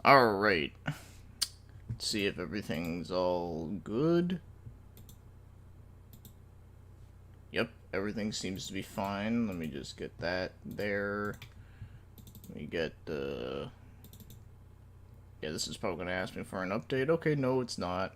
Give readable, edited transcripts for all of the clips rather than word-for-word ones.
Alright. Let's see if everything's all good. Yep, everything seems to be fine. Let me just get that there. Let me get the... Yeah, this is probably going to ask me for an update. Okay, no, it's not.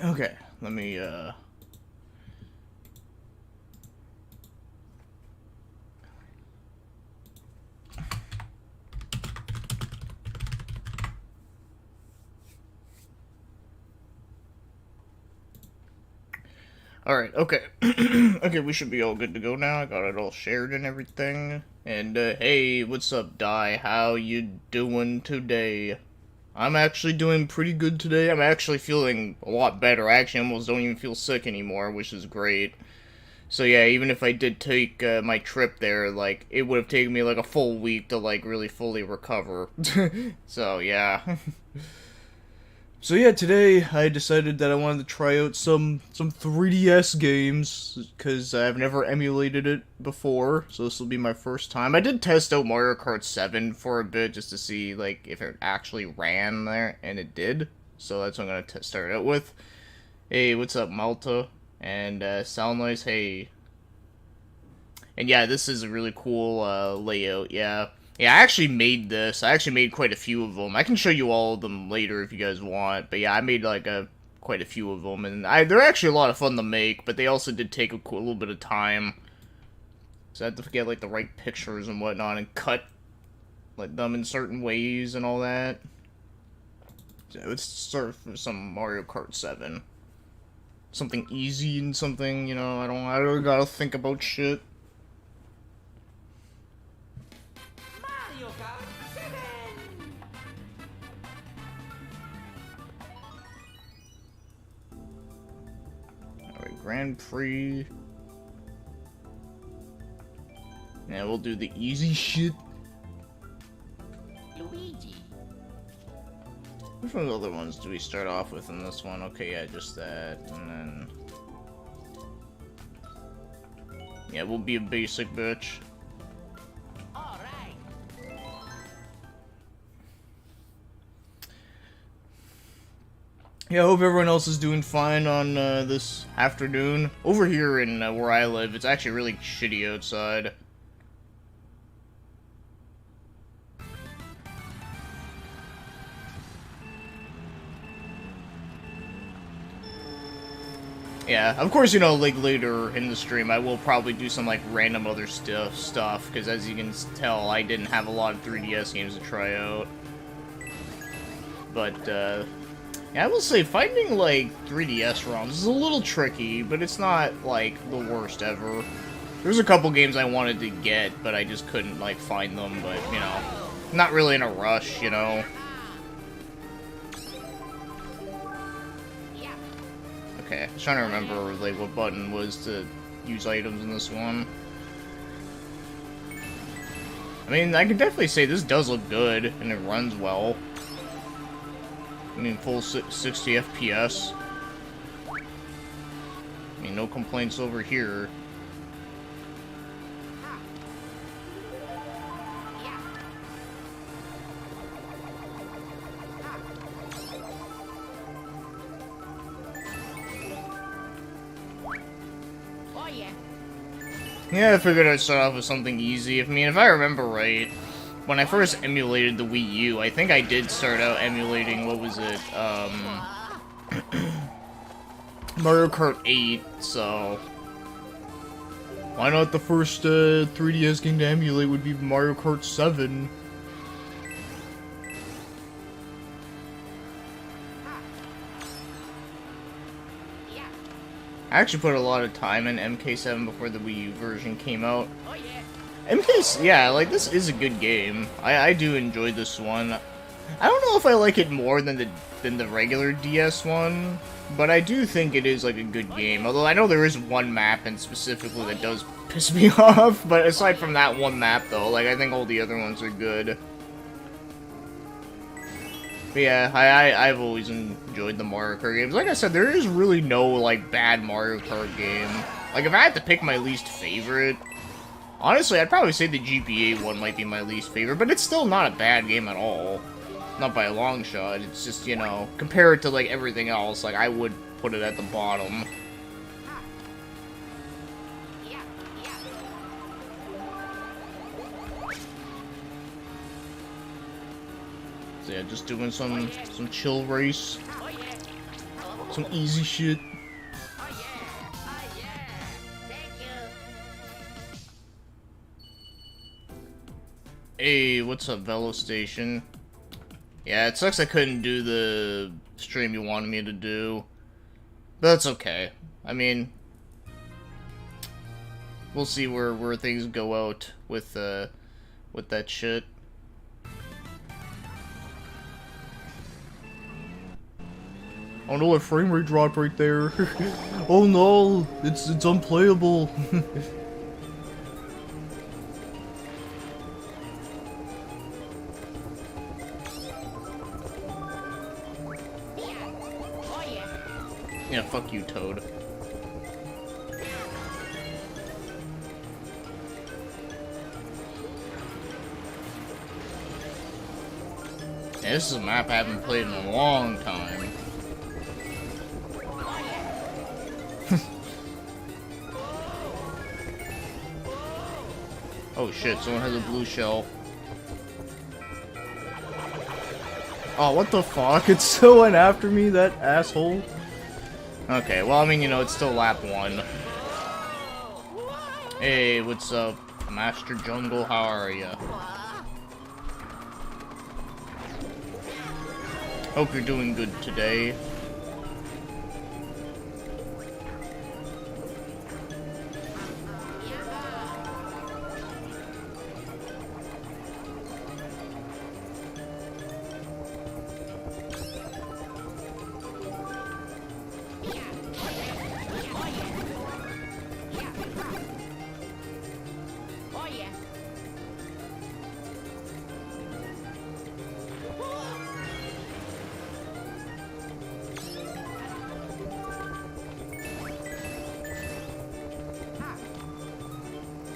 Okay, let me, Alright, okay. Okay, we should be all good to go now. I got it all shared and everything. And, hey, what's up, Di? How you doing today? I'm actually doing pretty good today. I'm actually feeling a lot better. I actually almost don't even feel sick anymore, which is great. So yeah, even if I did take my trip there, like, it would have taken me like a full week to like really fully recover. So yeah. So yeah, today I decided that I wanted to try out some 3DS games because I've never emulated it before, so this will be my first time. I did test out Mario Kart 7 for a bit just to see like if it actually ran there, and it did. So that's what I'm gonna start out with. Hey, what's up, Malta? And Sound Noise, hey. And yeah, this is a really cool layout, yeah. Yeah, I actually made this. I actually made quite a few of them. I can show you all of them later if you guys want. But yeah, I made like quite a few of them. And they're actually a lot of fun to make, but they also did take a little bit of time. So I had to get like the right pictures and whatnot and cut like them in certain ways and all that. So let's start with some Mario Kart 7. Something easy and something, you know, I don't gotta think about shit. Mario Kart 7! Alright, Grand Prix. Yeah, we'll do the easy shit. Luigi. Which one of the other ones do we start off with in this one? Okay, yeah, just that, and then... Yeah, we'll be a basic bitch. Alright. Yeah, I hope everyone else is doing fine on this afternoon. Over here in where I live, it's actually really shitty outside. Yeah, of course, you know, like later in the stream, I will probably do some like random other stuff, because as you can tell, I didn't have a lot of 3DS games to try out. But, yeah, I will say, finding like 3DS ROMs is a little tricky, but it's not like the worst ever. There's a couple games I wanted to get, but I just couldn't like find them, but, you know, not really in a rush, you know. Okay, I was trying to remember like what button was to use items in this one. I mean, I can definitely say this does look good, and it runs well. I mean, full 60 FPS. I mean, no complaints over here. Yeah, I figured I'd start off with something easy. I mean, if I remember right, when I first emulated the Wii U, I think I did start out emulating, what was it, Mario Kart 8, so... Why not the first 3DS game to emulate would be Mario Kart 7? I actually put a lot of time in MK7 before the Wii U version came out. Oh yeah. MK, yeah, like, this is a good game. I do enjoy this one. I don't know if I like it more than the regular DS one, but I do think it is like a good game. Although I know there is one map and specifically that does piss me off, but aside from that one map though, like I think all the other ones are good. But yeah, I've always enjoyed the Mario Kart games. Like I said, there is really no like bad Mario Kart game. Like if I had to pick my least favorite, honestly, I'd probably say the GPA one might be my least favorite, but it's still not a bad game at all. Not by a long shot. It's just, you know, compared to like everything else, like I would put it at the bottom. So yeah, just doing some chill race. Some easy shit. Hey, what's up, Velo Station? Yeah, it sucks I couldn't do the stream you wanted me to do. But that's okay. I mean, we'll see where things go out with that shit. Oh no, a frame rate dropped right there. Oh no, it's unplayable. Yeah, fuck you, Toad. Yeah, this is a map I haven't played in a long time. Oh shit, someone has a blue shell. Oh, what the fuck? It still went after me, that asshole. Okay, well, I mean, you know, it's still lap 1. Hey, what's up, Master Jungle? How are ya? Hope you're doing good today.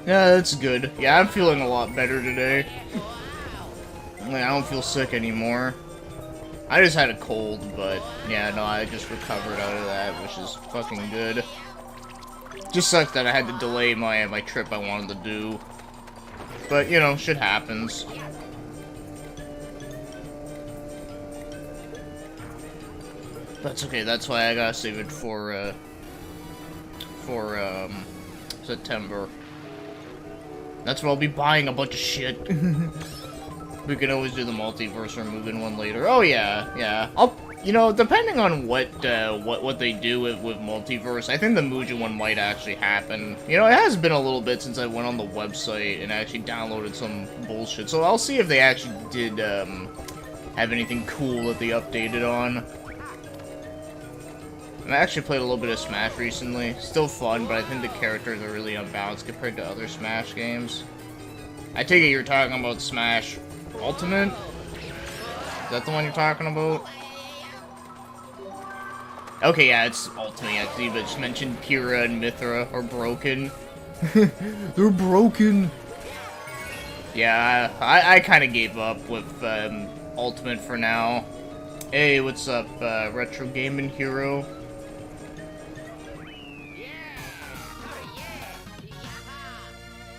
Yeah, that's good. Yeah, I'm feeling a lot better today. I don't feel sick anymore. I just had a cold, but yeah, no, I just recovered out of that, which is fucking good. Just sucks that I had to delay my trip I wanted to do. But, you know, shit happens. That's okay, that's why I gotta save it for September. That's where I'll be buying a bunch of shit. We can always do the multiverse or move in one later. Oh yeah, yeah. You know, depending on what they do with multiverse, I think the Muja one might actually happen. You know, it has been a little bit since I went on the website and actually downloaded some bullshit. So I'll see if they actually did have anything cool that they updated on. I actually played a little bit of Smash recently. Still fun, but I think the characters are really unbalanced compared to other Smash games. I take it you're talking about Smash Ultimate? Is that the one you're talking about? Okay, yeah, it's Ultimate actually, but just mentioned Pyrrha and Mithra are broken. They're broken! Yeah, I kind of gave up with Ultimate for now. Hey, what's up, Retro Gaming Hero?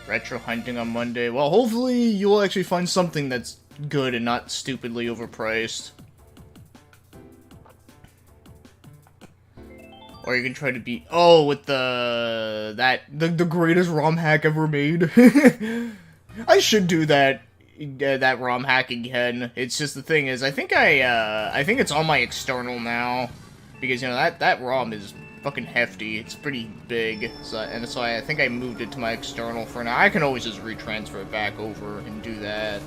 Retro hunting on Monday. Well, hopefully you'll actually find something that's good and not stupidly overpriced. Or you can try to beat... Oh, with the greatest ROM hack ever made. I should do that ROM hack again. It's just the thing is, I think it's on my external now. Because, you know, that ROM is fucking hefty. It's pretty big. So I think I moved it to my external for now. I can always just retransfer it back over and do that.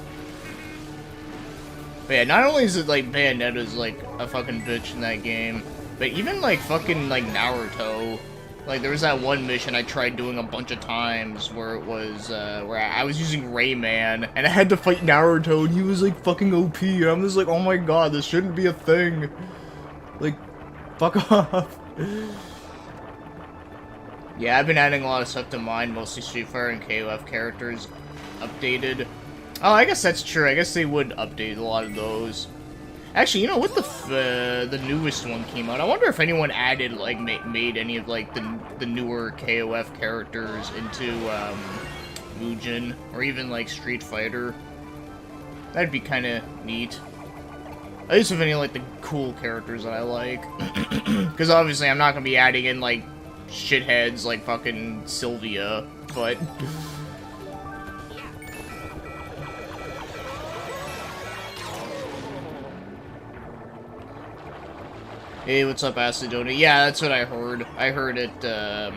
But yeah, not only is it like Bayonetta's like a fucking bitch in that game, but even like fucking like Naruto. Like there was that one mission I tried doing a bunch of times where it was where I was using Rayman and I had to fight Naruto and he was like fucking OP and I'm just like, oh my god, this shouldn't be a thing. Like, fuck off. Yeah, I've been adding a lot of stuff to mine, mostly Street Fighter and KOF characters updated. Oh, I guess that's true. I guess they would update a lot of those. Actually, you know, what the newest one came out, I wonder if anyone added, like, made any of, like, the newer KOF characters into, Mugen, or even, like, Street Fighter. That'd be kind of neat. At least if any, like, the cool characters that I like. Because obviously I'm not going to be adding in, like, shitheads like fucking Sylvia, but... Hey, what's up, Acidonia? Yeah, that's what I heard. I heard it, Oh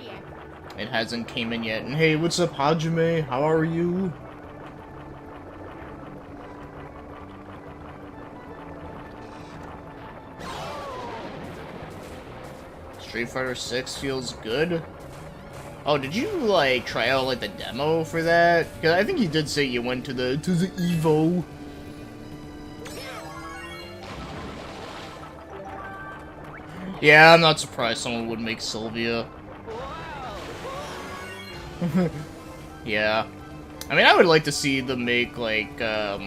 yeah. it hasn't came in yet. And hey, what's up, Hajime? How are you? Street Fighter 6 feels good. Oh, did you, like, try out, like, the demo for that? Because I think you did say you went to the Evo. Yeah, I'm not surprised someone would make Sylvia. Yeah. I mean, I would like to see them make, like, I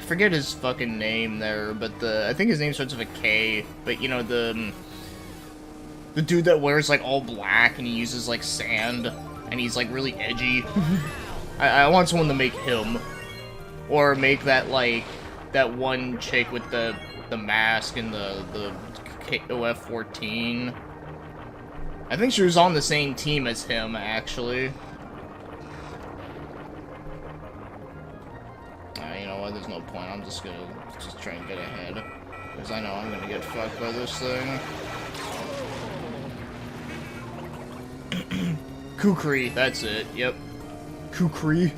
forget his fucking name there, but I think his name starts with a K, but, you know, the dude that wears, like, all black and he uses, like, sand, and he's, like, really edgy. I want someone to make him. Or make that, like, that one chick with the mask and the KOF 14. I think she was on the same team as him, actually. You know what, there's no point. I'm just gonna try and get ahead. Because I know I'm gonna get fucked by this thing. Kukri, that's it, yep. Kukri.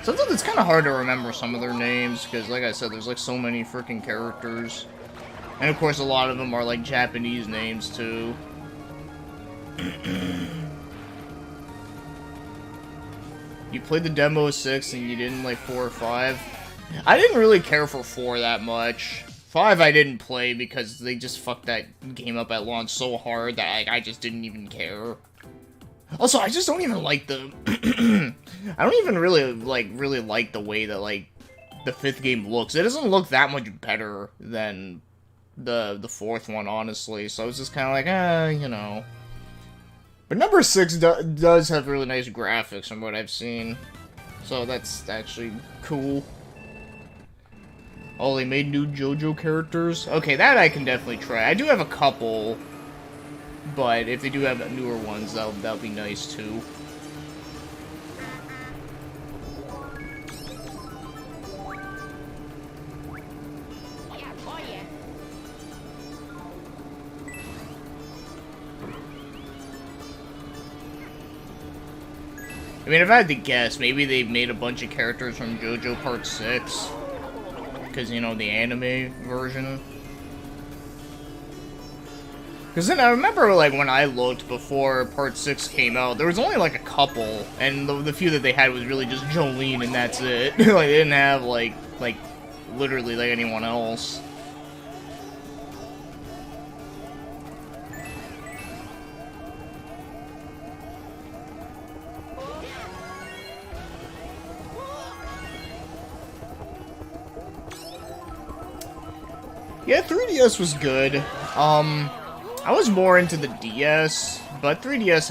Sometimes it's kind of hard to remember some of their names, because like I said, there's like so many freaking characters. And of course a lot of them are like Japanese names too. You played the demo of 6 and you didn't like 4 or 5? I didn't really care for 4 that much. 5 I didn't play because they just fucked that game up at launch so hard that I just didn't even care. Also, I just don't even like the... I don't even really like the way that, like, the 5th game looks. It doesn't look that much better than the 4th one, honestly. So I was just kind of like, you know. But number 6 does have really nice graphics from what I've seen. So that's actually cool. Oh, they made new JoJo characters? Okay, that I can definitely try. I do have a couple, but if they do have newer ones, that'll be nice too. Yeah, oh yeah. I mean, if I had to guess, maybe they made a bunch of characters from JoJo Part 6. Because, you know, the anime version. Because then I remember, like, when I looked before Part 6 came out, there was only, like, a couple. And the few that they had was really just Jolene, and that's it. Like, they didn't have, like, literally, like, anyone else. Yeah, 3DS was good. I was more into the DS, but 3DS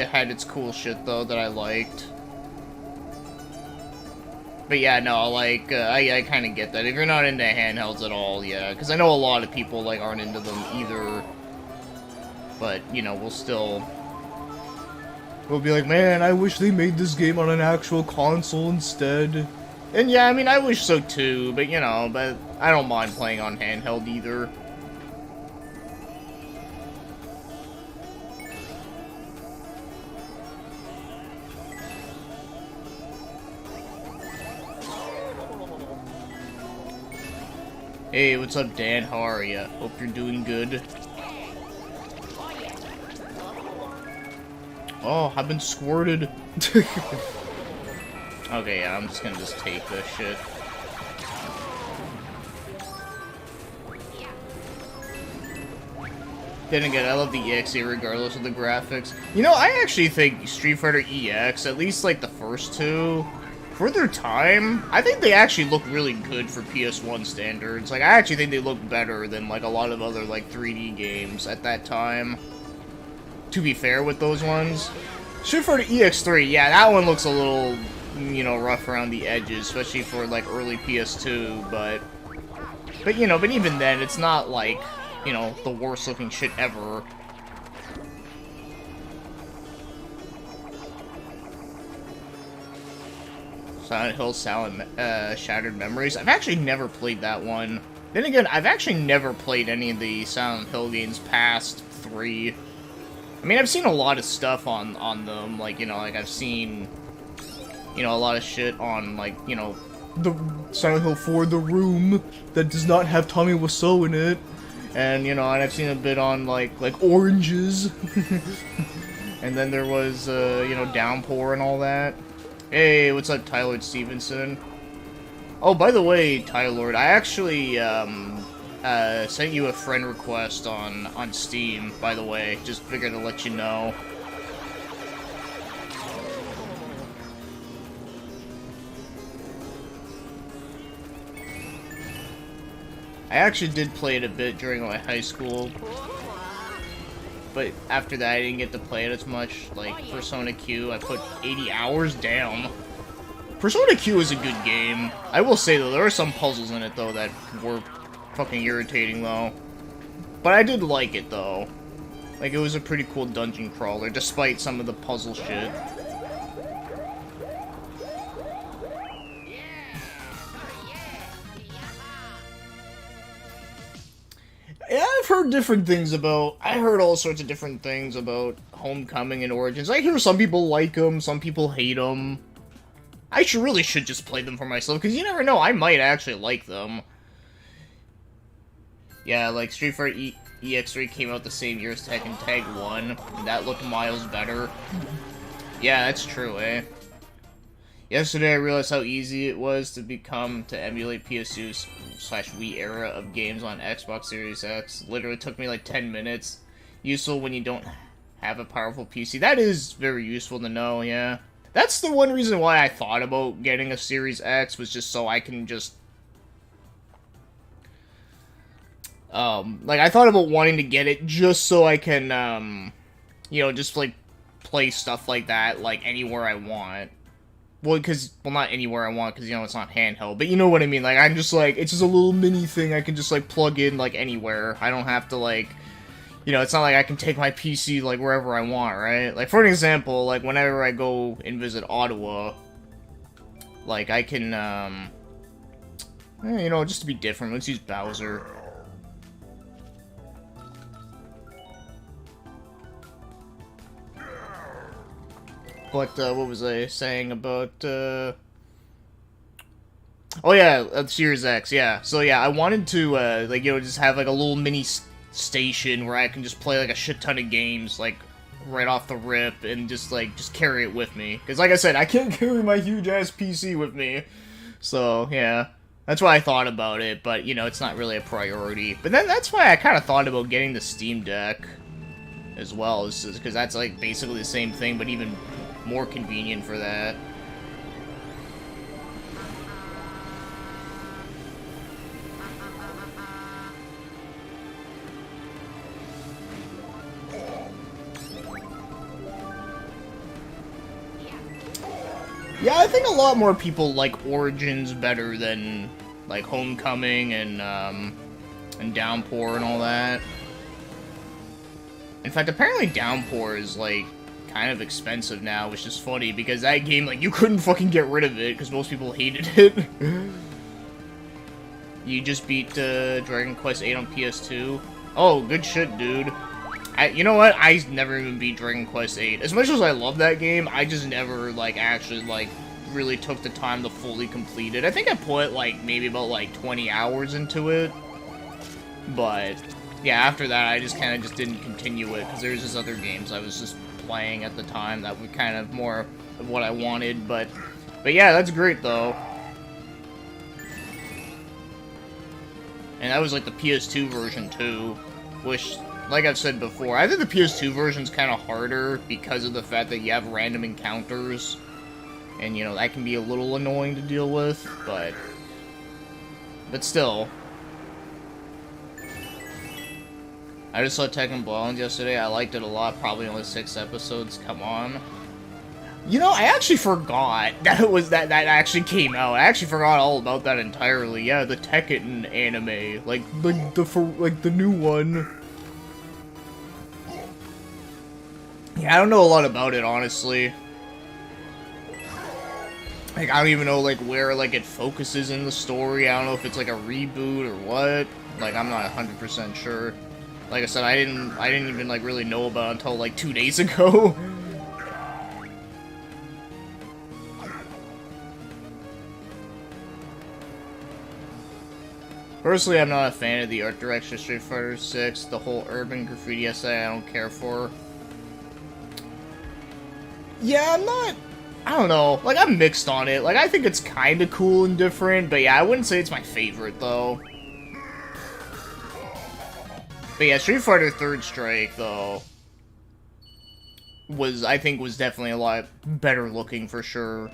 had its cool shit though that I liked. But yeah, no, like I kind of get that. If you're not into handhelds at all, yeah, because I know a lot of people like aren't into them either. But you know, we'll be like, man, I wish they made this game on an actual console instead. And yeah, I mean, I wish so too, but you know, but I don't mind playing on handheld either. Hey, what's up, Dan? How are ya? Hope you're doing good. Oh, I've been squirted. Okay, yeah, I'm just gonna take this shit. Then again, I love the EXE regardless of the graphics. You know, I actually think Street Fighter EX, at least like the first two, for their time, I think they actually look really good for PS1 standards. Like, I actually think they look better than like a lot of other like 3D games at that time. To be fair with those ones. Street Fighter EX3, yeah, that one looks a little, you know, rough around the edges, especially for like early PS2, but you know, but even then, it's not like, you know, the worst looking shit ever. Silent Hill Shattered Memories. I've actually never played that one. Then again, I've actually never played any of the Silent Hill games past 3. I mean, I've seen a lot of stuff on them, like, you know, like, I've seen, you know, a lot of shit on, like, you know, the Silent Hill 4, The Room, that does not have Tommy Wiseau in it. And, you know, and I've seen a bit on, like Oranges. And then there was, you know, Downpour and all that. Hey, what's up, Tyler Stevenson? Oh, by the way, Tyler, I actually, sent you a friend request on Steam, by the way. Just figured to let you know. I actually did play it a bit during my high school, but after that I didn't get to play it as much. Like, Persona Q, I put 80 hours down. Persona Q is a good game. I will say, though, there are some puzzles in it, though, that were fucking irritating, though. But I did like it, though. Like, it was a pretty cool dungeon crawler, despite some of the puzzle shit. Yeah, I've heard different things about... I heard all sorts of different things about Homecoming and Origins. I hear some people like them, some people hate them. I really should just play them for myself, because you never know, I might actually like them. Yeah, like, Street Fighter EX3 came out the same year as Tekken Tag 1, and that looked miles better. Yeah, that's true, eh? Yesterday I realized how easy it was to emulate PS2/Wii era of games on Xbox Series X. Literally took me like 10 minutes. Useful when you don't have a powerful PC. That is very useful to know, yeah. That's the one reason why I thought about getting a Series X, was just so I can just... like, I thought about wanting to get it just so I can, you know, just, like, play stuff like that, like, anywhere I want. Well, not anywhere I want, because, you know, it's not handheld, but you know what I mean, like, I'm just, like, it's just a little mini thing I can just, like, plug in, like, anywhere. I don't have to, like, you know, it's not like I can take my PC, like, wherever I want, right? Like, for an example, like, whenever I go and visit Ottawa, like, I can, you know, just to be different, let's use Bowser. But, what was I saying about, oh yeah, Series X, yeah. So yeah, I wanted to, like, you know, just have, like, a little mini station where I can just play, like, a shit ton of games, like, right off the rip, and just, like, just carry it with me. Because, like I said, I can't carry my huge-ass PC with me. So, yeah. That's why I thought about it, but, you know, it's not really a priority. But then that's why I kind of thought about getting the Steam Deck as well, because that's, like, basically the same thing, but even more convenient for that. Yeah, I think a lot more people like Origins better than, like, Homecoming and Downpour and all that. In fact, apparently Downpour is, like, kind of expensive now, which is funny, because that game, like, you couldn't fucking get rid of it, because most people hated it. You just beat Dragon Quest VIII on PS2. Oh, good shit, dude. You know what? I never even beat Dragon Quest VIII. As much as I love that game, I just never, like, actually, like, really took the time to fully complete it. I think I put, like, maybe about, like, 20 hours into it. But yeah, after that, I just kind of just didn't continue it because there's just other games I was just playing at the time that were kind of more of what I wanted. But yeah, that's great though. And that was like the PS2 version too, which, like I've said before, I think the PS2 version's kind of harder because of the fact that you have random encounters. And, you know, that can be a little annoying to deal with, but still. I just saw Tekken Blonde yesterday. I liked it a lot. Probably only 6 episodes. Come on. You know, I actually forgot that it was that actually came out. I actually forgot all about that entirely. Yeah, the Tekken anime, like the new one. Yeah, I don't know a lot about it, honestly. Like, I don't even know, like, where, like, it focuses in the story. I don't know if it's, like, a reboot or what. Like, I'm not 100% sure. Like I said, I didn't even, like, really know about it until, like, 2 days ago. Personally, I'm not a fan of the art direction of Street Fighter 6. The whole urban graffiti essay I don't care for. Yeah, I don't know. Like, I'm mixed on it. Like, I think it's kind of cool and different, but yeah, I wouldn't say it's my favorite, though. But yeah, Street Fighter Third Strike, though, I think was definitely a lot better looking, for sure.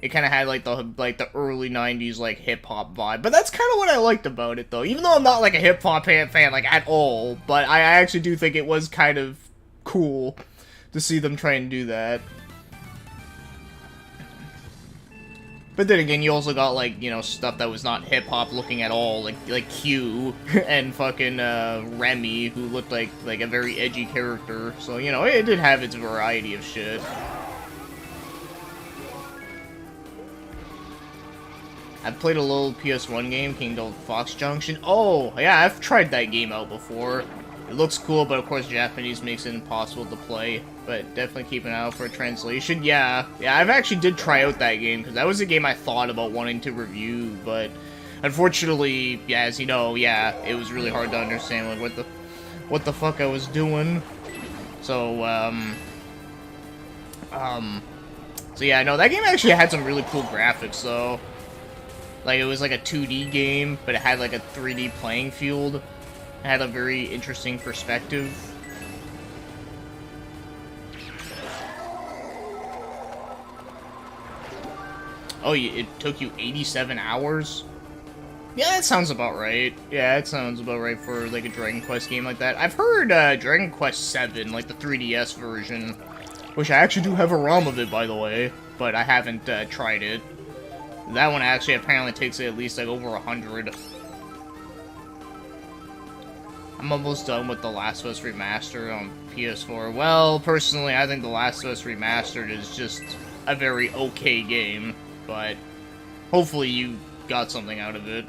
It kind of had, like, the early 90s, like, hip-hop vibe. But that's kind of what I liked about it, though. Even though I'm not, like, a hip-hop fan, like, at all. But I actually do think it was kind of cool to see them try and do that. But then again, you also got, like, you know, stuff that was not hip-hop looking at all, like Q and fucking, Remy, who looked like a very edgy character. So, you know, it did have its variety of shit. I've played a little PS1 game, Kingdom Fox Junction. Oh, yeah, I've tried that game out before. It looks cool, but of course Japanese makes it impossible to play. But definitely keep an eye out for a translation. Yeah, I've actually did try out that game, because that was a game I thought about wanting to review, but unfortunately, yeah, as you know, yeah, it was really hard to understand, like, what the fuck I was doing. So, so yeah, no, that game actually had some really cool graphics, though. Like, it was like a 2D game, but it had like a 3D playing field. It had a very interesting perspective. Oh, it took you 87 hours? Yeah, that sounds about right. Yeah, that sounds about right for, like, a Dragon Quest game like that. I've heard, Dragon Quest 7, like the 3DS version, which I actually do have a ROM of it, by the way, but I haven't, tried it. That one actually apparently takes at least, like, over 100. I'm almost done with The Last of Us Remastered on PS4. Well, personally, I think The Last of Us Remastered is just a very okay game, but hopefully you got something out of it.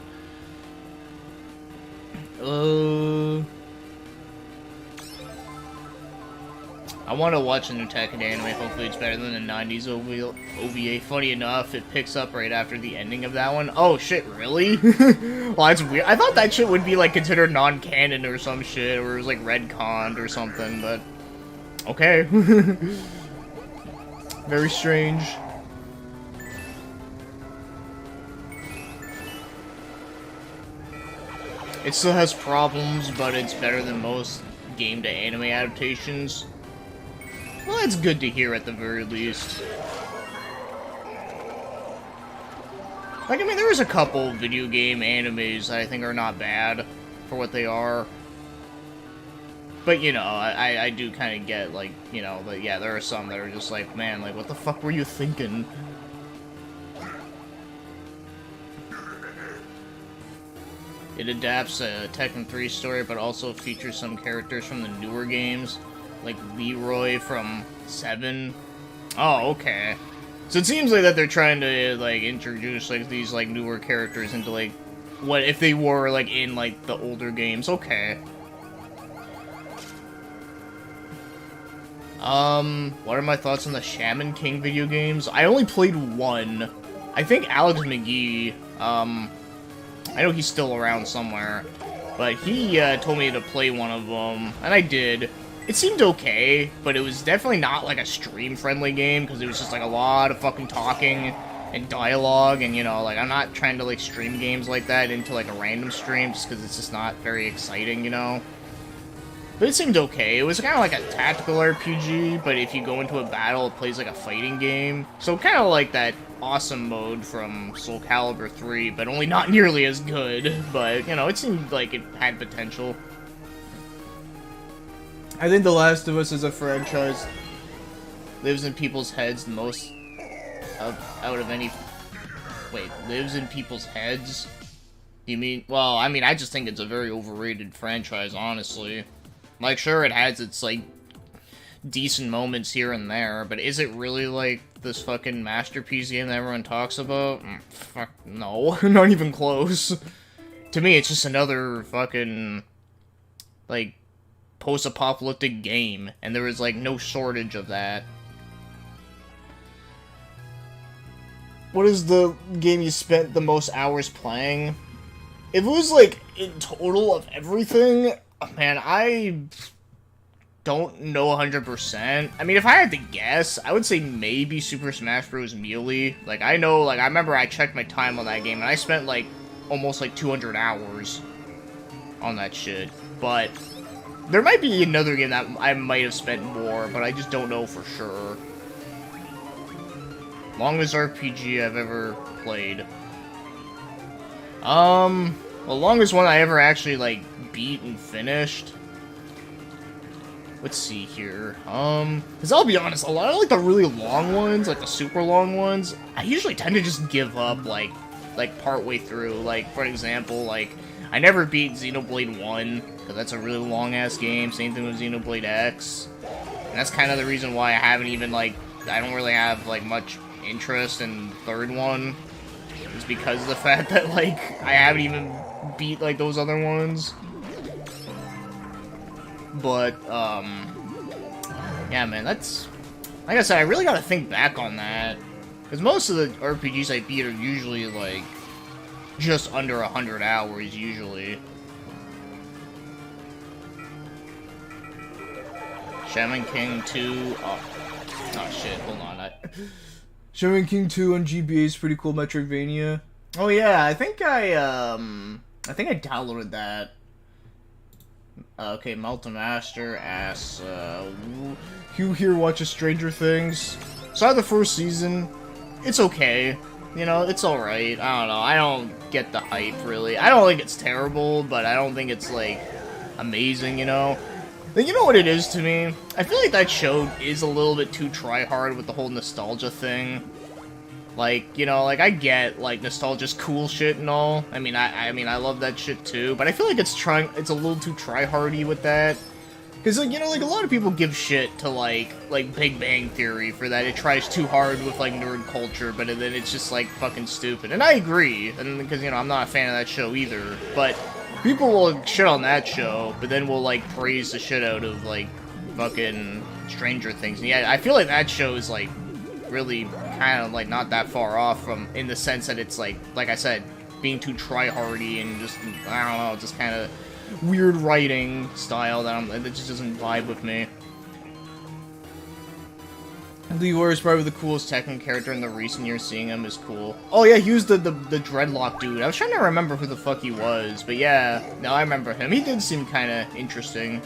I want to watch a new Tekken anime. Hopefully it's better than the 90s OVA. Funny enough, it picks up right after the ending of that one. Oh shit, really? Well, that's weird. I thought that shit would be, like, considered non-canon or some shit, or it was, like, retconned or something, but okay. Very strange. It still has problems, but it's better than most game-to-anime adaptations. Well, that's good to hear at the very least. Like, I mean, there's a couple video game animes that I think are not bad for what they are. But, you know, I do kind of get, like, you know, but yeah, there are some that are just like, man, like, what the fuck were you thinking? It adapts a Tekken 3 story, but also features some characters from the newer games, like Leroy from 7. Oh, okay. So it seems like that they're trying to, like, introduce, like, these, like, newer characters into, like, what if they were, like, in, like, the older games. Okay. What are my thoughts on the Shaman King video games? I only played one. I think Alex McGee, I know he's still around somewhere. But he told me to play one of them, and I did. It seemed okay, but it was definitely not like a stream-friendly game, because it was just like a lot of fucking talking and dialogue, and you know, like I'm not trying to like stream games like that into like a random stream, just because it's just not very exciting, you know? But it seemed okay. It was kind of like a tactical RPG, but if you go into a battle, it plays like a fighting game. So kind of like that awesome mode from Soul Calibur 3, but only not nearly as good. But, you know, it seemed like it had potential. I think The Last of Us as a franchise lives in people's heads the most out of any... Wait, lives in people's heads? You mean... Well, I mean, I just think it's a very overrated franchise, honestly. Like, sure, it has its, like, decent moments here and there, but is it really, like, this fucking masterpiece game that everyone talks about? Fuck, no. Not even close. To me, it's just another fucking, like, post-apocalyptic game, and there is, like, no shortage of that. What is the game you spent the most hours playing? If it was, like, in total of everything... Man, I don't know 100%. I mean, if I had to guess, I would say maybe Super Smash Bros. Melee. Like, I know, like, I remember I checked my time on that game, and I spent, like, almost, like, 200 hours on that shit. But there might be another game that I might have spent more, but I just don't know for sure. Longest RPG I've ever played. The longest one I ever actually, like, beat and finished. Let's see here. Because I'll be honest, a lot of, like, the really long ones, like, the super long ones, I usually tend to just give up, like partway through. Like, for example, like, I never beat Xenoblade 1, because that's a really long-ass game. Same thing with Xenoblade X. And that's kind of the reason why I haven't even, like, I don't really have, like, much interest in the third one. It's because of the fact that, like, I haven't even beat, like, those other ones. But, yeah, man, that's... Like I said, I really gotta think back on that. Because most of the RPGs I beat are usually, like, just under 100 hours, usually. Shaman King 2... Oh, shit, hold on. Shaman King 2 on GBA is pretty cool, Metroidvania. Oh, yeah, I think I downloaded that. Okay, Melton Master asks, Hugh here watches Stranger Things. Saw the first season. It's okay. You know, it's alright. I don't know. I don't get the hype, really. I don't think it's terrible, but I don't think it's, like, amazing, you know? But you know what it is to me? I feel like that show is a little bit too try-hard with the whole nostalgia thing. Like, you know, like, I get, like, nostalgia's cool shit and all. I mean, I love that shit too, but I feel like it's a little too try-hardy with that. Because, like, you know, like, a lot of people give shit to, like Big Bang Theory for that. It tries too hard with, like, nerd culture, but then it's just, like, fucking stupid. And I agree, and because, you know, I'm not a fan of that show either, but people will shit on that show, but then will, like, praise the shit out of, like, fucking Stranger Things. And yeah, I feel like that show is, like, really kind of, like, not that far off from, in the sense that it's, like I said, being too try-hardy and just, I don't know, just kind of weird writing style that just doesn't vibe with me. Leroy is probably the coolest Tekken character in the recent years. Seeing him is cool. Oh yeah, he was the dreadlock dude. I was trying to remember who the fuck he was, but yeah, no, I remember him. He did seem kind of interesting.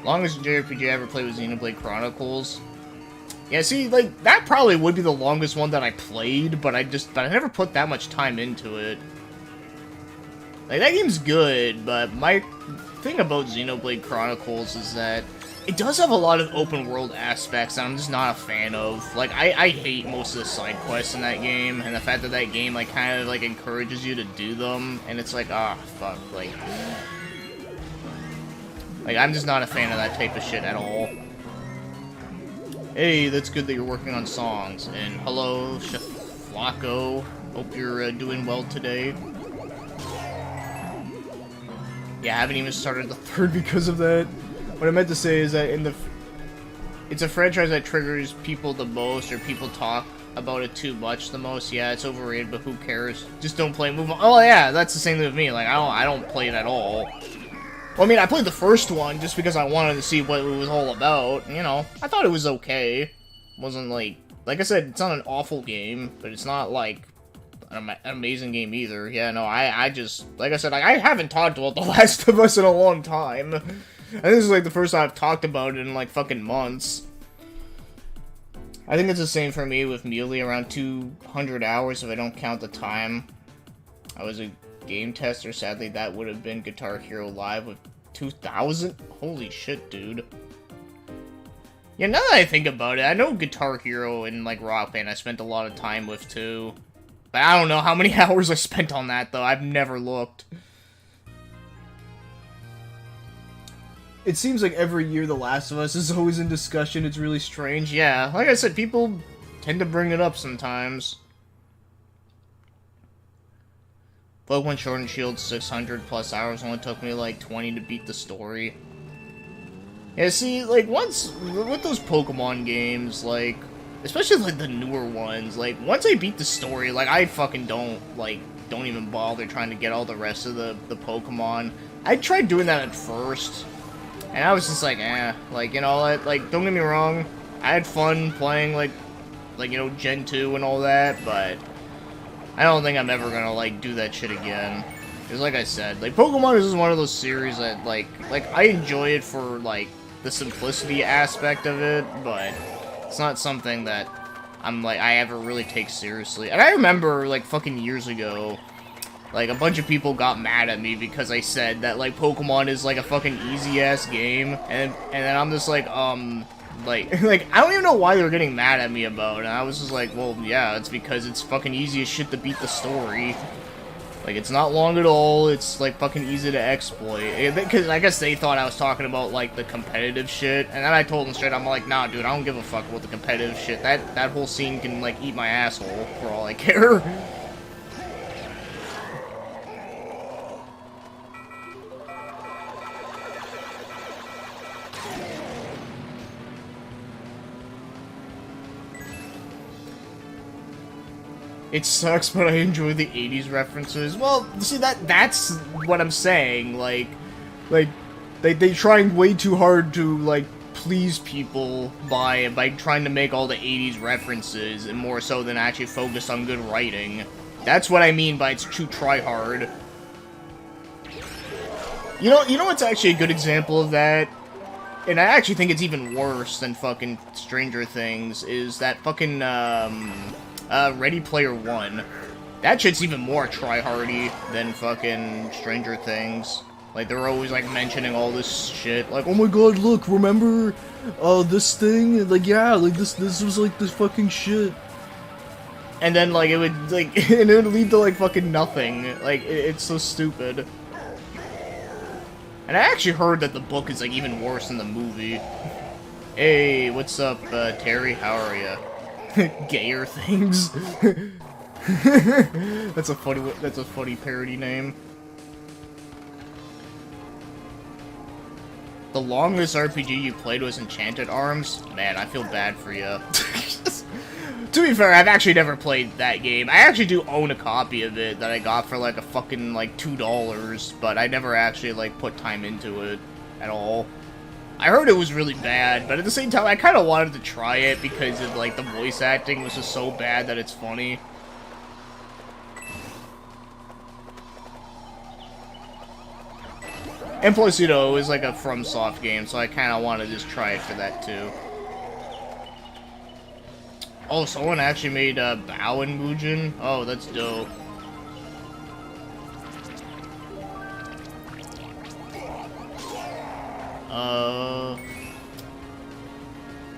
Longest JRPG I ever played was Xenoblade Chronicles. Yeah, see, like, that probably would be the longest one that I played, but I never put that much time into it. Like, that game's good, but my thing about Xenoblade Chronicles is that it does have a lot of open world aspects that I'm just not a fan of. Like, I hate most of the side quests in that game, and the fact that that game, like, kind of, like, encourages you to do them, and it's like, ah, fuck, like, I'm just not a fan of that type of shit at all. Hey, that's good that you're working on songs, and hello, Chef Flacco. Hope you're doing well today. Yeah, I haven't even started the third because of that. What I meant to say is that it's a franchise that triggers people the most, or people talk about it too much the most. Yeah, it's overrated, but who cares? Just don't play, move on. Oh yeah, that's the same thing with me. Like, I don't play it at all. Well, I mean, I played the first one just because I wanted to see what it was all about. You know, I thought it was okay. Wasn't like I said, it's not an awful game, but it's not like an amazing game either. Yeah, no, I just, like I said, like, I haven't talked about The Last of Us in a long time. I think this is like the first time I've talked about it in like fucking months. I think it's the same for me with Melee, around 200 hours if I don't count the time. I was a game tester, sadly that would have been Guitar Hero Live with 2,000? Holy shit, dude. Yeah, now that I think about it, I know Guitar Hero and like Rock Band I spent a lot of time with too. But I don't know how many hours I spent on that though, I've never looked. It seems like every year The Last of Us is always in discussion. It's really strange. Yeah, like I said, people tend to bring it up sometimes. Pokemon Sword and Shield 600 plus hours only took me like 20 to beat the story. Yeah, see, like, once, with those Pokemon games, like, especially like the newer ones, like, once I beat the story, like, I fucking don't even bother trying to get all the rest of the Pokemon. I tried doing that at first. And I was just like, like, you know, like, don't get me wrong, I had fun playing, like, you know, Gen 2 and all that, but I don't think I'm ever gonna, like, do that shit again. Because, like I said, like, Pokemon is just one of those series that, like, I enjoy it for, like, the simplicity aspect of it, but it's not something that I ever really take seriously. And I remember, like, fucking years ago, like, a bunch of people got mad at me because I said that, like, Pokemon is, like, a fucking easy-ass game, and then I'm just like, like, I don't even know why they were getting mad at me about it, and I was just like, well, yeah, it's because it's fucking easy as shit to beat the story. Like, it's not long at all, it's, like, fucking easy to exploit. Because I guess they thought I was talking about, like, the competitive shit, and then I told them straight, I'm like, nah, dude, I don't give a fuck about the competitive shit. That whole scene can, like, eat my asshole, for all I care. It sucks, but I enjoy the 80s references. Well, see, that's what I'm saying. Like, they trying way too hard to, like, please people by trying to make all the 80s references, and more so than actually focus on good writing. That's what I mean by it's too try-hard. You know what's actually a good example of that? And I actually think it's even worse than fucking Stranger Things, is that fucking, Ready Player One. That shit's even more try-hardy than fucking Stranger Things. Like, they're always, like, mentioning all this shit. Like, oh my god, look, remember, this thing? Like, yeah, like, this was, like, this fucking shit. And then, like, it would, like, and it would lead to, like, fucking nothing. Like, it's so stupid. And I actually heard that the book is, like, even worse than the movie. Hey, what's up, Terry? How are ya? Gayer things. That's a funny parody name. The longest RPG you played was Enchanted Arms? Man, I feel bad for you. To be fair, I've actually never played that game. I actually do own a copy of it that I got for like a fucking like $2, but I never actually like put time into it at all. I heard it was really bad, but at the same time, I kind of wanted to try it because of, like, the voice acting was just so bad that it's funny. And plus, you know, it was like a FromSoft game, so I kind of want to just try it for that, too. Oh, someone actually made Bao and Mugen? Oh, that's dope.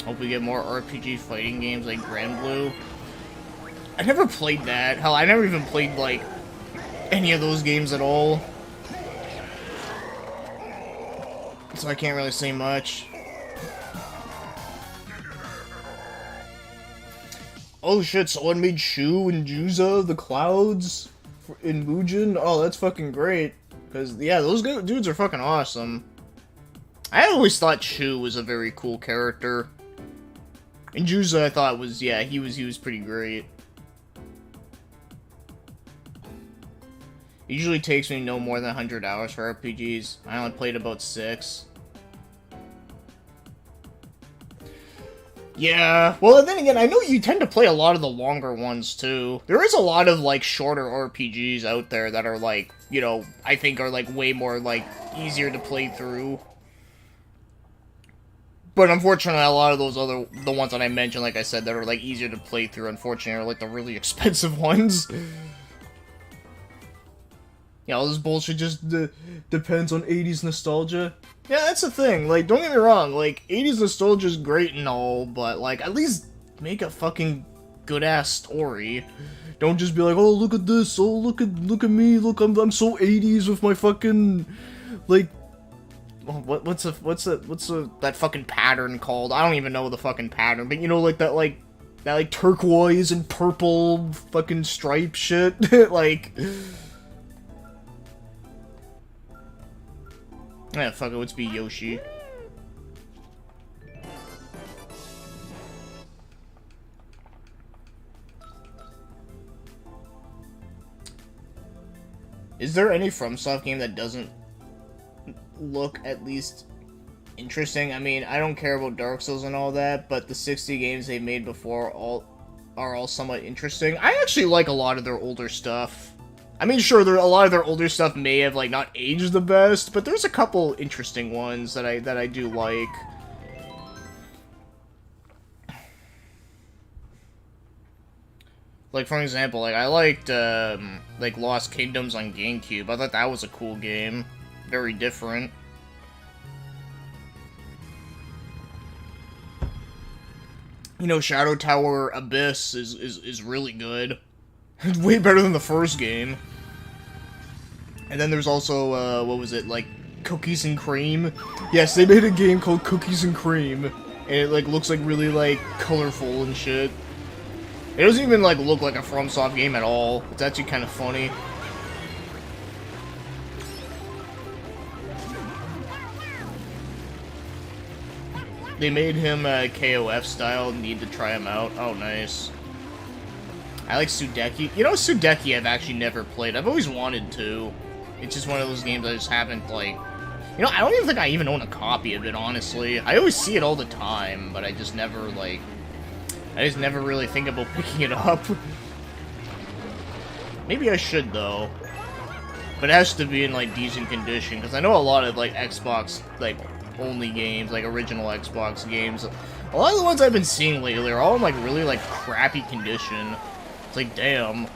Hope we get more RPG fighting games like Grand Blue. I never played that. Hell, I never even played, like, any of those games at all. So I can't really say much. Oh shit, someone made Shu and Juza, the clouds, in Mugen? Oh, that's fucking great. Because, yeah, those dudes are fucking awesome. I always thought Shu was a very cool character. And Juza, I thought was, yeah, he was pretty great. It usually takes me no more than 100 hours for RPGs. I only played about 6. Yeah, well, then again, I know you tend to play a lot of the longer ones, too. There is a lot of, like, shorter RPGs out there that are, like, you know, I think are, like, way more, like, easier to play through. But unfortunately, a lot of those the ones that I mentioned, like I said, that are, like, easier to play through, unfortunately, are, like, the really expensive ones. Yeah, all this bullshit just depends on 80s nostalgia. Yeah, that's the thing. Like, don't get me wrong. Like, 80s nostalgia is great and all, but, like, at least make a fucking good-ass story. Don't just be like, oh, look at this. Oh, look at me. Look, I'm so 80s with my fucking, like, what's that fucking pattern called? I don't even know the fucking pattern, but you know, like that turquoise and purple fucking stripe shit. Like, yeah, fuck it, let's be Yoshi. Is there any FromSoft game that doesn't look at least interesting? I mean, I don't care about Dark Souls and all that, but the 60 games they've made before are all somewhat interesting. I actually like a lot of their older stuff. I mean, sure, a lot of their older stuff may have, like, not aged the best, but there's a couple interesting ones that I do like. Like, for example, like, I liked, like, Lost Kingdoms on GameCube. I thought that was a cool game. Very different. You know, Shadow Tower Abyss is really good. It's way better than the first game. And then there's also, what was it, like, Cookies and Cream? Yes, they made a game called Cookies and Cream. And it, like, looks, like, really, like, colorful and shit. It doesn't even, like, look like a FromSoft game at all. It's actually kind of funny. They made him KOF style. Need to try him out. Oh, nice. I like Sudeki. You know, Sudeki I've actually never played. I've always wanted to. It's just one of those games I just haven't, like... You know, I don't even think I even own a copy of it, honestly. I always see it all the time, but I just never, like... I just never really think about picking it up. Maybe I should, though. But it has to be in, like, decent condition, because I know a lot of, like, Xbox, like, only games, like, original Xbox games. A lot of the ones I've been seeing lately are all in, like, really, like, crappy condition. It's like, damn.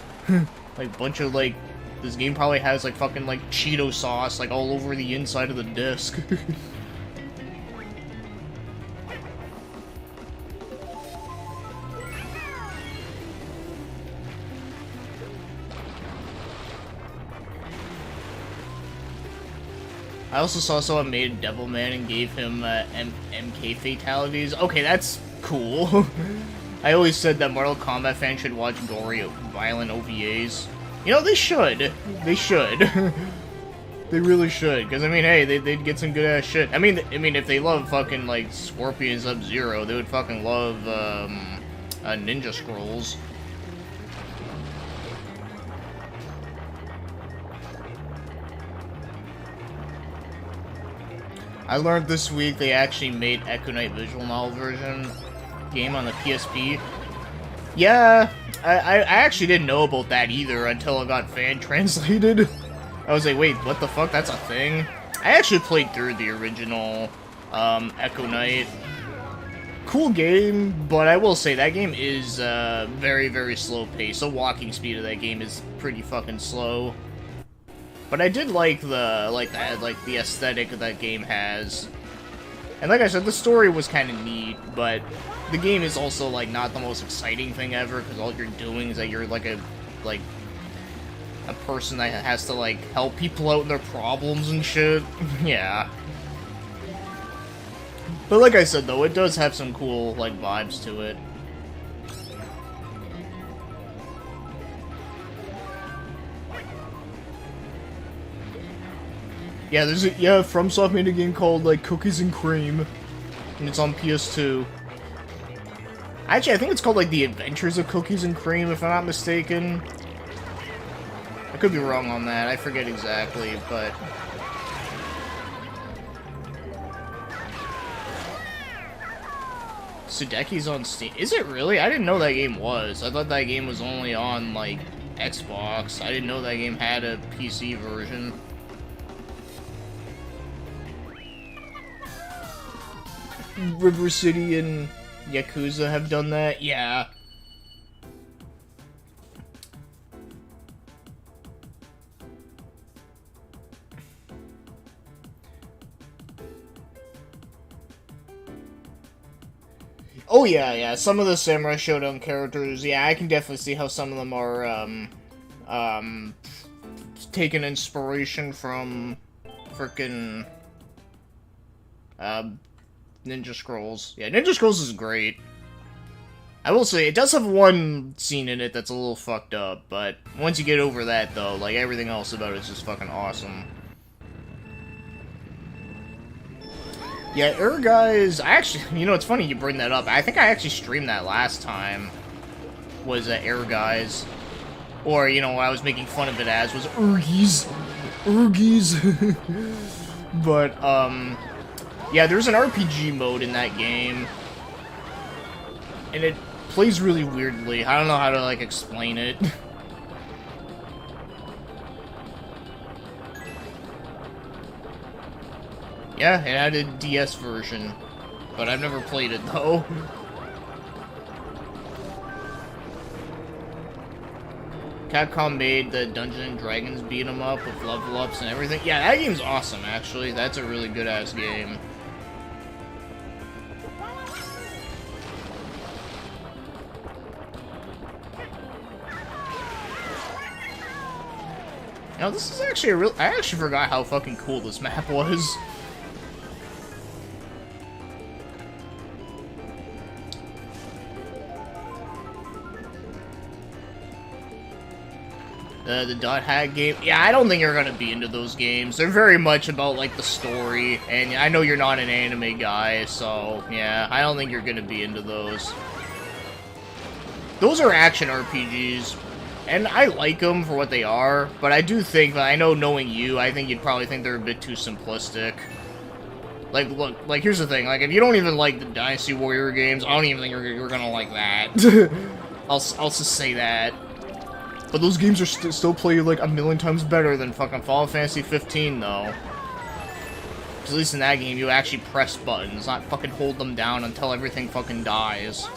Like, bunch of, like, this game probably has, like, fucking, like, Cheeto sauce, like, all over the inside of the disc. I also saw someone made Devilman and gave him MK fatalities. Okay, that's cool. I always said that Mortal Kombat fans should watch gory, violent OVAs. You know, they should. They should. They really should. Because, I mean, hey, they'd get some good-ass shit. I mean, if they love fucking, like, Scorpion Sub-Zero, they would fucking love, Ninja Scrolls. I learned this week they actually made Echo Knight visual novel version game on the PSP. Yeah, I actually didn't know about that either until it got fan translated. I was like, wait, what the fuck? That's a thing? I actually played through the original Echo Knight. Cool game, but I will say that game is very, very slow paced. The walking speed of that game is pretty fucking slow. But I did like the aesthetic that game has. And like I said, the story was kind of neat, but the game is also, like, not the most exciting thing ever, because all you're doing is that you're, like, a person that has to, like, help people out in their problems and shit. Yeah. But like I said, though, it does have some cool, like, vibes to it. Yeah, FromSoft made a game called, like, Cookies and Cream, and it's on PS2. Actually, I think it's called, like, The Adventures of Cookies and Cream, if I'm not mistaken. I could be wrong on that. I forget exactly, but... Sudeki's on Steam. Is it really? I didn't know that game was. I thought that game was only on, like, Xbox. I didn't know that game had a PC version. River City and Yakuza have done that? Yeah. Oh yeah, yeah. Some of the Samurai Shodown characters, yeah, I can definitely see how some of them are, taking inspiration from frickin', Ninja Scrolls. Yeah, Ninja Scrolls is great. I will say, it does have one scene in it that's a little fucked up, but once you get over that, though, like, everything else about it is just fucking awesome. Yeah, Guys, I actually, you know, it's funny you bring that up. I think I actually streamed that last time, was Guys. Or, you know, what I was making fun of it as was Urgies. But, yeah, there's an RPG mode in that game. And it plays really weirdly. I don't know how to, like, explain it. Yeah, it had a DS version. But I've never played it, though. Capcom made the Dungeons & Dragons beat 'em up with level ups and everything. Yeah, that game's awesome, actually. That's a really good-ass game. You know, this is actually a real... I actually forgot how fucking cool this map was. The Dot Hack game. Yeah, I don't think you're gonna be into those games. They're very much about, like, the story, and I know you're not an anime guy, so, yeah, I don't think you're gonna be into those. Those are action RPGs, and I like them for what they are, but I do think, I know knowing you, I think you'd probably think they're a bit too simplistic. Like, look, like, here's the thing, like, if you don't even like the Dynasty Warrior games, I don't even think you're gonna like that. I'll just say that. But those games are still played, like, a million times better than fucking Final Fantasy 15, though. At least in that game, you actually press buttons, not fucking hold them down until everything fucking dies.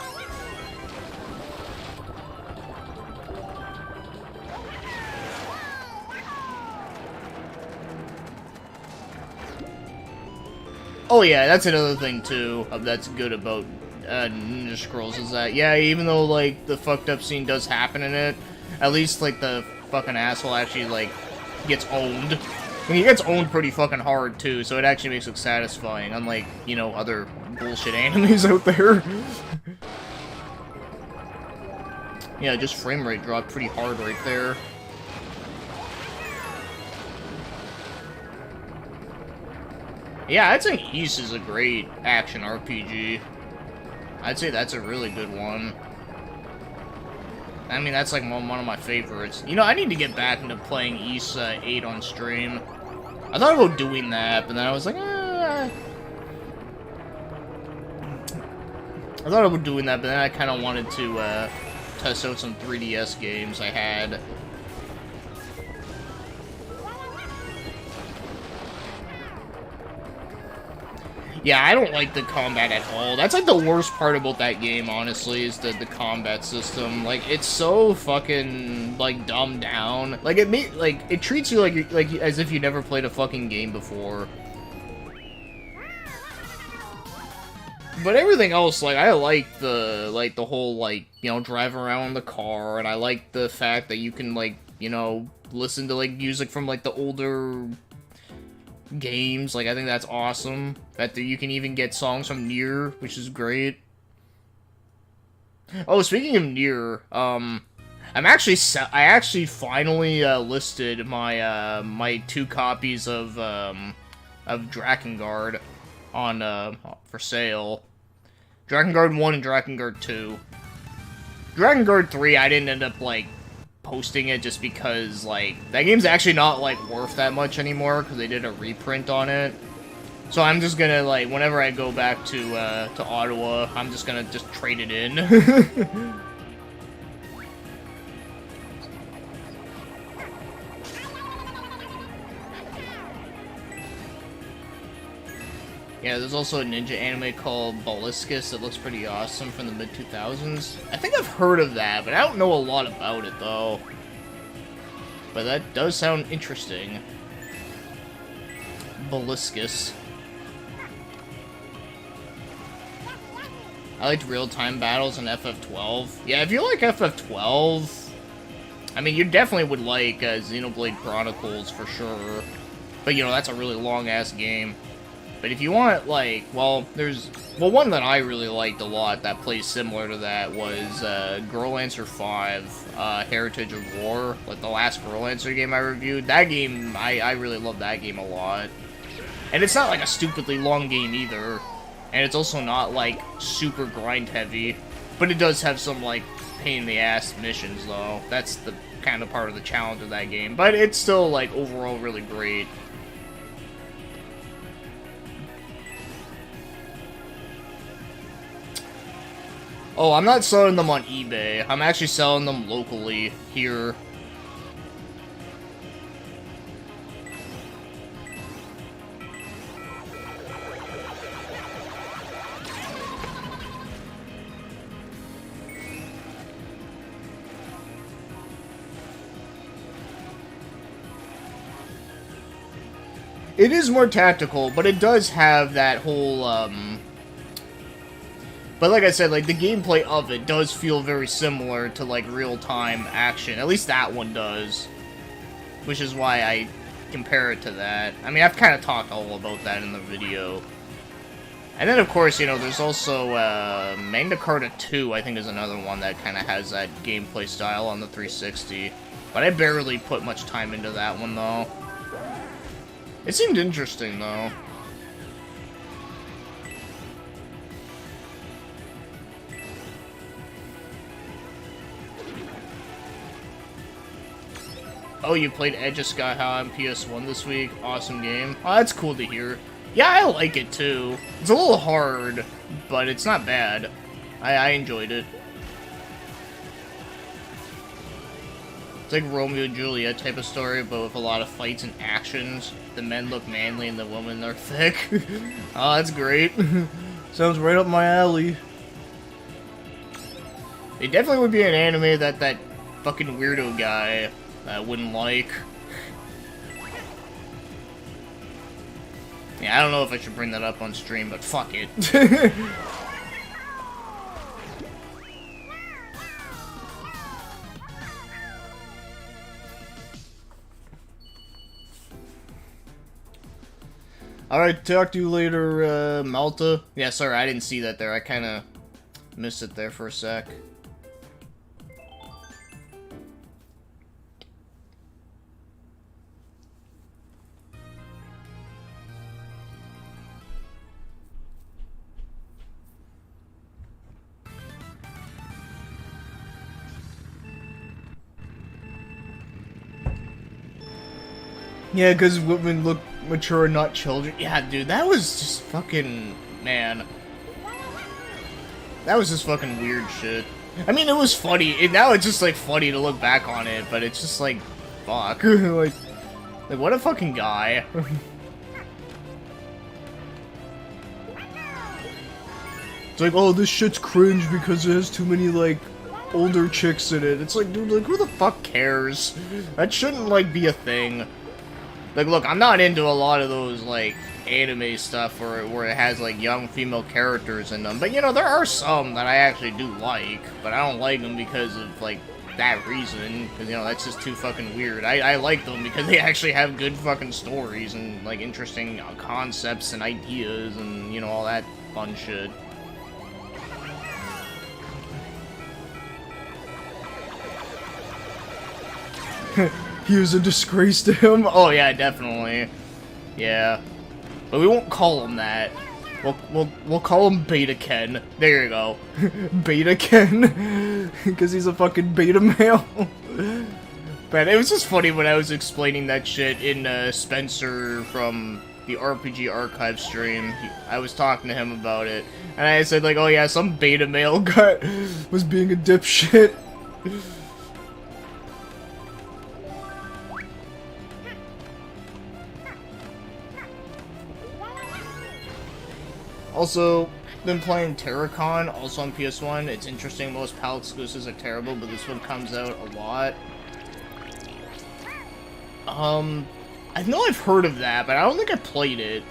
Oh yeah, that's another thing, too, that's good about Ninja Scrolls, is that, yeah, even though, like, the fucked up scene does happen in it, at least, like, the fucking asshole actually, like, gets owned. And he gets owned pretty fucking hard, too, so it actually makes it satisfying, unlike, you know, other bullshit animes out there. Yeah, just frame rate dropped pretty hard right there. Yeah, I'd say Ys is a great action RPG. I'd say that's a really good one. I mean, that's like one of my favorites. You know, I need to get back into playing Ys 8 on stream. I thought about doing that, but then I was like, I thought about doing that, but then I kind of wanted to test out some 3DS games I had. Yeah, I don't like the combat at all. That's like the worst part about that game, honestly, is the combat system. Like, it's so fucking, like, dumbed down. Like, it treats you like as if you never played a fucking game before. But everything else, like, I like the whole, like, you know, drive around in the car, and I like the fact that you can, like, you know, listen to, like, music from, like, the older games. Like, I think that's awesome. That you can even get songs from Nier, which is great. Oh, speaking of Nier, I actually finally listed my my 2 copies of Drakengard on for sale. Drakengard 1 and Drakengard 2. Drakengard 3, I didn't end up, like, posting it just because, like, that game's actually not, like, worth that much anymore because they did a reprint on it. So I'm just gonna, like, whenever I go back to Ottawa, I'm just gonna just trade it in. Yeah, there's also a ninja anime called Balliscus that looks pretty awesome from the mid-2000s. I think I've heard of that, but I don't know a lot about it, though. But that does sound interesting. Balliscus. I liked real-time battles in FF12. Yeah, if you like FF12, I mean, you definitely would like Xenoblade Chronicles for sure. But, you know, that's a really long-ass game. But if you want, like, well, one that I really liked a lot that plays similar to that was Growlancer 5, Heritage of War, like the last Growlancer game I reviewed. That game, I really love that game a lot. And it's not like a stupidly long game either. And it's also not, like, super grind heavy. But it does have some, like, pain-in-the-ass missions, though. That's the kind of part of the challenge of that game. But it's still, like, overall really great. Oh, I'm not selling them on eBay. I'm actually selling them locally here. It is more tactical, but it does have that whole, But like I said, like, the gameplay of it does feel very similar to, like, real-time action. At least that one does. Which is why I compare it to that. I mean, I've kind of talked all about that in the video. And then, of course, you know, there's also, Magna Carta 2, I think, is another one that kind of has that gameplay style on the 360. But I barely put much time into that one, though. It seemed interesting, though. Oh, you played Edge of Sky High on PS1 this week? Awesome game. Oh, that's cool to hear. Yeah, I like it too. It's a little hard, but it's not bad. I enjoyed it. It's like Romeo and Juliet type of story, but with a lot of fights and actions. The men look manly and the women are thick. Oh, that's great. Sounds right up my alley. It definitely would be an anime that fucking weirdo guy wouldn't like. Yeah, I don't know if I should bring that up on stream, but fuck it. Alright, talk to you later, Malta. Yeah, sorry, I didn't see that there. I kinda missed it there for a sec. Yeah, because women look mature, not children. Yeah, dude, that was just fucking... man. That was just fucking weird shit. I mean, it was funny. Now it's just, like, funny to look back on it, but it's just, like, fuck. like, what a fucking guy. It's like, oh, this shit's cringe because it has too many, like, older chicks in it. It's like, dude, like, who the fuck cares? That shouldn't, like, be a thing. Like, look, I'm not into a lot of those, like, anime stuff where it has, like, young female characters in them. But, you know, there are some that I actually do like. But I don't like them because of, like, that reason. Because, you know, that's just too fucking weird. I like them because they actually have good fucking stories and, like, interesting concepts and ideas and, you know, all that fun shit. He was a disgrace to him? Oh, yeah, definitely. Yeah. But we won't call him that. We'll call him Beta Ken. There you go. Beta Ken. Because he's a fucking beta male. But it was just funny when I was explaining that shit in Spencer from the RPG Archive stream. I was talking to him about it. And I said, like, oh yeah, some beta male guy was being a dipshit. Also, been playing Terracon, also on PS1. It's interesting, most PAL exclusives are terrible, but this one comes out a lot. I know I've heard of that, but I don't think I played it.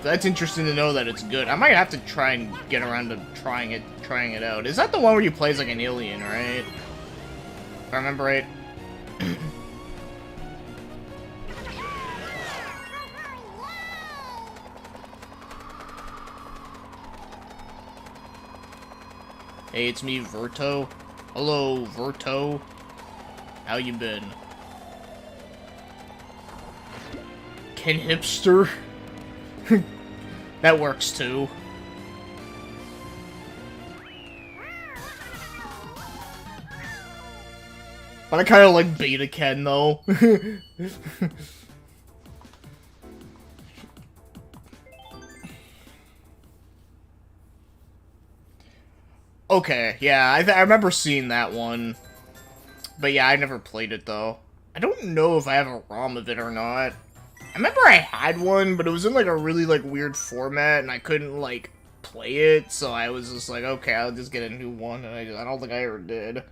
That's interesting to know that it's good. I might have to try and get around to trying it out. Is that the one where you play as like an alien, right? If I remember right. Hey, it's me, Verto. Hello, Verto. How you been? Ken Hipster? That works too. But I kinda like Beta Ken though. Okay, yeah, I remember seeing that one. But yeah, I never played it though. I don't know if I have a ROM of it or not. I remember I had one, but it was in like a really like weird format, and I couldn't like play it, so I was just like, okay, I'll just get a new one, and I don't think I ever did.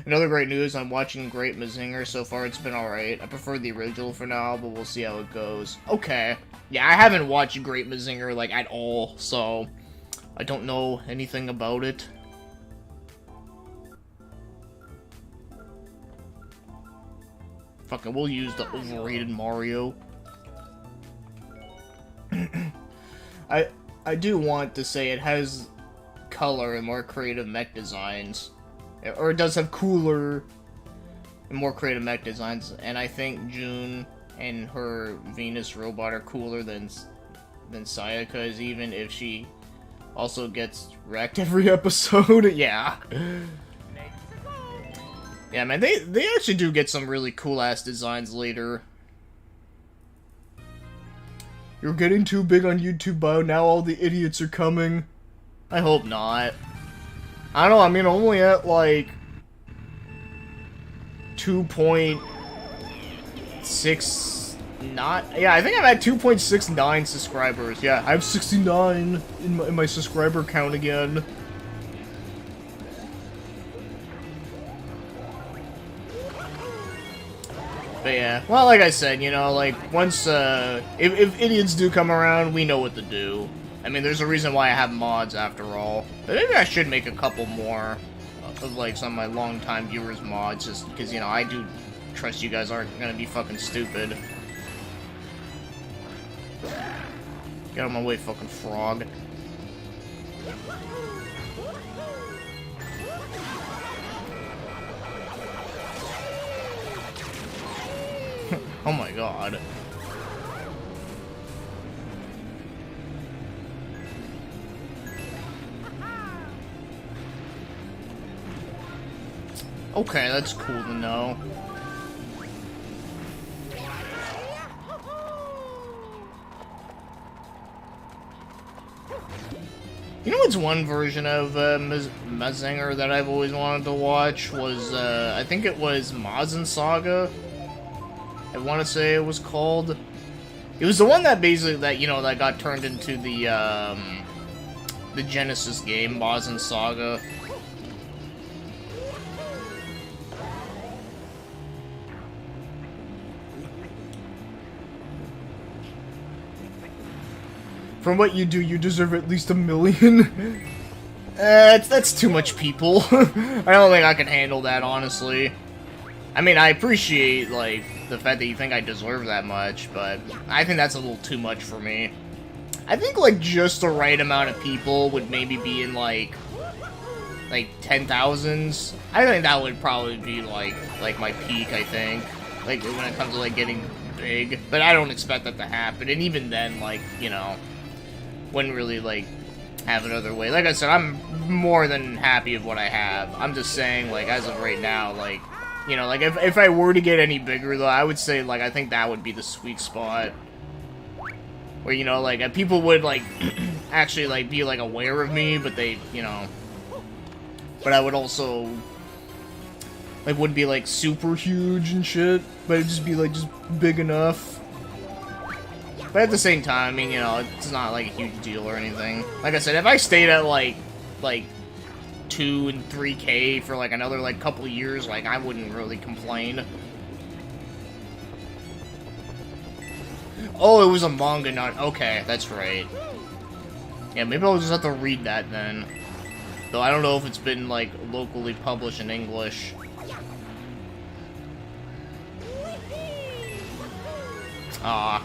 Another great news, I'm watching Great Mazinger. So far it's been alright. I prefer the original for now, but we'll see how it goes. Okay. Yeah, I haven't watched Great Mazinger like at all, so I don't know anything about it. Fucking, we'll use the overrated Mario. I do want to say it has color and more creative mech designs. Or it does have cooler and more creative mech designs. And I think June and her Venus robot are cooler than Sayaka's, even if she also gets wrecked every episode. Yeah. Yeah, man, they actually do get some really cool-ass designs later. You're getting too big on YouTube, Bio. Now all the idiots are coming. I hope not. I don't know, I mean, I'm only at, like, 2.69... Yeah, I think I'm at 2.69 subscribers. Yeah, I have 69 in my subscriber count again. But yeah, well, like I said, you know, like, once, if idiots do come around, we know what to do. I mean, there's a reason why I have mods, after all. But maybe I should make a couple more of, like, some of my longtime viewers' mods, just because, you know, I do trust you guys aren't gonna be fucking stupid. Get out of my way, fucking frog. Oh my god. Okay, that's cool to know. You know what's one version of Mazinger that I've always wanted to watch was, I think it was Mazin Saga. I want to say it was called. It was the one that basically, that, you know, that got turned into the Genesis game, Mazin Saga. From what you do, you deserve at least 1 million. That's too much people. I don't think I can handle that, honestly. I mean, I appreciate, like, the fact that you think I deserve that much, but I think that's a little too much for me. I think, like, just the right amount of people would maybe be in, like 10,000s. I think that would probably be, like my peak, I think. Like, when it comes to, like, getting big. But I don't expect that to happen, and even then, like, you know, wouldn't really, like, have another way. Like I said, I'm more than happy with what I have. I'm just saying, like, as of right now, like, you know, like, if I were to get any bigger, though, I would say, like, I think that would be the sweet spot. Where, you know, like, people would, like, actually, like, be, like, aware of me, but they, you know... But I would also... Like, wouldn't be, like, super huge and shit, but it'd just be, like, just big enough. But at the same time, I mean, you know, it's not, like, a huge deal or anything. Like I said, if I stayed at, like 2 and 3K for, like, another, like, couple years, like, I wouldn't really complain. Oh, it was a manga, not... Okay, that's right. Yeah, maybe I'll just have to read that, then. Though I don't know if it's been, like, locally published in English. Ah.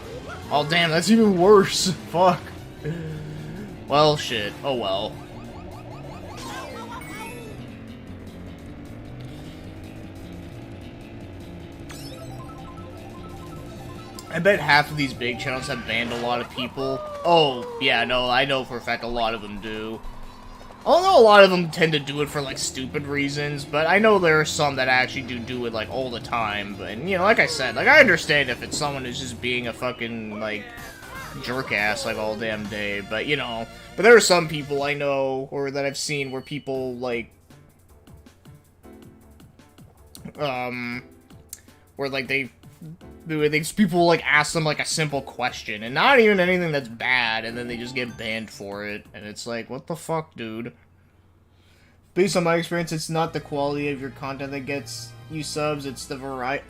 Oh, damn, that's even worse. Fuck. Well, shit. Oh, well. I bet half of these big channels have banned a lot of people. Oh, yeah, no, I know for a fact a lot of them do. Although a lot of them tend to do it for, like, stupid reasons, but I know there are some that actually do it, like, all the time. But, you know, like I said, like, I understand if it's someone who's just being a fucking, like, jerk-ass, like, all damn day. But, you know, but there are some people I know, or that I've seen, where people, like, where, like, these people, like, ask them, like, a simple question, and not even anything that's bad, and then they just get banned for it, and it's like, what the fuck, dude? Based on my experience, it's not the quality of your content that gets you subs, it's the variety?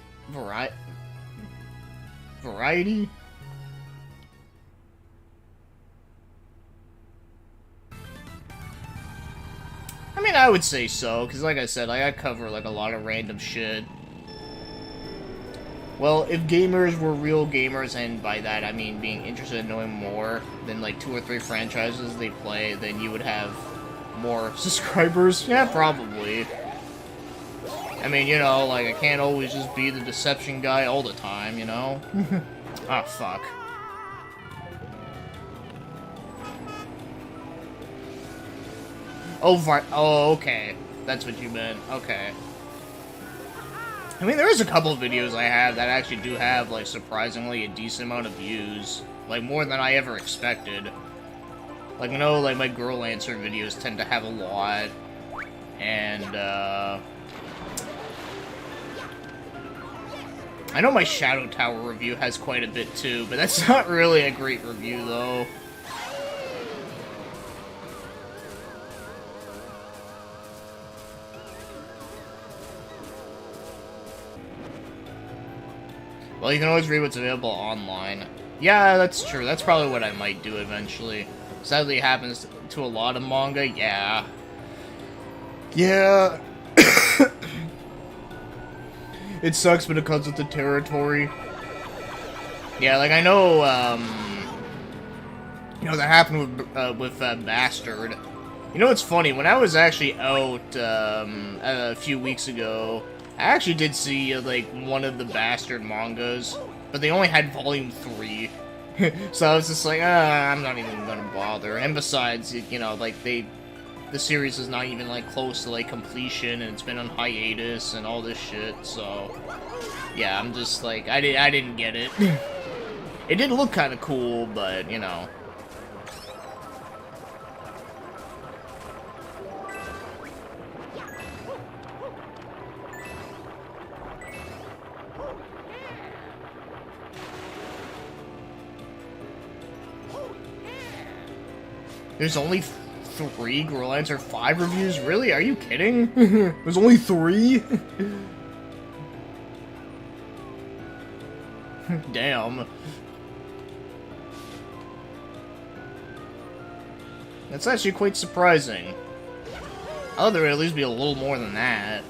I mean, I would say so, because like I said, like, I cover, like, a lot of random shit. Well, if gamers were real gamers, and by that I mean being interested in knowing more than, like, 2 or 3 franchises they play, then you would have more subscribers? Yeah, probably. I mean, you know, like, I can't always just be the deception guy all the time, you know? Ah, fuck. Oh, okay. That's what you meant. Okay. I mean, there is a couple of videos I have that actually do have, like, surprisingly a decent amount of views. Like, more than I ever expected. Like, I know, like, my girl answer videos tend to have a lot. And, I know my Shadow Tower review has quite a bit, too, but that's not really a great review, though. Well, you can always read what's available online. Yeah, that's true. That's probably what I might do eventually. Sadly, it happens to a lot of manga. Yeah. Yeah. It sucks, but it comes with the territory. Yeah, like, I know, you know, that happened with Bastard. You know what's funny? When I was actually out, a few weeks ago, I actually did see, like, one of the Bastard mangas, but they only had volume 3. So I was just like, I'm not even gonna bother. And besides, you know, like, the series is not even, like, close to, like, completion, and it's been on hiatus and all this shit, so... Yeah, I'm just like, I didn't get it. It did look kind of cool, but, you know... There's only 3 Girl Answer 5 reviews? Really? Are you kidding? There's only 3? Damn. That's actually quite surprising. I thought there would at least be a little more than that.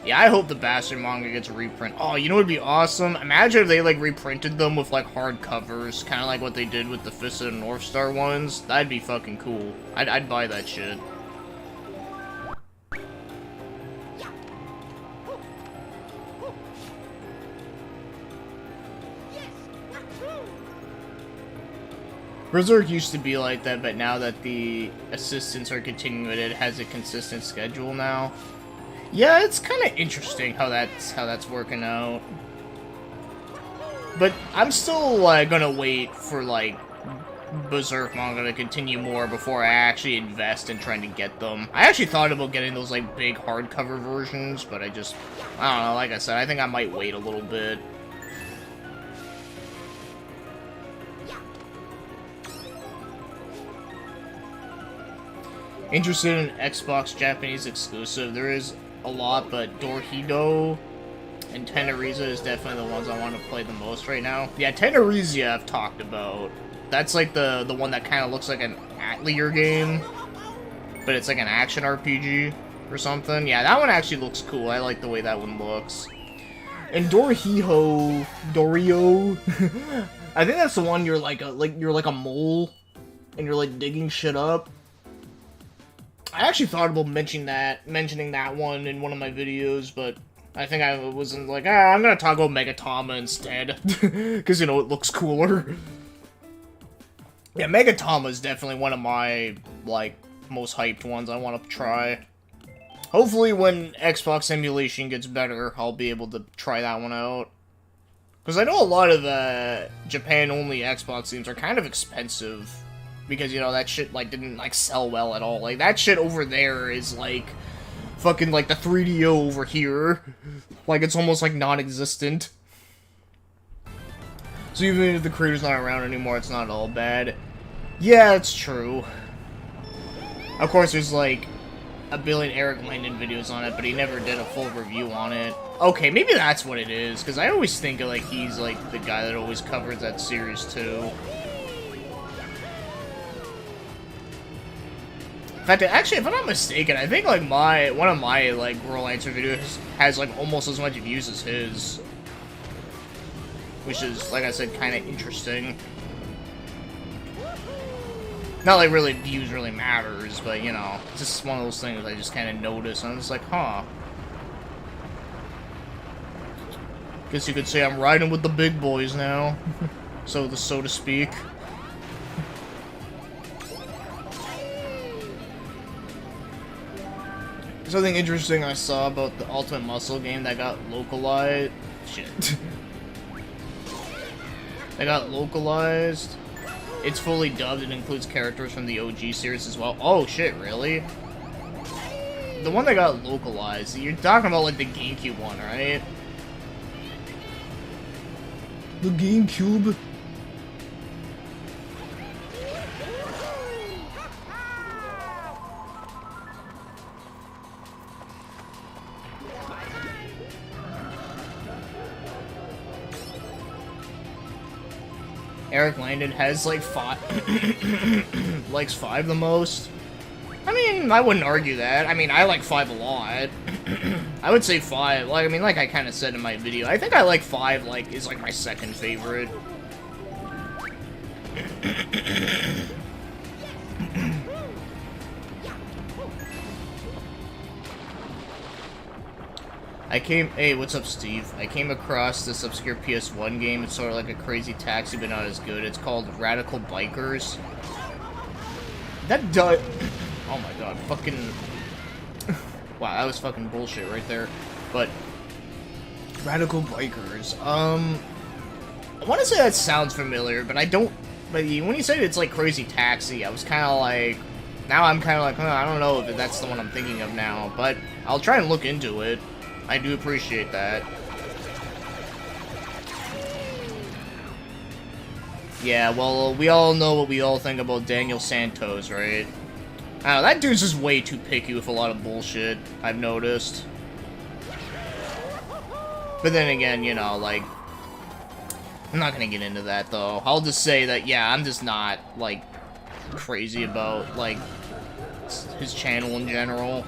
Yeah, I hope the Bastard manga gets a reprint. Oh, you know what would be awesome? Imagine if they, like, reprinted them with, like, hard covers. Kind of like what they did with the Fist of the North Star ones. That'd be fucking cool. I'd buy that shit. Berserk used to be like that, but now that the assistants are continuing with it, it has a consistent schedule now. Yeah, it's kind of interesting how that's working out. But I'm still gonna wait for like Berserk manga to continue more before I actually invest in trying to get them. I actually thought about getting those like big hardcover versions, but I don't know, like I said, I think I might wait a little bit. Interested in Xbox Japanese exclusive? There is a lot, but Dorhido and Teneriza is definitely the ones I want to play the most right now. Yeah, Teneriza I've talked about. That's like the one that kind of looks like an Atelier game, but it's like an action RPG or something. Yeah, that one actually looks cool. I like the way that one looks. And Dorio, I think that's the one you're like a mole and you're like digging shit up. I actually thought about mentioning that one in one of my videos, but I think I wasn't like, I'm gonna talk about Megatama instead, because, you know, it looks cooler. Yeah, Megatama is definitely one of my, like, most hyped ones I want to try. Hopefully when Xbox emulation gets better, I'll be able to try that one out. Because I know a lot of Japan-only Xbox games are kind of expensive. Because, you know, that shit, like, didn't, like, sell well at all. Like, that shit over there is, like, fucking, like, the 3DO over here. Like, it's almost, like, non-existent. So even if the creator's not around anymore, it's not all bad. Yeah, it's true. Of course, there's, like, a billion Eric Landon videos on it, but he never did a full review on it. Okay, maybe that's what it is, because I always think of, like, he's, like, the guy that always covers that series, too. In fact, actually, if I'm not mistaken, I think, like, one of my, like, Girl Answer videos has, like, almost as much views as his. Which is, like I said, kind of interesting. Not like really views really matters, but, you know, it's just one of those things I just kind of notice, and I'm just like, huh. Guess you could say I'm riding with the big boys now, so to speak. Something interesting I saw about the Ultimate Muscle game that got localized. Shit. They got localized. It's fully dubbed. It includes characters from the OG series as well. Oh shit, really? The one that got localized. You're talking about like the GameCube one, right? The GameCube? Eric Landon has like 5, likes 5 the most. I mean, I wouldn't argue that. I mean, I like 5 a lot. I would say 5. Like, I mean, like I kind of said in my video, I think I like 5. Like, is like my second favorite. Hey, what's up, Steve? I came across this obscure PS1 game. It's sort of like a crazy taxi, but not as good. It's called Radical Bikers. That does... Oh my god, fucking... Wow, that was fucking bullshit right there. But... Radical Bikers, I want to say that sounds familiar, but I don't... But when you said it's like Crazy Taxi, I was kind of like... Now I'm kind of like, I don't know if that's the one I'm thinking of now, but I'll try and look into it. I do appreciate that. Yeah, well, we all know what we all think about Daniel Santos, right? That dude's just way too picky with a lot of bullshit, I've noticed. But then again, you know, like... I'm not gonna get into that, though. I'll just say that, yeah, I'm just not, like, crazy about, like, his channel in general.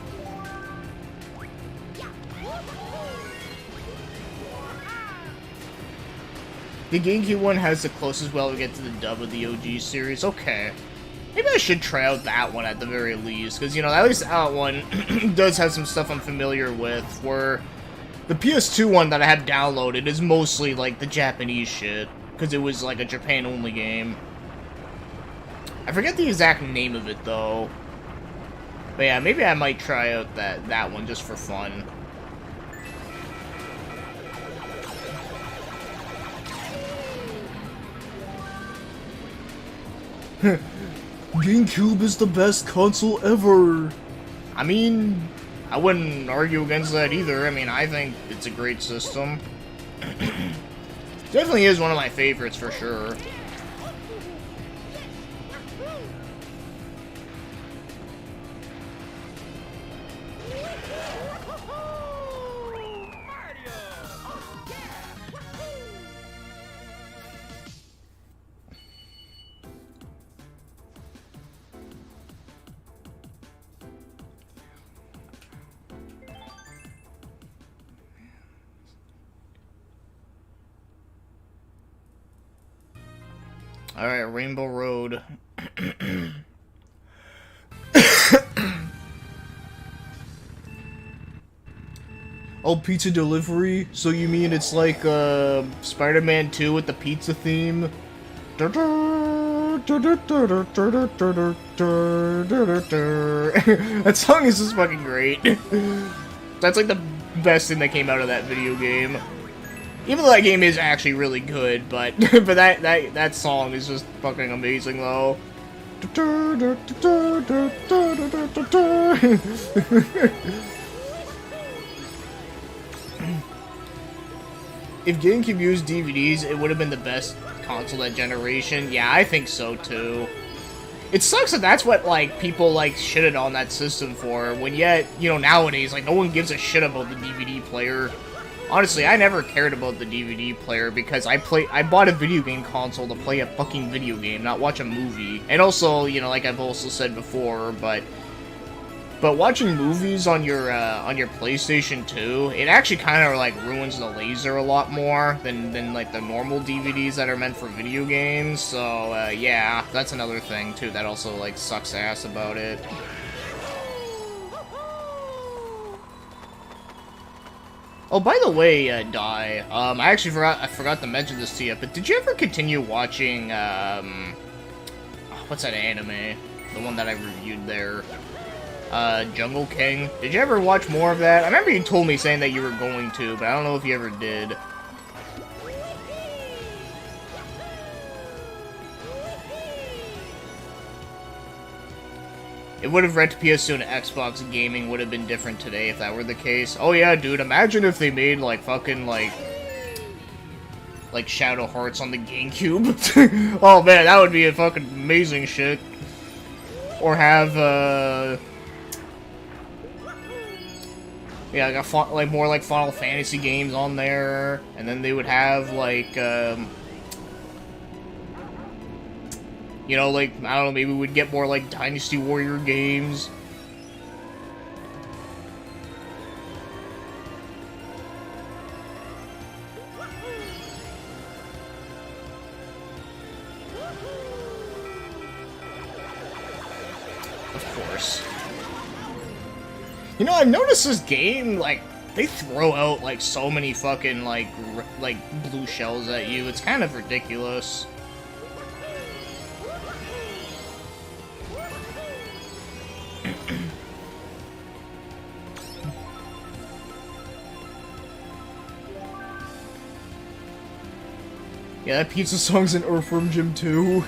The GameCube one has the closest we get to the dub of the OG series. Okay. Maybe I should try out that one at the very least, because, you know, at least that one does have some stuff I'm familiar with, where the PS2 one that I have downloaded is mostly, like, the Japanese shit, because it was, like, a Japan-only game. I forget the exact name of it, though. But yeah, maybe I might try out that one just for fun. GameCube is the best console ever! I mean, I wouldn't argue against that either. I mean, I think it's a great system. Definitely is one of my favorites for sure. Alright, Rainbow Road. Oh, pizza delivery? So you mean it's like, Spider-Man 2 with the pizza theme? That song is just fucking great. That's like the best thing that came out of that video game. Even though that game is actually really good, but but that song is just fucking amazing though. If GameCube used DVDs, it would have been the best console that generation. Yeah, I think so too. It sucks that that's what, like, people, like, shitted on that system for, when yet, you know, nowadays, like, no one gives a shit about the DVD player. Honestly, I never cared about the DVD player because I bought a video game console to play a fucking video game, not watch a movie. And also, you know, like I've also said before, but watching movies on your PlayStation 2, it actually kind of like ruins the laser a lot more than like the normal DVDs that are meant for video games. So yeah, that's another thing too that also like sucks ass about it. Oh, by the way, Dai, I actually forgot to mention this to you, but did you ever continue watching, what's that anime? The one that I reviewed there. Jungle King. Did you ever watch more of that? I remember you told me saying that you were going to, but I don't know if you ever did. It would have read to PS2 and Xbox gaming would have been different today if that were the case. Oh yeah, dude, imagine if they made, like, fucking, like Shadow Hearts on the GameCube. Oh man, that would be a fucking amazing shit. Or have, yeah, like more like Final Fantasy games on there, and then they would have, like, you know, like, I don't know, maybe we'd get more, like, Dynasty Warrior games. Of course. You know, I've noticed this game, like, they throw out, like, so many fucking, like blue shells at you. It's kind of ridiculous. Yeah, that pizza song's in Earthworm Jim too.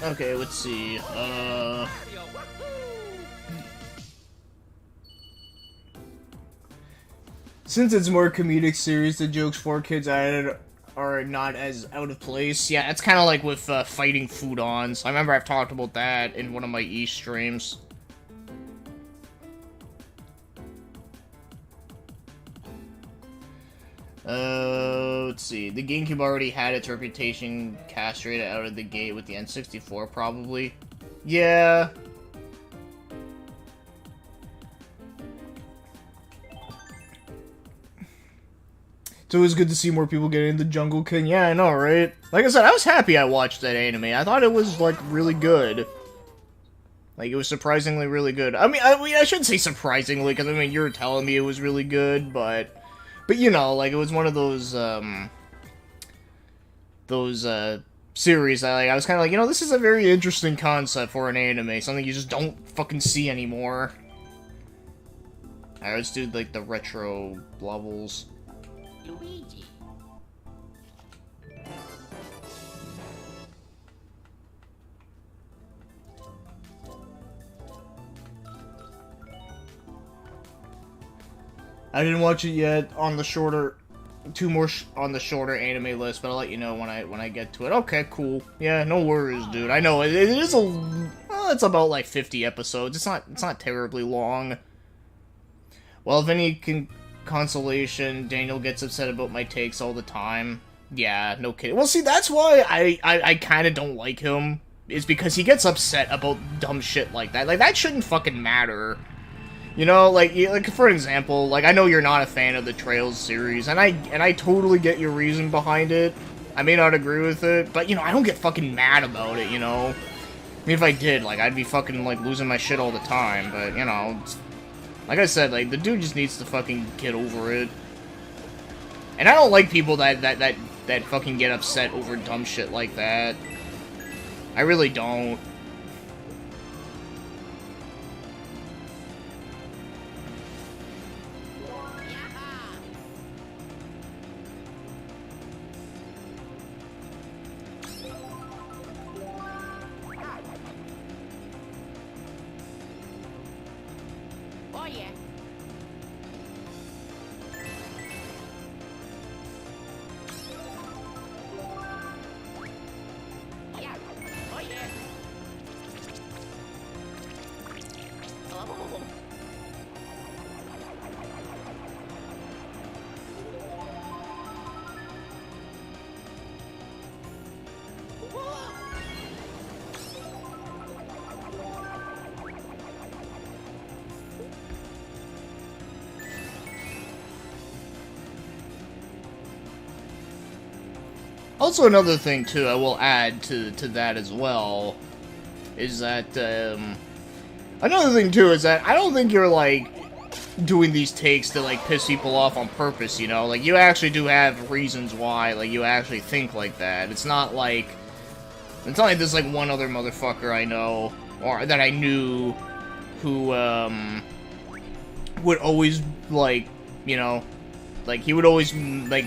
Okay, let's see. Since it's more comedic series, the jokes for kids added are not as out of place. Yeah, it's kind of like with fighting food ons. I remember I've talked about that in one of my E streams. Let's see. The GameCube already had its reputation castrated out of the gate with the N64, probably. Yeah. It's always good to see more people get into Jungle King. Yeah, I know, right? Like I said, I was happy I watched that anime. I thought it was, like, really good. Like, it was surprisingly really good. I shouldn't say surprisingly, because, I mean, you were telling me it was really good, but, you know, like, it was one of those series that, like, I was kind of like, you know, this is a very interesting concept for an anime, something you just don't fucking see anymore. Alright, let's do, like, the retro levels. Luigi. I didn't watch it yet on the shorter, two more on the shorter anime list, but I'll let you know when I get to it. Okay, cool. Yeah, no worries, dude. I know it is well, it's about like 50 episodes. It's not terribly long. Well, if any consolation, Daniel gets upset about my takes all the time. Yeah, no kidding. Well, see, that's why I kind of don't like him. Is because he gets upset about dumb shit like that. Like, that shouldn't fucking matter. You know, like for example, like, I know you're not a fan of the Trails series, and I totally get your reason behind it. I may not agree with it, but, you know, I don't get fucking mad about it, you know? I mean, if I did, like, I'd be fucking, like, losing my shit all the time, but, you know, like I said, like, the dude just needs to fucking get over it. And I don't like people that fucking get upset over dumb shit like that. I really don't. Oh yeah. Yeah. Oh yeah. Oh. Also, another thing, too, I will add to that as well, is that, another thing, too, is that I don't think you're, like, doing these takes to, like, piss people off on purpose, you know? Like, you actually do have reasons why, like, you actually think like that. It's not like there's, like, one other motherfucker I know, or that I knew, who, would always, like, you know, like, he would always, like,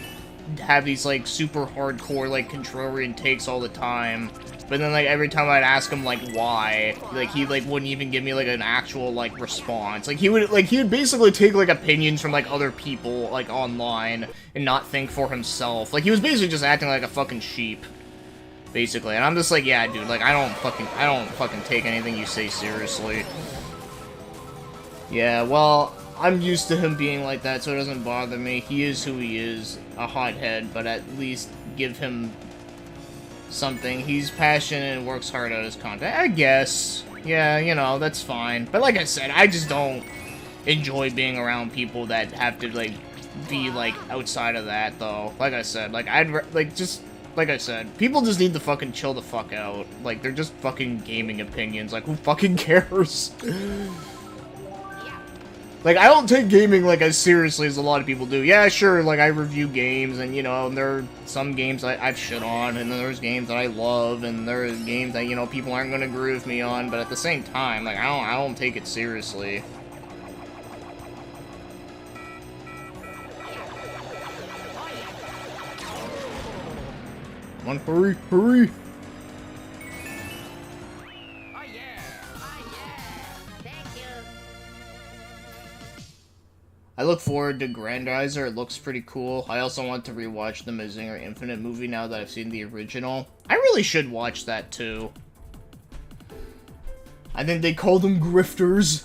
have these, like, super hardcore, like, contrarian takes all the time, but then, like, every time I'd ask him, like, why, like, he, like, wouldn't even give me, like, an actual, like, response. Like, he would basically take, like, opinions from, like, other people, like, online, and not think for himself. Like, he was basically just acting like a fucking sheep, basically, and I'm just like, yeah, dude, like, I don't fucking take anything you say seriously. Yeah, well, I'm used to him being like that, so it doesn't bother me. He is who he is, a hothead, but at least give him something. He's passionate and works hard at his content. I guess. Yeah, you know, that's fine. But like I said, I just don't enjoy being around people that have to, like, be, like, outside of that, though. Like I said, like, like I said, people just need to fucking chill the fuck out. Like, they're just fucking gaming opinions. Like, who fucking cares? Like, I don't take gaming, like, as seriously as a lot of people do. Yeah, sure, like, I review games, and, you know, and there are some games I've shit on, and then there's games that I love, and there are games that, you know, people aren't gonna agree with me on, but at the same time, like, I don't take it seriously. Come on, hurry, hurry! Oh yeah. Oh yeah. Thank you. I look forward to Grandizer, it looks pretty cool. I also want to rewatch the Mazinger Infinite movie now that I've seen the original. I really should watch that too. I think they call them grifters.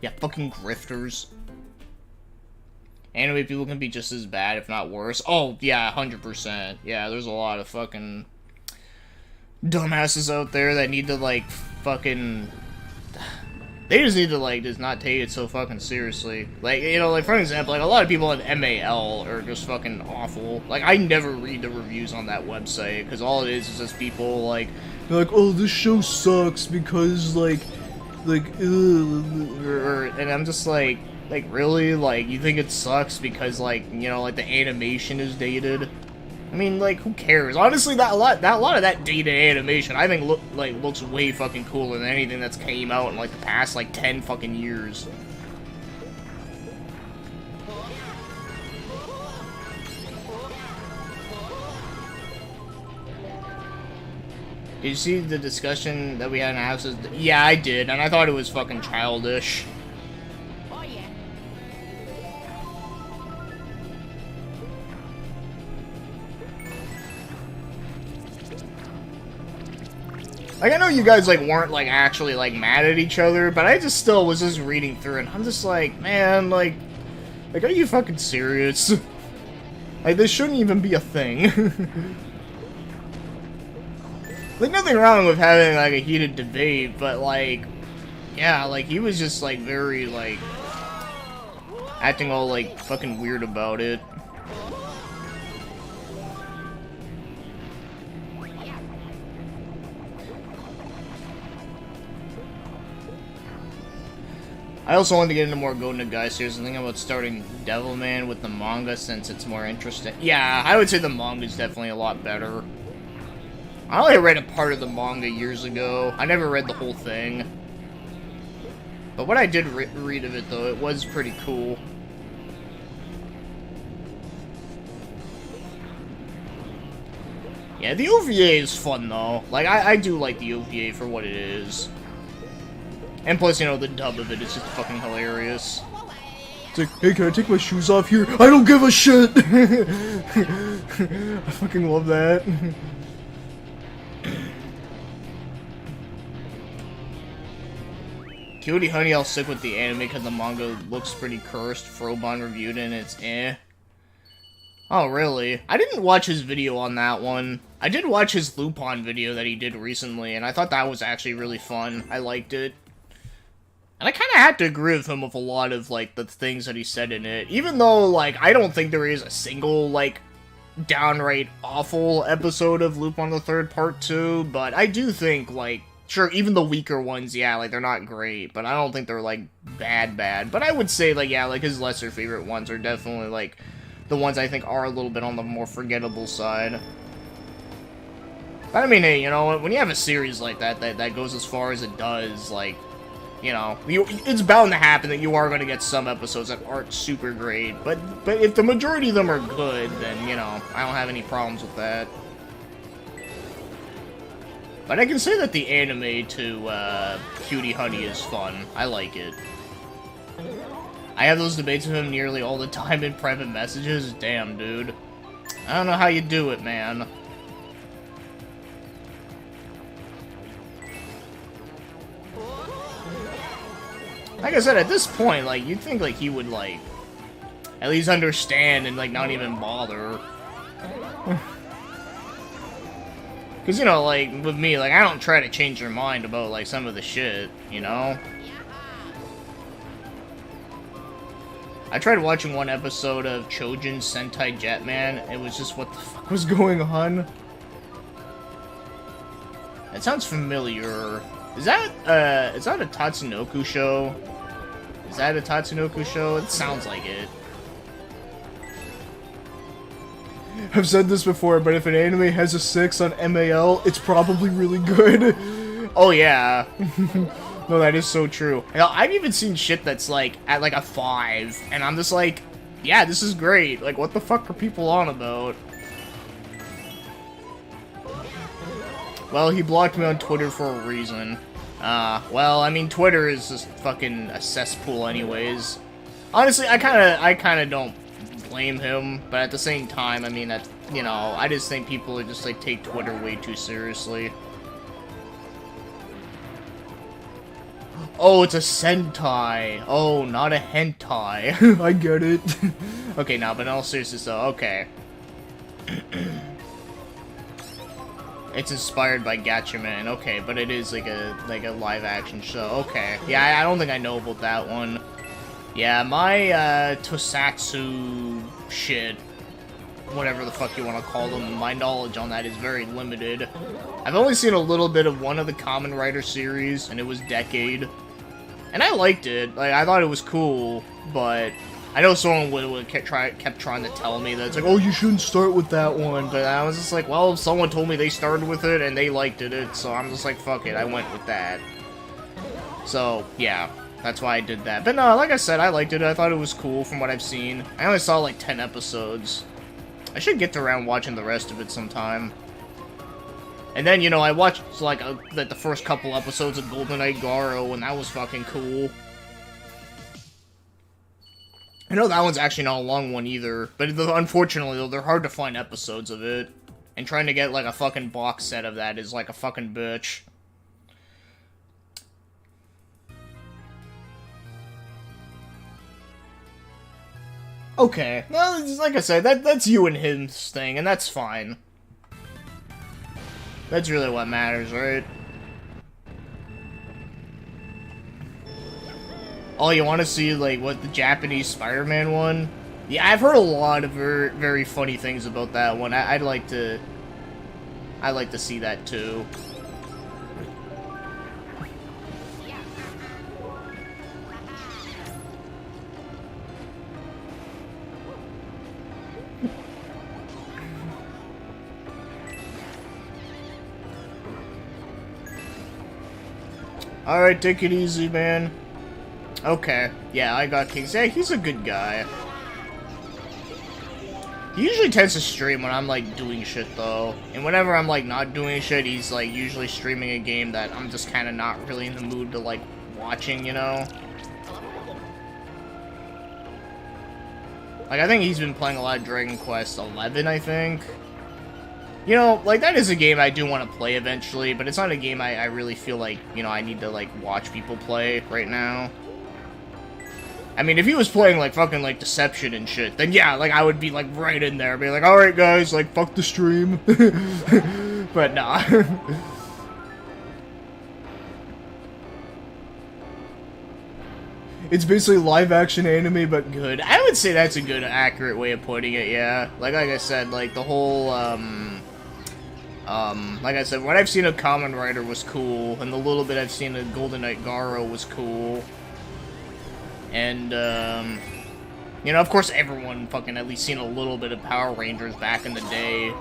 Yeah, fucking grifters. Anime people can be just as bad, if not worse. Oh, yeah, 100%. Yeah, there's a lot of fucking dumbasses out there that need to, like, fucking... They just need to, like, just not take it so fucking seriously. Like, you know, like, for example, like, a lot of people at MAL are just fucking awful. Like, I never read the reviews on that website, because all it is just people, like, they're like, oh, this show sucks because, like, like, ugh, and I'm just like really, like, you think it sucks because, like, you know, like the animation is dated? I mean, like, who cares? Honestly, a lot of that dated animation, I think, looks way fucking cooler than anything that's came out in, like, the past, like, 10 fucking years. Did you see the discussion that we had in the house? Yeah, I did, and I thought it was fucking childish. Oh yeah. Like, I know you guys, like, weren't, like, actually, like, mad at each other, but I just still was just reading through, and I'm just like, man, like, are you fucking serious? Like, this shouldn't even be a thing. Like, nothing wrong with having, like, a heated debate, but, like, yeah, like, he was just, like, very, like, acting all, like, fucking weird about it. I also wanted to get into more Go Nagai series. I'm thinking about starting Devilman with the manga since it's more interesting. Yeah, I would say the manga is definitely a lot better. I only read a part of the manga years ago. I never read the whole thing. But what I did read of it, though, it was pretty cool. Yeah, the OVA is fun, though. Like, I do like the OVA for what it is. And plus, you know, the dub of it is just fucking hilarious. It's like, hey, can I take my shoes off here? I don't give a shit! I fucking love that. Cutie Honey, I'll stick with the anime because the manga looks pretty cursed. Frobon reviewed it and it's eh. Oh, really? I didn't watch his video on that one. I did watch his Lupin video that he did recently, and I thought that was actually really fun. I liked it. And I kind of had to agree with him with a lot of, like, the things that he said in it. Even though, like, I don't think there is a single, like, downright awful episode of Lupin the Third Part 2, but I do think, like, sure, even the weaker ones, yeah, like, they're not great, but I don't think they're, like, bad. But I would say, like, yeah, like, his lesser favorite ones are definitely, like, the ones I think are a little bit on the more forgettable side. But I mean, hey, you know, when you have a series like that goes as far as it does, like, you know, it's bound to happen that you are going to get some episodes that aren't super great, but if the majority of them are good, then, you know, I don't have any problems with that. But I can say that the anime to Cutie Honey is fun. I like it. I have those debates with him nearly all the time in private messages. Damn, dude. I don't know how you do it, man. Like I said, at this point, like, you'd think, like, he would, like, at least understand and, like, not even bother. Because, you know, like, with me, like, I don't try to change your mind about, like, some of the shit, you know? I tried watching one episode of Chojin Sentai Jetman. It was just, what the fuck was going on? It sounds familiar. Is that a Tatsunoko show? Is that a Tatsunoko show? It sounds like it. I've said this before, but if an anime has a 6 on MAL, it's probably really good. Oh yeah. No, that is so true. Hell, I've even seen shit that's like at like a 5, and I'm just like, yeah, this is great. Like, what the fuck are people on about? Well, he blocked me on Twitter for a reason. Well, I mean, Twitter is just fucking a cesspool anyways. Honestly, I kinda don't blame him, but at the same time, I mean, that, you know, I just think people are just, like, take Twitter way too seriously. Oh, it's a Sentai. Oh, not a hentai. I get it. Okay, now, but in all seriousness, though, okay. It's inspired by Gatchaman. Okay, but it is like a live-action show. Okay. Yeah, I don't think I know about that one. Yeah, my, Tosatsu shit, whatever the fuck you want to call them, my knowledge on that is very limited. I've only seen a little bit of one of the Kamen Rider series, and it was Decade. And I liked it. Like, I thought it was cool, but I know someone would kept trying to tell me that it's like, oh, you shouldn't start with that one. But I was just like, well, if someone told me they started with it and they liked it, so I'm just like, fuck it, I went with that. So, yeah, that's why I did that. But no, like I said, I liked it. I thought it was cool from what I've seen. I only saw like 10 episodes. I should get around watching the rest of it sometime. And then, you know, I watched, like, the first couple episodes of GoldenEye Garo, and that was fucking cool. I know that one's actually not a long one either, but unfortunately, though, they're hard to find episodes of it. And trying to get, like, a fucking box set of that is, like, a fucking bitch. Okay, well, like I said, that's you and him's thing, and that's fine. That's really what matters, right? Oh, you want to see, like, what the Japanese Spider-Man one? Yeah, I've heard a lot of very, very funny things about that one. I'd like to see that too. Alright, take it easy, man. Okay, yeah, I got Kings. Yeah, he's a good guy. He usually tends to stream when I'm, like, doing shit, though. And whenever I'm, like, not doing shit, he's, like, usually streaming a game that I'm just kind of not really in the mood to, like, watching, you know? Like, I think he's been playing a lot of Dragon Quest 11, I think. You know, like, that is a game I do want to play eventually, but it's not a game I really feel like, you know, I need to, like, watch people play right now. I mean, if he was playing, like, fucking, like, Deception and shit, then yeah, like, I would be, like, right in there, be like, alright, guys, like, fuck the stream. But nah. It's basically live-action anime, but good. I would say that's a good, accurate way of putting it, yeah. Like I said, like, the whole, like I said, what I've seen of Kamen Rider was cool, and the little bit I've seen of GoldenEye Garo was cool. And, you know, of course everyone fucking at least seen a little bit of Power Rangers back in the day,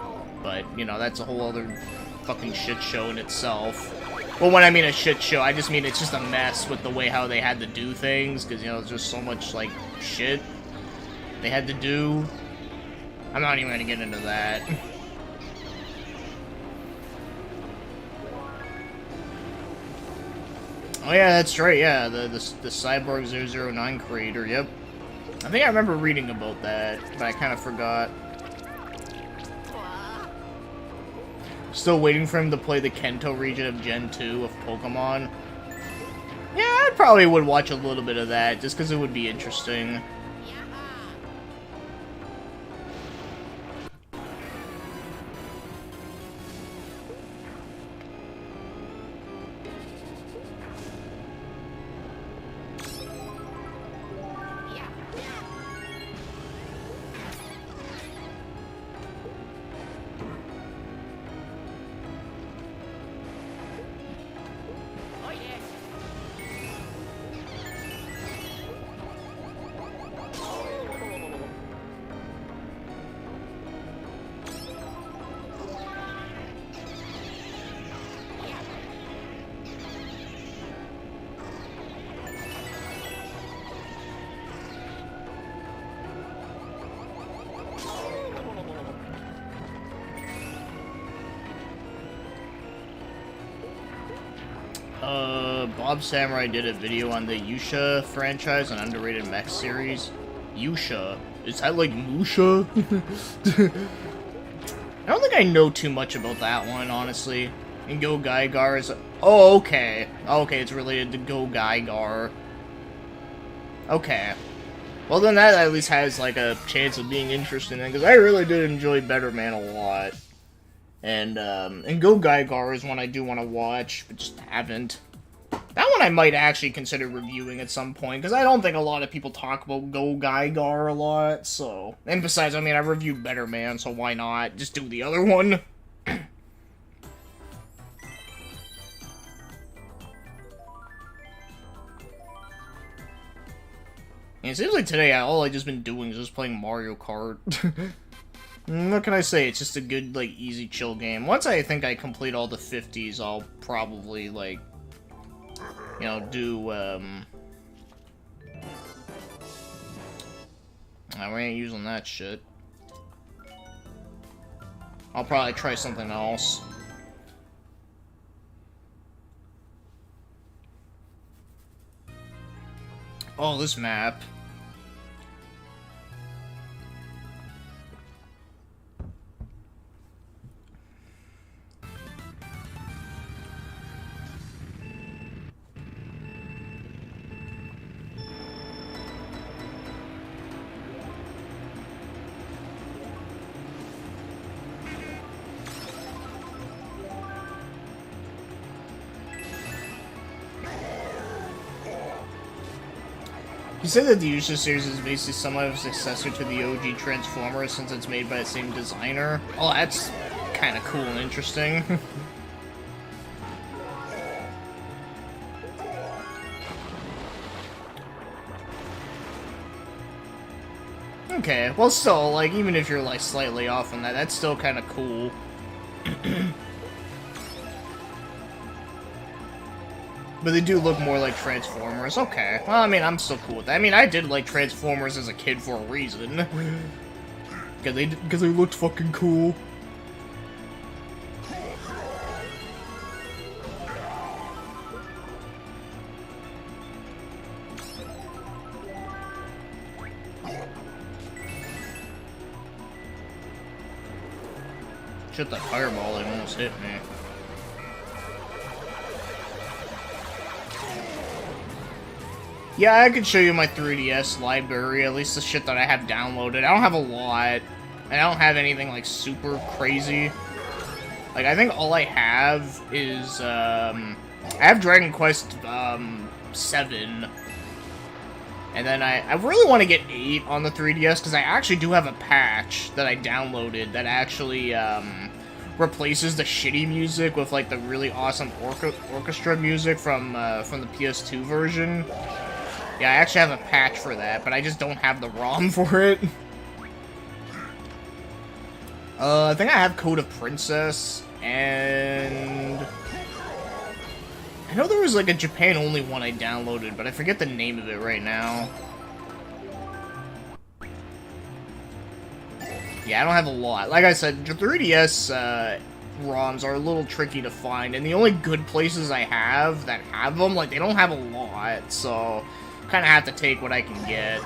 but, you know, that's a whole other fucking shit show in itself. Well, when I mean a shit show, I just mean it's just a mess with the way how they had to do things, because, you know, there's just so much, like, shit they had to do. I'm not even gonna get into that. Oh yeah, that's right, yeah, the Cyborg 009 creator, yep. I think I remember reading about that, but I kind of forgot. Still waiting for him to play the Kanto region of Gen 2 of Pokemon. Yeah, I probably would watch a little bit of that, just because it would be interesting. Bob Samurai did a video on the Yusha franchise, an underrated mech series. Yusha? Is that like Musha? I don't think I know too much about that one, honestly. And Go Gaigar is... Oh, okay. Okay, it's related to Go Gaigar. Okay. Well, then that at least has, like, a chance of being interesting, because I really did enjoy Better Man a lot. And Go Gaigar is one I do want to watch, but just haven't. That one I might actually consider reviewing at some point, because I don't think a lot of people talk about Go Gaigar a lot, so... And besides, I mean, I reviewed Better Man, so why not just do the other one? And it seems like today, all I just been doing is just playing Mario Kart. What can I say? It's just a good, like, easy, chill game. Once I think I complete all the 50s, I'll probably, like, you know, do, we ain't using that shit. I'll probably try something else. Oh, this map. You said that the User series is basically somewhat of a successor to the OG Transformers since it's made by the same designer. Oh, that's kind of cool and interesting. Okay, well still, like, even if you're, like, slightly off on that, that's still kind of cool. But they do look more like Transformers. Okay. Well, I mean, I'm still cool with that. I mean, I did like Transformers as a kid for a reason. Because they looked fucking cool. Shit, that fireball almost hit me. Yeah, I could show you my 3DS library, at least the shit that I have downloaded. I don't have a lot. I don't have anything, like, super crazy. Like, I think all I have is, I have Dragon Quest, 7. And then I really want to get 8 on the 3DS, because I actually do have a patch that I downloaded that actually, replaces the shitty music with, like, the really awesome orchestra music from the PS2 version. Yeah, I actually have a patch for that, but I just don't have the ROM for it. I think I have Code of Princess, and I know there was like a Japan-only one I downloaded, but I forget the name of it right now. Yeah, I don't have a lot. Like I said, the 3DS, ROMs are a little tricky to find, and the only good places I have that have them, like, they don't have a lot, so kind of have to take what I can get.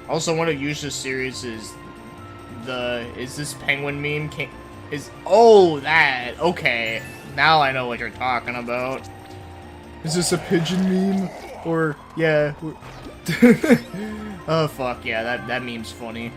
Also, one of Yusha's series is this penguin meme? Oh, that, okay. Now I know what you're talking about. Is this a pigeon meme? Or, yeah. Oh, fuck, yeah, that meme's funny.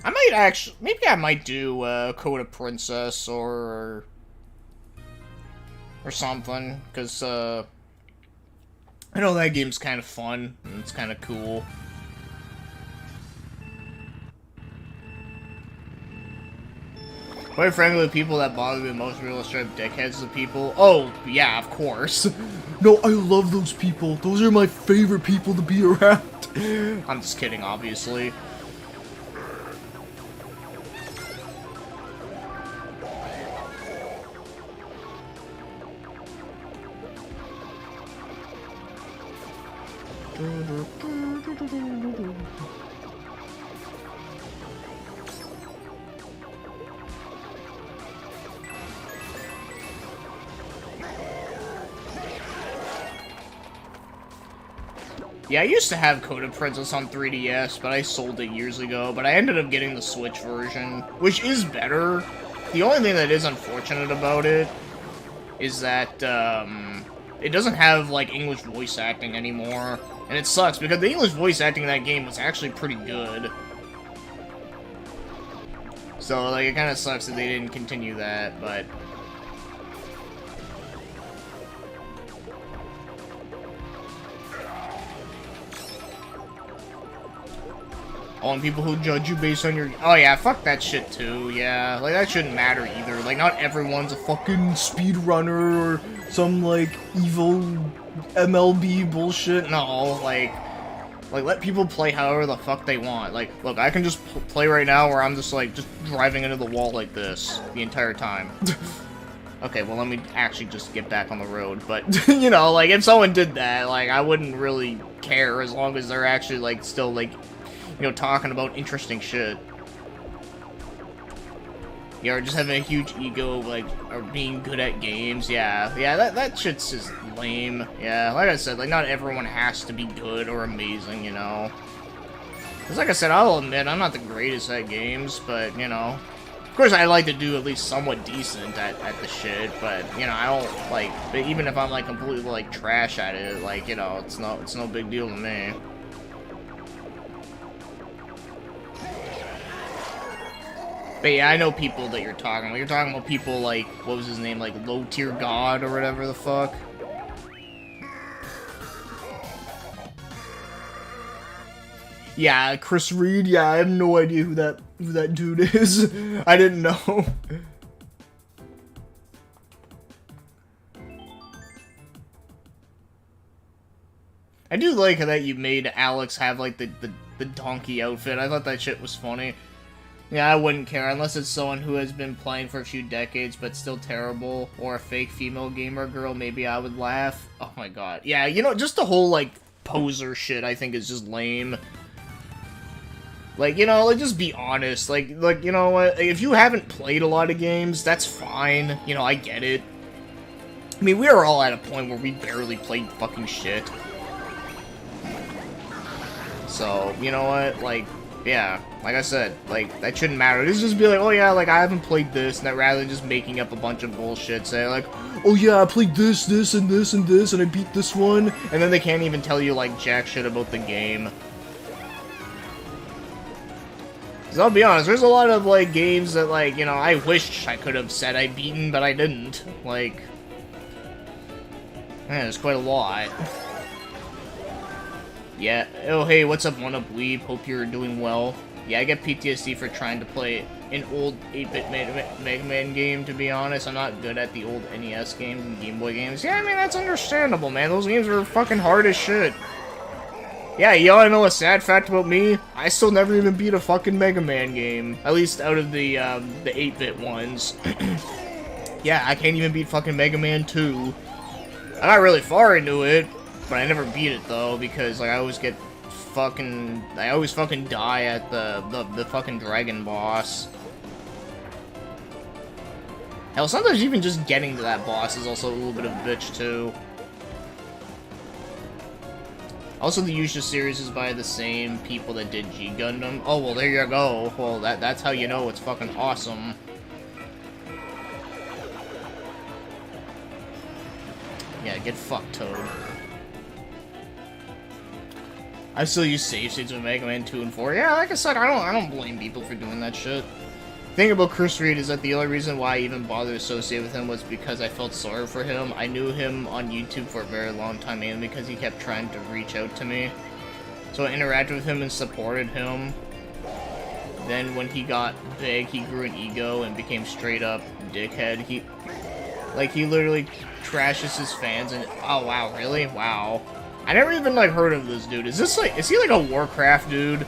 I might actually, maybe I might do, Code of Princess, or something, because, I know that game's kind of fun, and it's kind of cool. Quite frankly, the people that bother me the most are real straight dickheads of people. Oh, yeah, of course. No, I love those people. Those are my favorite people to be around. I'm just kidding, obviously. Yeah, I used to have Code of Princess on 3DS, but I sold it years ago, but I ended up getting the Switch version, which is better. The only thing that is unfortunate about it is that, it doesn't have, like, English voice acting anymore, and it sucks, because the English voice acting in that game was actually pretty good. So, like, it kind of sucks that they didn't continue that, but... Oh, and people who judge you based on your... Oh, yeah, fuck that shit, too, yeah. Like, that shouldn't matter, either. Like, not everyone's a fucking speedrunner or some, like, evil MLB bullshit. No, like, let people play however the fuck they want. Like, look, I can just play right now where I'm just, like, just driving into the wall like this the entire time. Okay, well, let me actually just get back on the road. But, you know, like, if someone did that, like, I wouldn't really care as long as they're actually, like, still, like... You know, talking about interesting shit. Yeah, or just having a huge ego, like, or being good at games. Yeah, that shit's just lame. Yeah, like I said, like, not everyone has to be good or amazing, you know. Because, like I said, I'll admit, I'm not the greatest at games, but, you know. Of course, I like to do at least somewhat decent at the shit, but, you know, I don't, like, but even if I'm, like, completely, like, trash at it, like, you know, it's no big deal to me. But yeah, I know people that you're talking about. You're talking about people like, what was his name, like Low Tier God or whatever the fuck. Yeah, Chris Reed. Yeah, I have no idea who that dude is. I didn't know. I do like that you made Alex have like the donkey outfit. I thought that shit was funny. Yeah, I wouldn't care, unless it's someone who has been playing for a few decades, but still terrible, or a fake female gamer girl, maybe I would laugh. Oh my god. Yeah, you know, just the whole, like, poser shit, I think is just lame. Like, you know, like, just be honest. Like, you know what, if you haven't played a lot of games, that's fine. You know, I get it. I mean, we are all at a point where we barely played fucking shit. So, you know what, like... Yeah, like I said, like, that shouldn't matter. This just be like, oh yeah, like, I haven't played this, and that rather than just making up a bunch of bullshit, say like, oh yeah, I played this, and this, and this, and I beat this one, and then they can't even tell you, like, jack shit about the game. Because I'll be honest, there's a lot of, like, games that, like, you know, I wish I could have said I'd beaten, but I didn't. Like, man, there's quite a lot. Yeah. Oh, hey, what's up, One Up Weeb? Hope you're doing well. Yeah, I get PTSD for trying to play an old 8-bit Mega Man game, to be honest. I'm not good at the old NES games and Game Boy games. Yeah, I mean, that's understandable, man. Those games are fucking hard as shit. Yeah, you wanna know a sad fact about me? I still never even beat a fucking Mega Man game. At least out of the 8-bit ones. Yeah, I can't even beat fucking Mega Man 2. I got really far into it. But I never beat it though, because like I always fucking die at the fucking dragon boss. Hell, sometimes even just getting to that boss is also a little bit of a bitch too. Also, the Yusha series is by the same people that did G Gundam. Oh well, there you go. Well, that's how you know it's fucking awesome. Yeah, get fucked, Toad. I still use save states with Mega Man 2 and 4. Yeah, like I said, I don't blame people for doing that shit. The thing about Chris Reed is that the only reason why I even bothered to associate with him was because I felt sorry for him. I knew him on YouTube for a very long time, and because he kept trying to reach out to me. So I interacted with him and supported him. Then when he got big, he grew an ego and became straight up dickhead. He literally trashes his fans and... Oh, wow, really? Wow. I never even, like, heard of this dude. Is he, like, a Warcraft dude?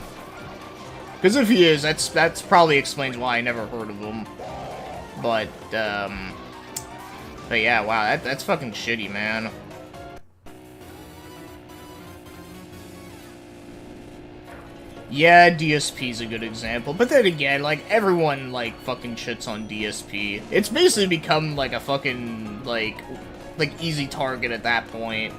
Because if he is, that's probably explains why I never heard of him. But yeah, wow, that's fucking shitty, man. Yeah, DSP's a good example, but then again, like, everyone, like, fucking shits on DSP. It's basically become, like, a fucking, like, easy target at that point.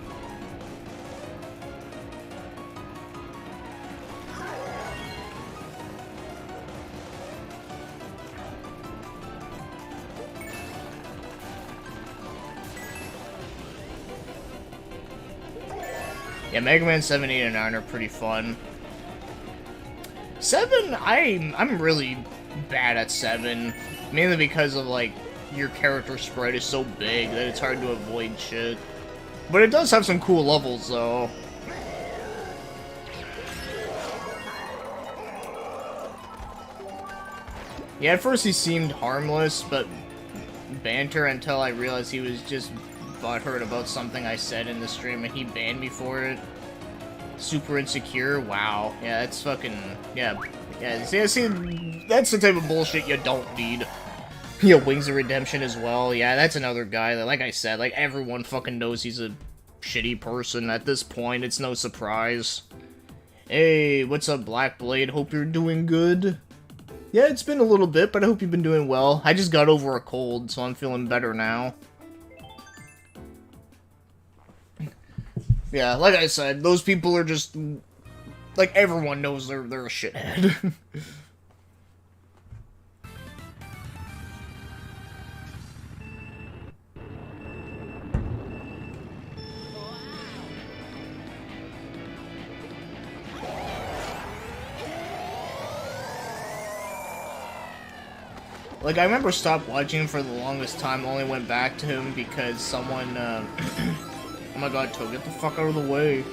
Yeah, Mega Man 7, 8, and 9 are pretty fun. 7, I'm really bad at 7. Mainly because of, like, your character spread is so big that it's hard to avoid shit. But it does have some cool levels, though. Yeah, at first he seemed harmless, but banter until I realized he was just butthurt about something I said in the stream and he banned me for it. Super insecure? Wow. Yeah, that's fucking... Yeah. Yeah, see, that's the type of bullshit you don't need. Yeah, Wings of Redemption as well. Yeah, that's another guy that, like I said, like, everyone fucking knows he's a shitty person at this point. It's no surprise. Hey, what's up, Black Blade? Hope you're doing good. Yeah, it's been a little bit, but I hope you've been doing well. I just got over a cold, so I'm feeling better now. Yeah, like I said, those people are just... Like, everyone knows they're a shithead. Like, I remember stopped watching him for the longest time, only went back to him because someone, oh my god, Toad, get the fuck out of the way.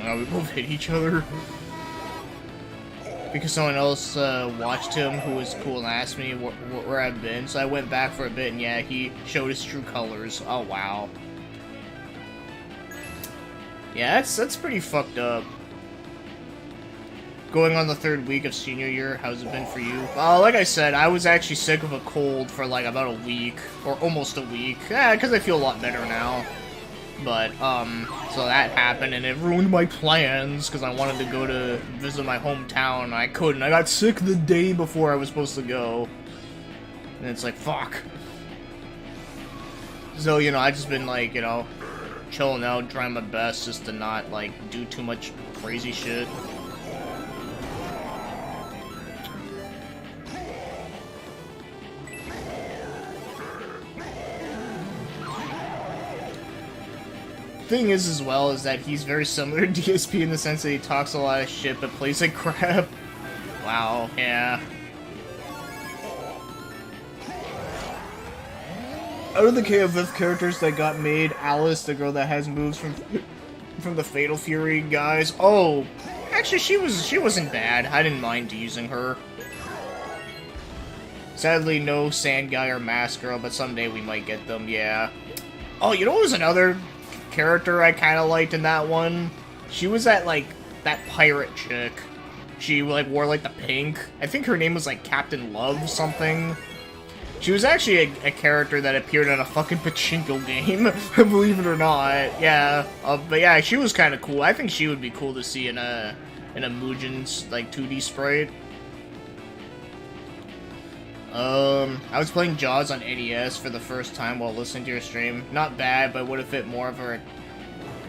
Oh, we both hit each other. Because someone else, watched him who was cool and asked me where I've been, so I went back for a bit, and yeah, he showed his true colors. Oh, wow. Yeah, that's pretty fucked up. Going on the 3rd week of senior year, how's it been for you? Like I said, I was actually sick of a cold for like about a week, or almost a week. Yeah, because I feel a lot better now. But, so that happened, and it ruined my plans, because I wanted to go to visit my hometown, and I couldn't. I got sick the day before I was supposed to go. And it's like, fuck. So, you know, I've just been like, you know, chilling out, trying my best just to not, like, do too much crazy shit. Thing is, as well, is that he's very similar to DSP in the sense that he talks a lot of shit but plays like crap. Wow, yeah. Out of the KFF characters that got made, Alice, the girl that has moves from the Fatal Fury guys. Oh, actually, she wasn't bad. I didn't mind using her. Sadly, no Sand Guy or Mask Girl, but someday we might get them. Yeah. Oh, you know what was another character I kind of liked in that one? She was that, like, that pirate chick. She, like, wore, like, the pink. I think her name was, like, Captain Love something. She was actually a character that appeared in a fucking pachinko game, believe it or not. Yeah, but yeah, she was kind of cool. I think she would be cool to see in a Mugen's, like, 2D sprite. I was playing Jaws on NES for the first time while listening to your stream. Not bad, but would have fit more of her.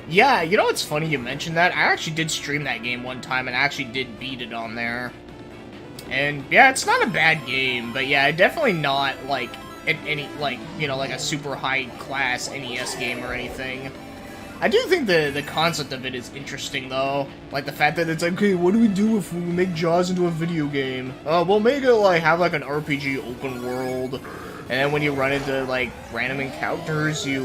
Yeah, you know what's funny you mentioned that? I actually did stream that game one time and actually did beat it on there. And yeah, it's not a bad game, but yeah, definitely not like any, like, you know, like a super high class NES game or anything. I do think the concept of it is interesting, though. Like, the fact that it's like, okay, what do we do if we make Jaws into a video game? We'll make it, like, have, like, an RPG open world. And then when you run into, like, random encounters, you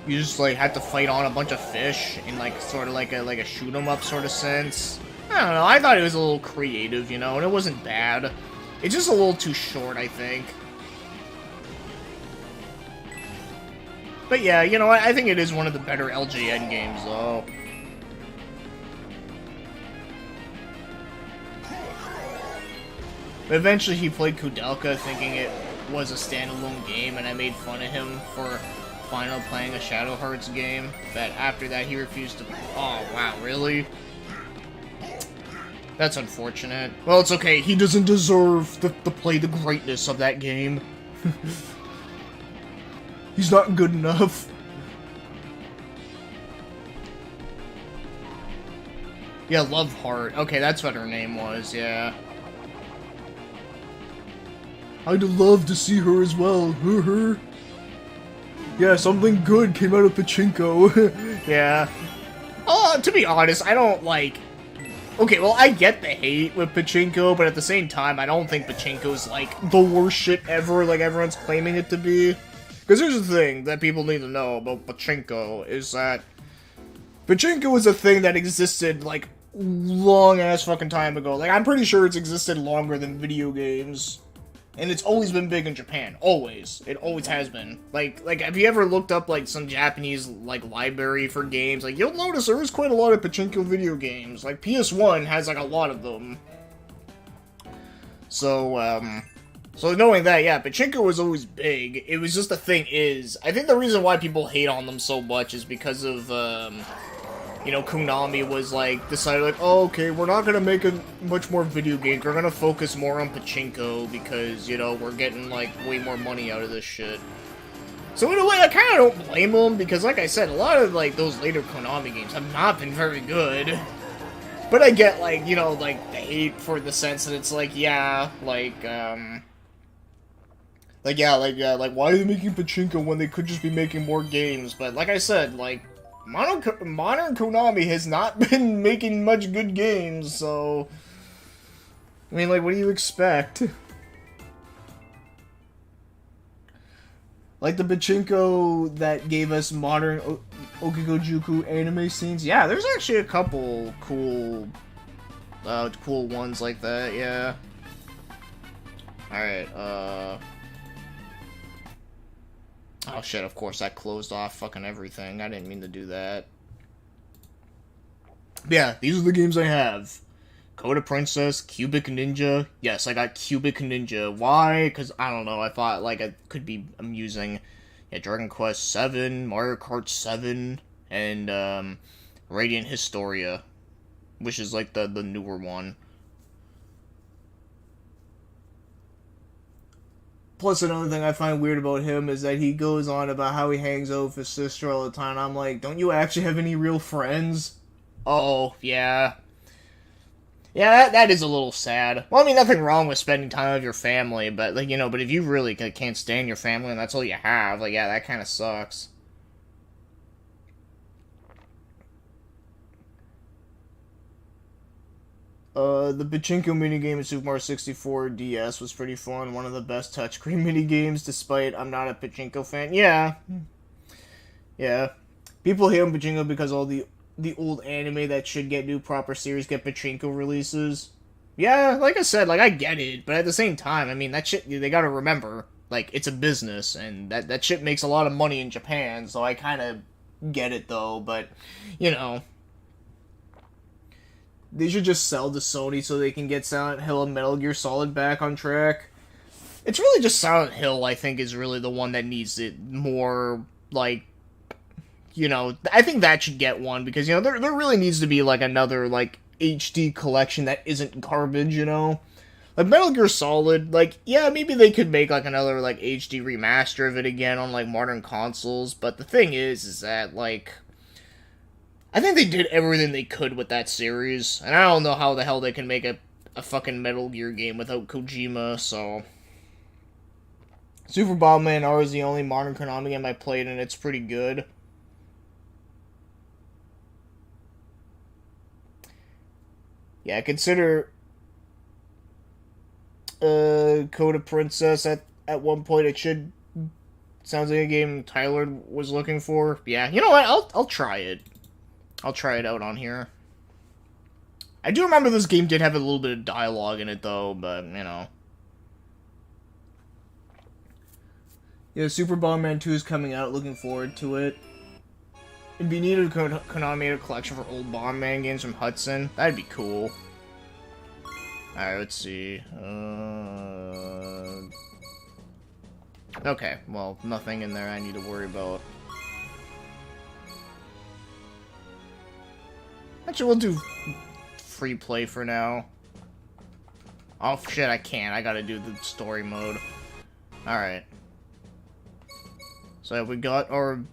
just, like, have to fight on a bunch of fish in, like, sort of like a shoot 'em up sort of sense. I don't know, I thought it was a little creative, you know, and it wasn't bad. It's just a little too short, I think. But yeah, you know, I think it is one of the better LJN games, though. But eventually he played Kudelka thinking it was a standalone game, and I made fun of him for finally playing a Shadow Hearts game. But after that he refused to... Oh, wow, really? That's unfortunate. Well, it's okay, he doesn't deserve to play the greatness of that game. He's not good enough. Yeah, Love Heart. Okay, that's what her name was, yeah. I'd love to see her as well. Yeah, something good came out of pachinko. Yeah. To be honest, I don't like... Okay, well, I get the hate with pachinko, but at the same time, I don't think pachinko's, like, the worst shit ever, like everyone's claiming it to be. Because here's the thing that people need to know about pachinko, is that pachinko is a thing that existed, like, long-ass fucking time ago. Like, I'm pretty sure it's existed longer than video games. And it's always been big in Japan. Always. It always has been. Like, have you ever looked up, like, some Japanese, like, library for games? Like, you'll notice there is quite a lot of pachinko video games. Like, PS1 has, like, a lot of them. So, so knowing that, yeah, pachinko was always big. It was just the thing is, I think the reason why people hate on them so much is because of, you know, Konami was like, decided like, oh, okay, we're not gonna make much more video games, we're gonna focus more on pachinko, because, you know, we're getting, like, way more money out of this shit. So in a way, I kinda don't blame them, because like I said, a lot of, like, those later Konami games have not been very good. But I get, like, you know, like, the hate for the sense that it's like, yeah, like, why are they making pachinko when they could just be making more games? But like I said, like, modern Konami has not been making much good games, so... I mean, like, what do you expect? Like, the pachinko that gave us modern Okikojuku anime scenes? Yeah, there's actually a couple cool ones like that, yeah. Alright, oh shit, of course, that closed off fucking everything. I didn't mean to do that. But yeah, these are the games I have. Code of Princess, Cubic Ninja. Yes, I got Cubic Ninja. Why? Because, I don't know, I thought, like, it could be amusing. Yeah, Dragon Quest 7, Mario Kart 7, and, Radiant Historia, which is, like, the newer one. Plus, another thing I find weird about him is that he goes on about how he hangs out with his sister all the time. I'm like, don't you actually have any real friends? Oh, yeah. Yeah, that is a little sad. Well, I mean, nothing wrong with spending time with your family, but, like, you know, but if you really can't stand your family and that's all you have, like, yeah, that kind of sucks. The pachinko minigame in Super Mario 64 DS was pretty fun. One of the best touchscreen minigames, despite I'm not a pachinko fan. Yeah. Yeah. People hate on pachinko because all the old anime that should get new proper series get pachinko releases. Yeah, like I said, like, I get it, but at the same time, I mean, that shit, they gotta remember, like, it's a business, and that shit makes a lot of money in Japan, so I kind of get it, though, but, you know... They should just sell to Sony so they can get Silent Hill and Metal Gear Solid back on track. It's really just Silent Hill, I think, is really the one that needs it more, like, you know, I think that should get one, because, you know, there really needs to be, like, another, like, HD collection that isn't garbage, you know? Like, Metal Gear Solid, like, yeah, maybe they could make, like, another, like, HD remaster of it again on, like, modern consoles, but the thing is that, like... I think they did everything they could with that series, and I don't know how the hell they can make a fucking Metal Gear game without Kojima, so... Super Bomberman R is the only modern Konami game I played, and it's pretty good. Yeah, consider... Code of Princess at one point. It should... Sounds like a game Tyler was looking for. Yeah, you know what? I'll try it. I'll try it out on here. I do remember this game did have a little bit of dialogue in it, though, but, you know. Yeah, Super Bomberman 2 is coming out, looking forward to it. It'd be neat if Konami made a collection for old Bomberman games from Hudson. That'd be cool. Alright, let's see. Okay, well, nothing in there I need to worry about. Actually, we'll do free play for now. Oh, shit, I can't. I gotta do the story mode. Alright. So we got our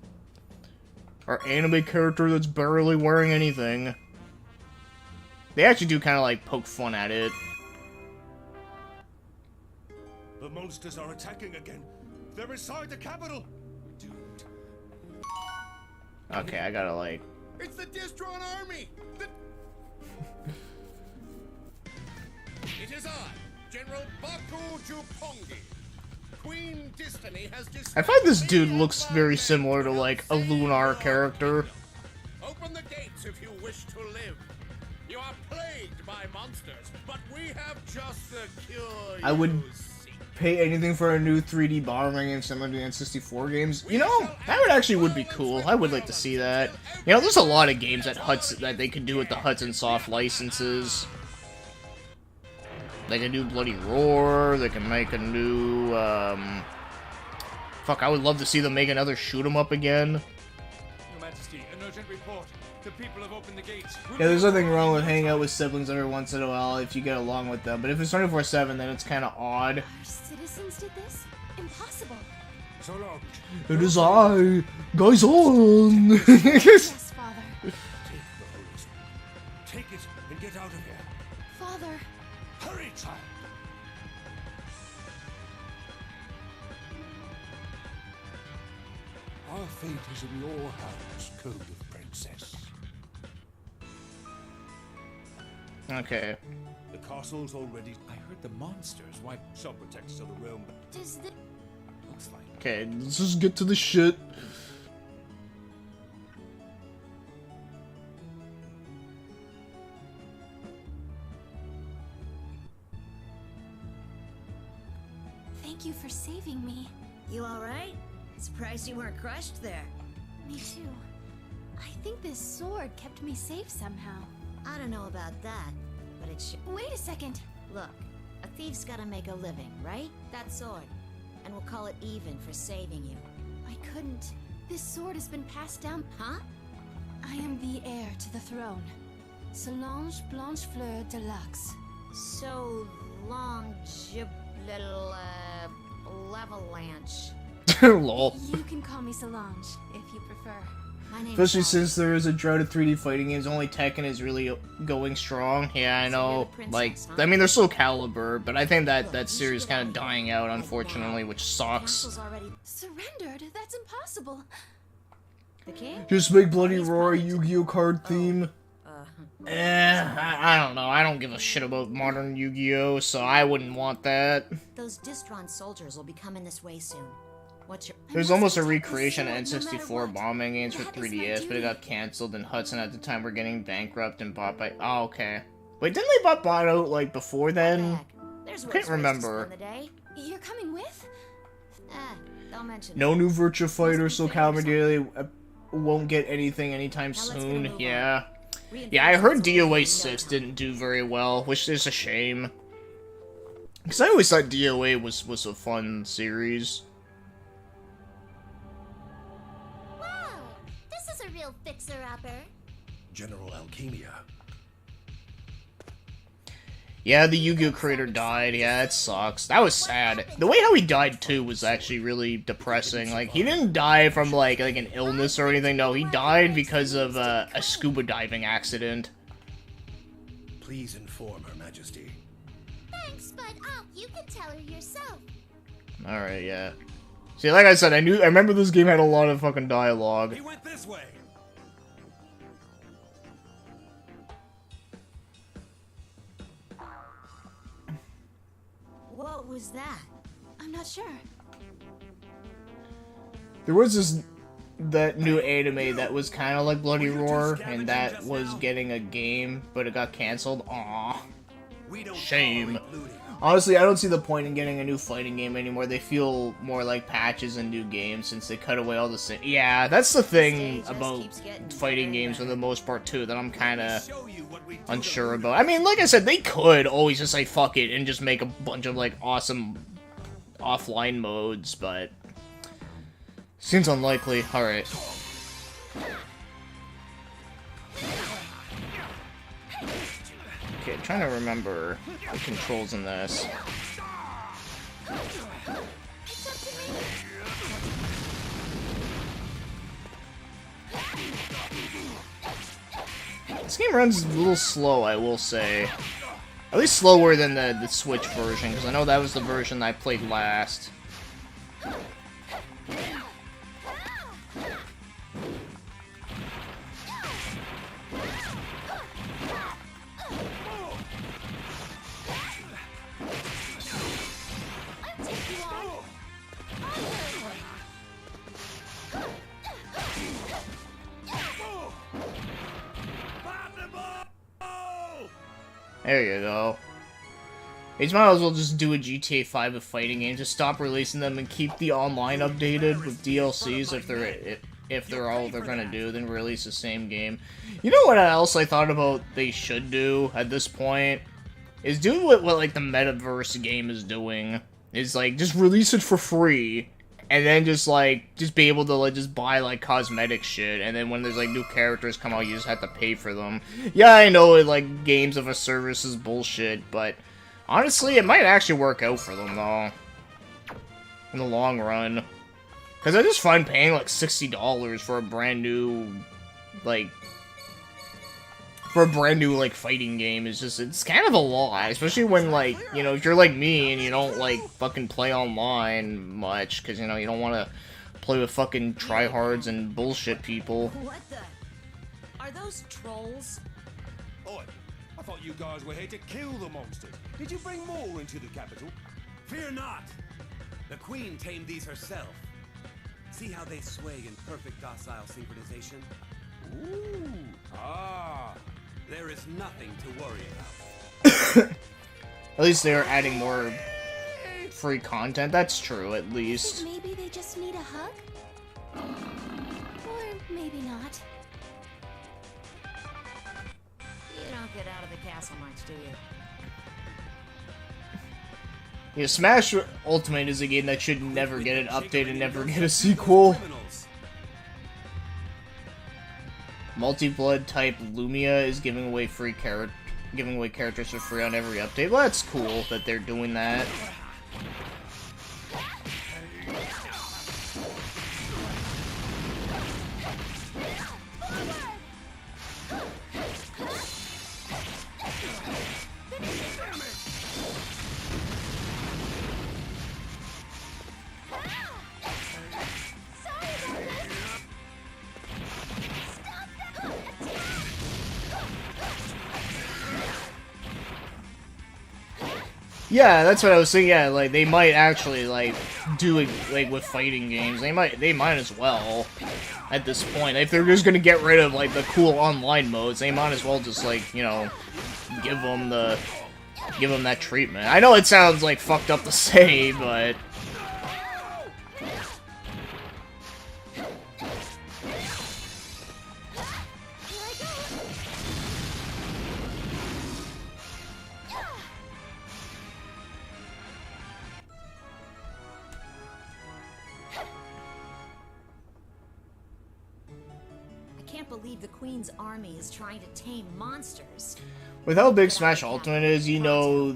anime character that's barely wearing anything. They actually do kind of, like, poke fun at it. The monsters are attacking again. They're inside the capital. Doomed. Okay, I gotta like... It's the Distron army! It is I, General Baku Jupongi. Queen Destiny has just... I find this dude looks very similar to like a Lunar character. Open the gates if you wish to live. You are plagued by monsters, but we have just the cure. I would pay anything for a new 3D Bomberman game similar to the N64 games. You know, that would be cool. I would like to see that. You know, there's a lot of games that they could do with the Hudson Soft licenses. They can do Bloody Roar, they can make a new, fuck, I would love to see them make another shoot 'em up again. Your Majesty, an urgent report. The people have opened the gates. Yeah, there's nothing wrong with hanging out with siblings every once in a while if you get along with them, but if it's 24/7, then it's kind of odd. Our citizens did this? Impossible. So long. It is I, guys on! Yes, Father. Take the Holy Spirit. Take it and get out of here. Father. Hurry, child. Our fate is in your hands, Code of Princess. Okay. The castle's already... I heard the monsters wipe sub-protectors of the realm, but Does the... looks like... Okay, let's just get to the shit. Thank you for saving me. You alright? Surprised you weren't crushed there. Me too. I think this sword kept me safe somehow. I don't know about that, but it should. Wait a second. Look, a thief's gotta make a living, right? That sword. And we'll call it even for saving you. I couldn't. This sword has been passed down. Huh? I am the heir to the throne. Solange Blanchefleur Deluxe. So long, little, Levelanche. Lol. You can call me Solange, if you prefer. My name's Especially Solange. since there is a drought of 3D fighting games, only Tekken is really going strong. Yeah, I So you're know. the princess, Like, huh? I mean, there's still Caliber, but I think Look, that you series should get kind of out of dying here. out, And unfortunately, now, which the sucks. castle's already... Surrendered? That's impossible. The king? Just make Bloody He's Roar a probably- Yu-Gi-Oh card theme. Uh, I don't know. I don't give a shit about modern Yu-Gi-Oh, so I wouldn't want that. those Distron soldiers will be coming this way soon. What's your... I There's must almost a protect this recreation of sword, no matter N64 what. bombing games for That is my 3DS, but it duty. got cancelled, and Hudson at the time were getting bankrupt and bought by... Oh, okay. Wait, didn't they bought out, like, before then? Heck, there's Can't worse ways to remember. spend the day. You're coming with? Don't mention No it. new Virtua Fighter, so Must be fair or Daily won't get anything anytime Now let's get a soon. move on. Yeah. Reinforcements Yeah, I heard will be DOA in 6 no time. didn't do very well, which is a shame. Because I always thought DOA was a fun series. Wow, this is a real fixer-upper. General Alchemia. Yeah, the Yu-Gi-Oh creator died. Yeah, it sucks. That was sad. The way how he died too was actually really depressing. Like, he didn't die from like an illness or anything. No, he died because of a scuba diving accident. Please inform Her Majesty. Thanks, but you can tell her yourself. All right, yeah. See, like I said, I remember this game had a lot of fucking dialogue. He went this way. What was that? I'm not sure. There was that new anime that was kind of like Bloody Roar, and that was getting a game, but it got canceled. Aww. We don't Shame. tolerate looting. Honestly, I don't see the point in getting a new fighting game anymore. They feel more like patches and new games since they cut away all the same. Yeah, that's the thing This game just about keeps getting fighting better and games for the most part too that I'm kind of Show you what we do to unsure looting. about. I mean, like I said, they could always just say fuck it and just make a bunch of like awesome offline modes, but seems unlikely. All right. Okay, trying to remember the controls in this. This game runs a little slow, I will say. At least slower than the Switch version, because I know that was the version I played last. There you go. They might as well just do a GTA 5 of fighting games. Just stop releasing them and keep the online updated with DLCs if they're all they're gonna do. Then release the same game. You know what else I thought about they should do at this point? Is do what like the metaverse game is doing. Is like just release it for free. And then just be able to like just buy like cosmetic shit, and then when there's like new characters come out, you just have to pay for them. Yeah, I know it like games of a service is bullshit, but honestly, it might actually work out for them though, in the long run. Cause I just find paying like $60 for a brand new fighting game is just, it's kind of a lot, especially when, like, you know, if you're like me and you don't, like, fucking play online much, because, you know, you don't want to play with fucking tryhards and bullshit people. What the? Are those trolls? Oi, I thought you guys were here to kill the monsters. Did you bring more into the capital? Fear not! The Queen tamed these herself. See how they sway in perfect docile synchronization? Ooh, ah. There is nothing to worry about. At least they're adding more free content. That's true, at I least. think maybe they just need a hug? Or maybe not. You don't get out of the castle much, do you? Yeah, Smash Ultimate is a game that should never get an update and never get a sequel. Multi-blood type Lumia is giving away characters for free on every update. Well, that's cool that they're doing that. Yeah, that's what I was thinking. Yeah, like they might actually like do it like with fighting games. They might as well at this point. If they're just gonna get rid of like the cool online modes, they might as well just like, you know, give them that treatment. I know it sounds like fucked up to say, but Believe the Queen's army is trying to tame monsters. with how big Smash Ultimate is, you know,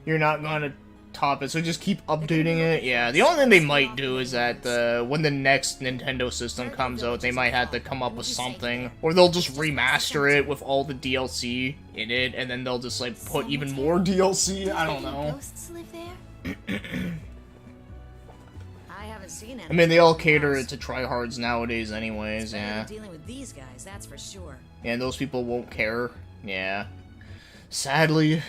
you're not gonna top it, so just keep updating it. Yeah, the only thing they might do is that when the next Nintendo system comes out, they might have to come up with something, or they'll just remaster it with all the DLC in it, and then they'll just like put even more DLC. I don't know. Ghosts live there? I haven't seen I mean, they all cater it to tryhards nowadays anyways, yeah. Dealing with these guys, that's for sure. Yeah, and those people won't care. Yeah. Sadly.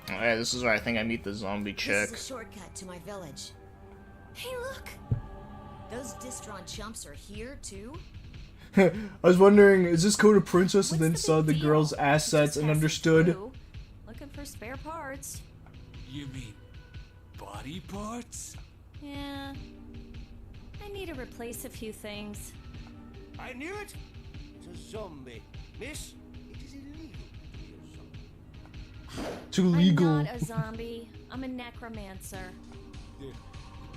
Alright, this is where I think I meet the zombie chick. This is a shortcut to my village. Hey, look! Those Distron chumps are here, too? I was wondering, is this Coda Princess? And then What's saw the big girl's deal? assets Just and passing understood. through, looking for spare parts. You mean body parts? Yeah. I need to replace a few things. I knew it! It's a zombie. Miss, it is illegal to be a zombie. Too legal. I'm not a zombie. I'm a necromancer.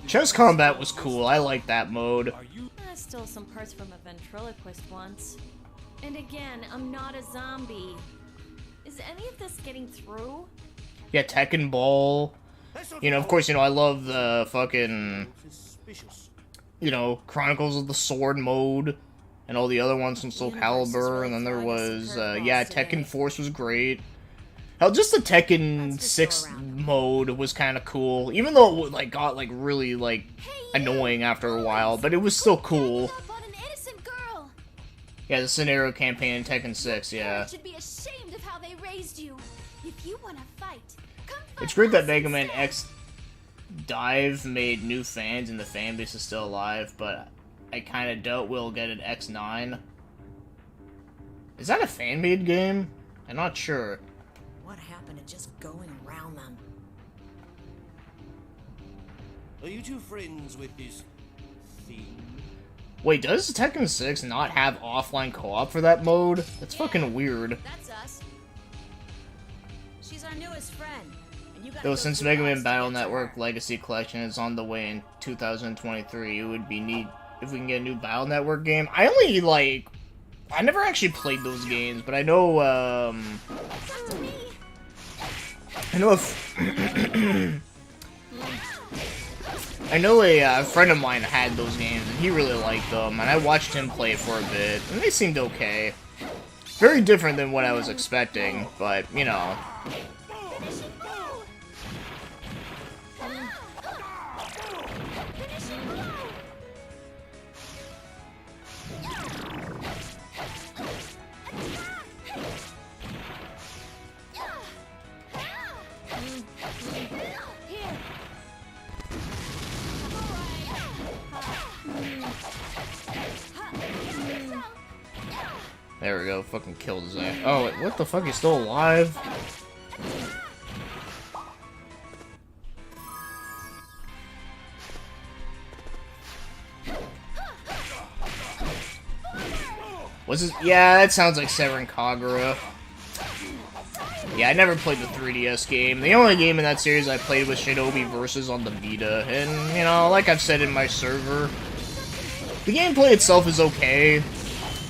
Chess combat was cool. I like that mode. Are you? I stole some parts from a ventriloquist once. And again, I'm not a zombie. Is any of this getting through? Yeah, Tekken Ball. You know, of course, you know, I love the fucking, Suspicious. you know, Chronicles of the Sword mode. And all the other ones from Soul Calibur. And then there was, yeah, Tekken Force was great. Hell, just the Tekken 6 mode was kind of cool. Even though it, like, got, like, really, like, annoying after a while. But it was still cool. Up on an innocent Yeah, the scenario campaign in Tekken 6, yeah. Parents should be ashamed of how they raised you. If you want to fight, come fight It's great that us Mega Man instead. X Dive made new fans and the fan base is still alive, but I kind of doubt we'll get an X9. Is that a fan-made game? I'm not sure. What happened to just going around them? Are you two friends with this theme? Wait, does Tekken 6 not have offline co-op for that mode? That's fucking weird. That's us. She's our newest friend. And you gotta Though go since through Mega us Man to Battle get to Network her. Legacy Collection is on the way in 2023, it would be neat if we can get a new Battle Network game. I never actually played those games, but I know, I know a friend of mine had those games, and he really liked them, and I watched him play for a bit, and they seemed okay. Very different than what I was expecting, but, you know. There we go, fucking killed his ass. Oh, wait, what the fuck, he's still alive? Was this? Yeah, that sounds like Severin Kagura. Yeah, I never played the 3DS game. The only game in that series I played was Shinobi Versus on the Vita, and, you know, like I've said in my server, the gameplay itself is okay,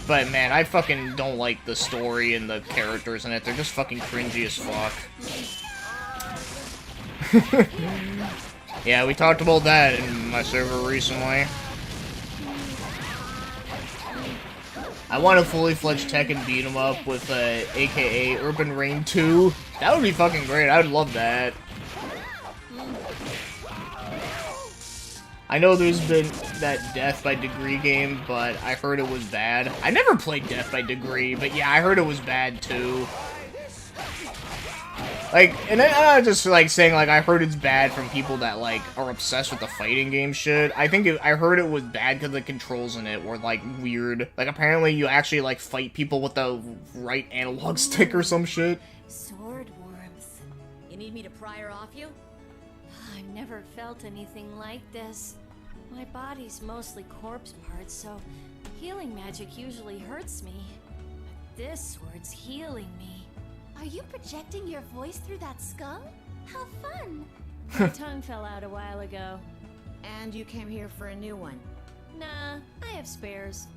but man, I fucking don't like the story and the characters in it. They're just fucking cringy as fuck. Yeah, we talked about that in my server recently. I want a fully fledged Tekken beat 'em up with AKA Urban Reign 2. That would be fucking great. I would love that. I know there's been that Death by Degree game, but I heard it was bad. I never played Death by Degree, but yeah, I heard it was bad too. Like, and I'm not just like saying like I heard it's bad from people that like are obsessed with the fighting game shit. I think I heard it was bad because the controls in it were like weird. Like apparently you actually like fight people with the right analog stick or some shit. Sword warmth. You need me to pry her off you? I've never felt anything like this. My body's mostly corpse parts, so healing magic usually hurts me. But this sword's healing me. Are you projecting your voice through that skull? How fun! My tongue fell out a while ago. And you came here for a new one. Nah, I have spares.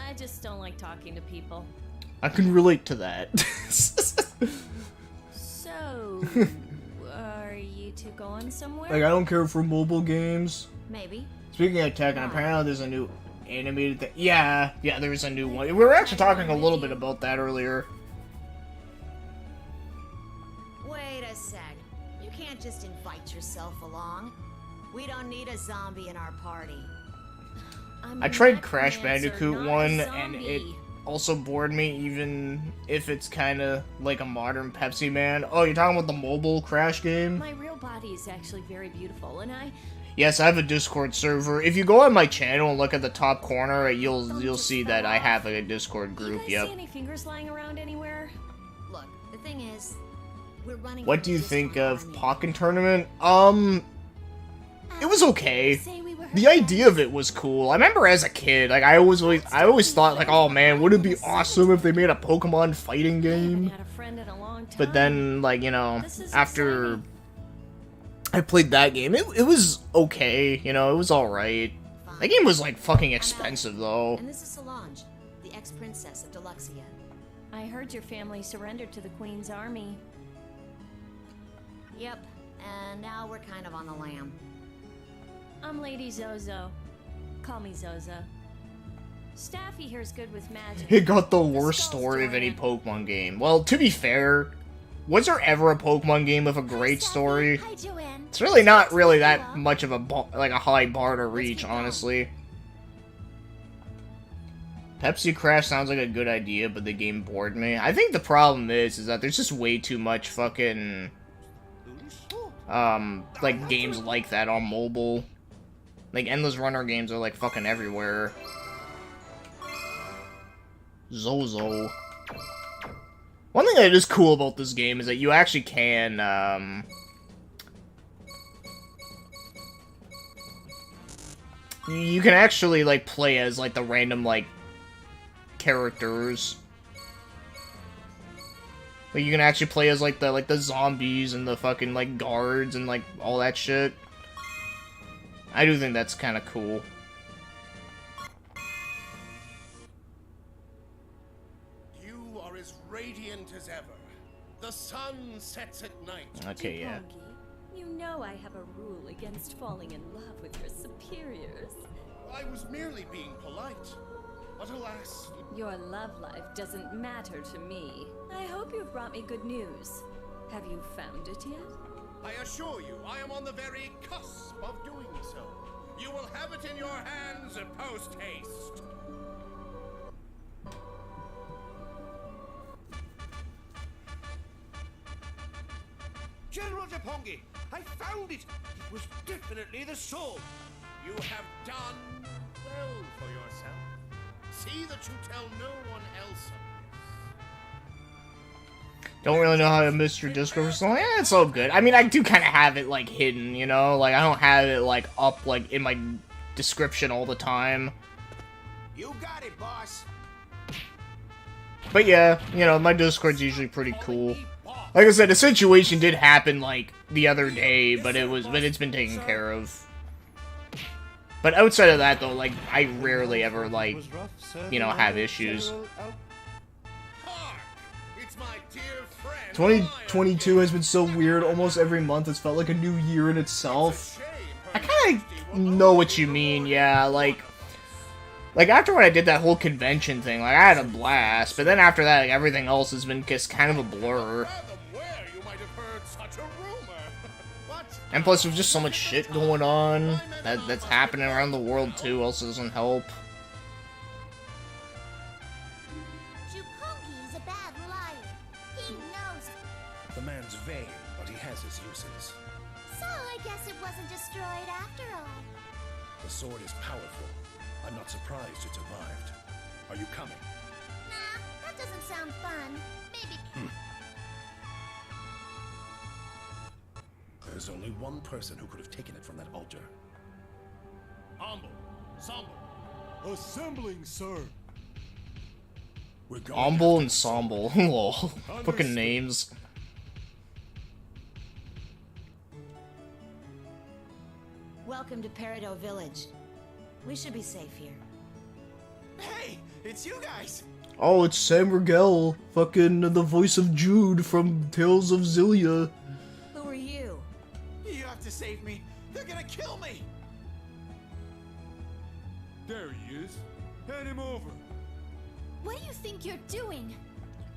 I just don't like talking to people. I can relate to that. So, are you two going somewhere? Like I don't care for mobile games. Maybe. Speaking of Tekken, apparently there's a new animated thing. Yeah, there's a new one. We were actually talking a little bit about that earlier. Wait a sec. You can't just invite yourself along. We don't need a zombie in our party. I'm I a tried Crash necromancer, Bandicoot not a 1, and it zombie. also bored me, even if it's kind of like a modern Pepsi Man. Oh, you're talking about the mobile Crash game? My real body is actually very beautiful, and I... Yes, I have a Discord server. If you go on my channel and look at the top corner, you'll see that I have a Discord You group. guys Yep. see any fingers lying around anywhere? Look, the thing is, we're running. What from do you a think discount of army. Pokken Tournament? It was okay. Say we were The idea of it was cool. I remember as a kid, like I always thought like, oh man, would it be awesome if they made a Pokemon fighting I haven't game? had a friend in a long time. But then, like, you know, This is after exciting. I played that game, it was okay, you know, it was alright. That game was like fucking expensive though. And this is Solange, the ex-princess of Deluxia. I heard your family surrendered to the Queen's army. Yep. And now we're kind of on the lam. I'm Lady Zozo. Call me Zozo. Staffy here's good with magic. It got the worst skull's story of any Dorian. Pokemon game. Well, to be fair, was there ever a Pokemon game with a great story? Hi, Joanne. It's really not really that much of a high bar to reach, honestly. Pepsi Crash sounds like a good idea, but the game bored me. I think the problem is that there's just way too much fucking, like, games like that on mobile. Like, Endless Runner games are, like, fucking everywhere. Zozo. One thing that is cool about this game is that you actually can, you can actually, like, play as, like, the random, like, characters. Like, you can actually play as, like, the zombies and the fucking, like, guards and, like, all that shit. I do think that's kind of cool. You are as radiant as ever. The sun sets at night. Okay, yeah. You know I have a rule against falling in love with your superiors. I was merely being polite. But alas, Your love life doesn't matter to me. I hope you've brought me good news. Have you found it yet? I assure you, I am on the very cusp of doing so. You will have it in your hands post-haste. General Japongi, I found it! It was definitely the sword! You have done well for yourself. See that you tell no one else of Don't really know how to miss your Discord for so long. Yeah, it's all good. I mean, I do kind of have it, like, hidden, you know? Like, I don't have it, like, up, like, in my description all the time. You got it, boss! But yeah, you know, my Discord's usually pretty cool. Like I said, the situation did happen, like, the other day, but it's been taken care of. But outside of that, though, like, I rarely ever, like, you know, have issues. Kart, it's my dear friend. 2022 has been so weird. Almost every month it's felt like a new year in itself. I kind of know what you mean, yeah, like after when I did that whole convention thing, like, I had a blast, but then after that, like, everything else has been just kind of a blur. And plus, there's just so much shit going on that's happening around the world, too, also doesn't help. Jupongi's a bad liar. He knows it. The man's vain, but he has his uses. So I guess it wasn't destroyed after all. The sword is powerful. I'm not surprised it survived. Are you coming? Nah, that doesn't sound fun. Maybe. There's only one person who could have taken it from that altar. Humble. Ensemble. Assembling, sir! We're going Omble after- Ensemble. Lol. Fucking names. Welcome to Peridot Village. We should be safe here. Hey, it's you guys! Oh, it's Sam Rigel. Fucking the voice of Jude from Tales of Zillia. Who are you? You have to save me! They're gonna kill me! There he is. Hand him over. What do you think you're doing?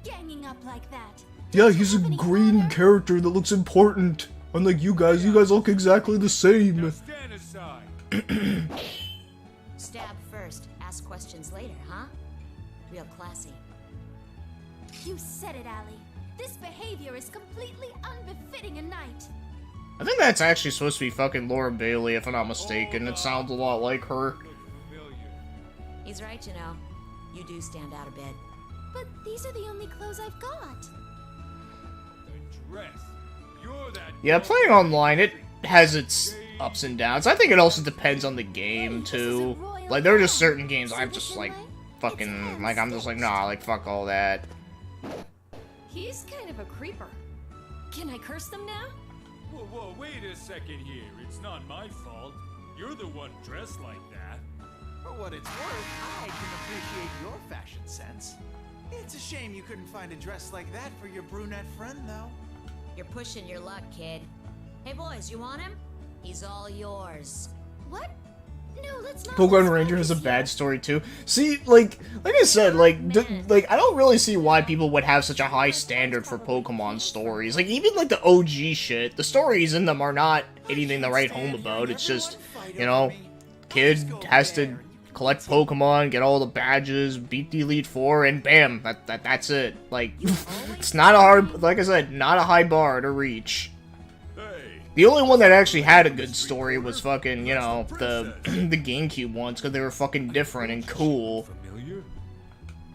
Ganging up like that? Yeah, he's a green character that looks important. Unlike you guys look exactly the same. Now stand aside. Stab first, ask questions later, huh? Real classy. You said it, Allie. This behavior is completely unbefitting a knight. I think that's actually supposed to be fucking Laura Bailey, if I'm not mistaken. It sounds a lot like her. Look familiar. He's right, you know. You do stand out a bit. But these are the only clothes I've got. The dress. You're that. Yeah, playing online, it has its ups and downs. I think it also depends on the game, too. Like, there are just certain games I'm just, like, fucking, like, I'm just like, nah, like, fuck all that. He's kind of a creeper. Can I curse them now? Whoa, whoa, wait a second here. It's not my fault. You're the one dressed like that. For what it's worth, I can appreciate your fashion sense. It's a shame you couldn't find a dress like that for your brunette friend, though. You're pushing your luck, kid. Hey boys, you want him? He's all yours. What? No, let's not. Pokemon Ranger has a bad story too. See, like I said, like, like I don't really see why people would have such a high standard for Pokemon stories. Like, even like the OG shit, the stories in them are not anything to write home about. It's just, you know, kid has to collect Pokemon, get all the badges, beat the Elite Four, and bam, that's it. Like, it's not a hard, like I said, not a high bar to reach. The only one that actually had a good story was fucking, you know, the GameCube ones, because they were fucking different and cool.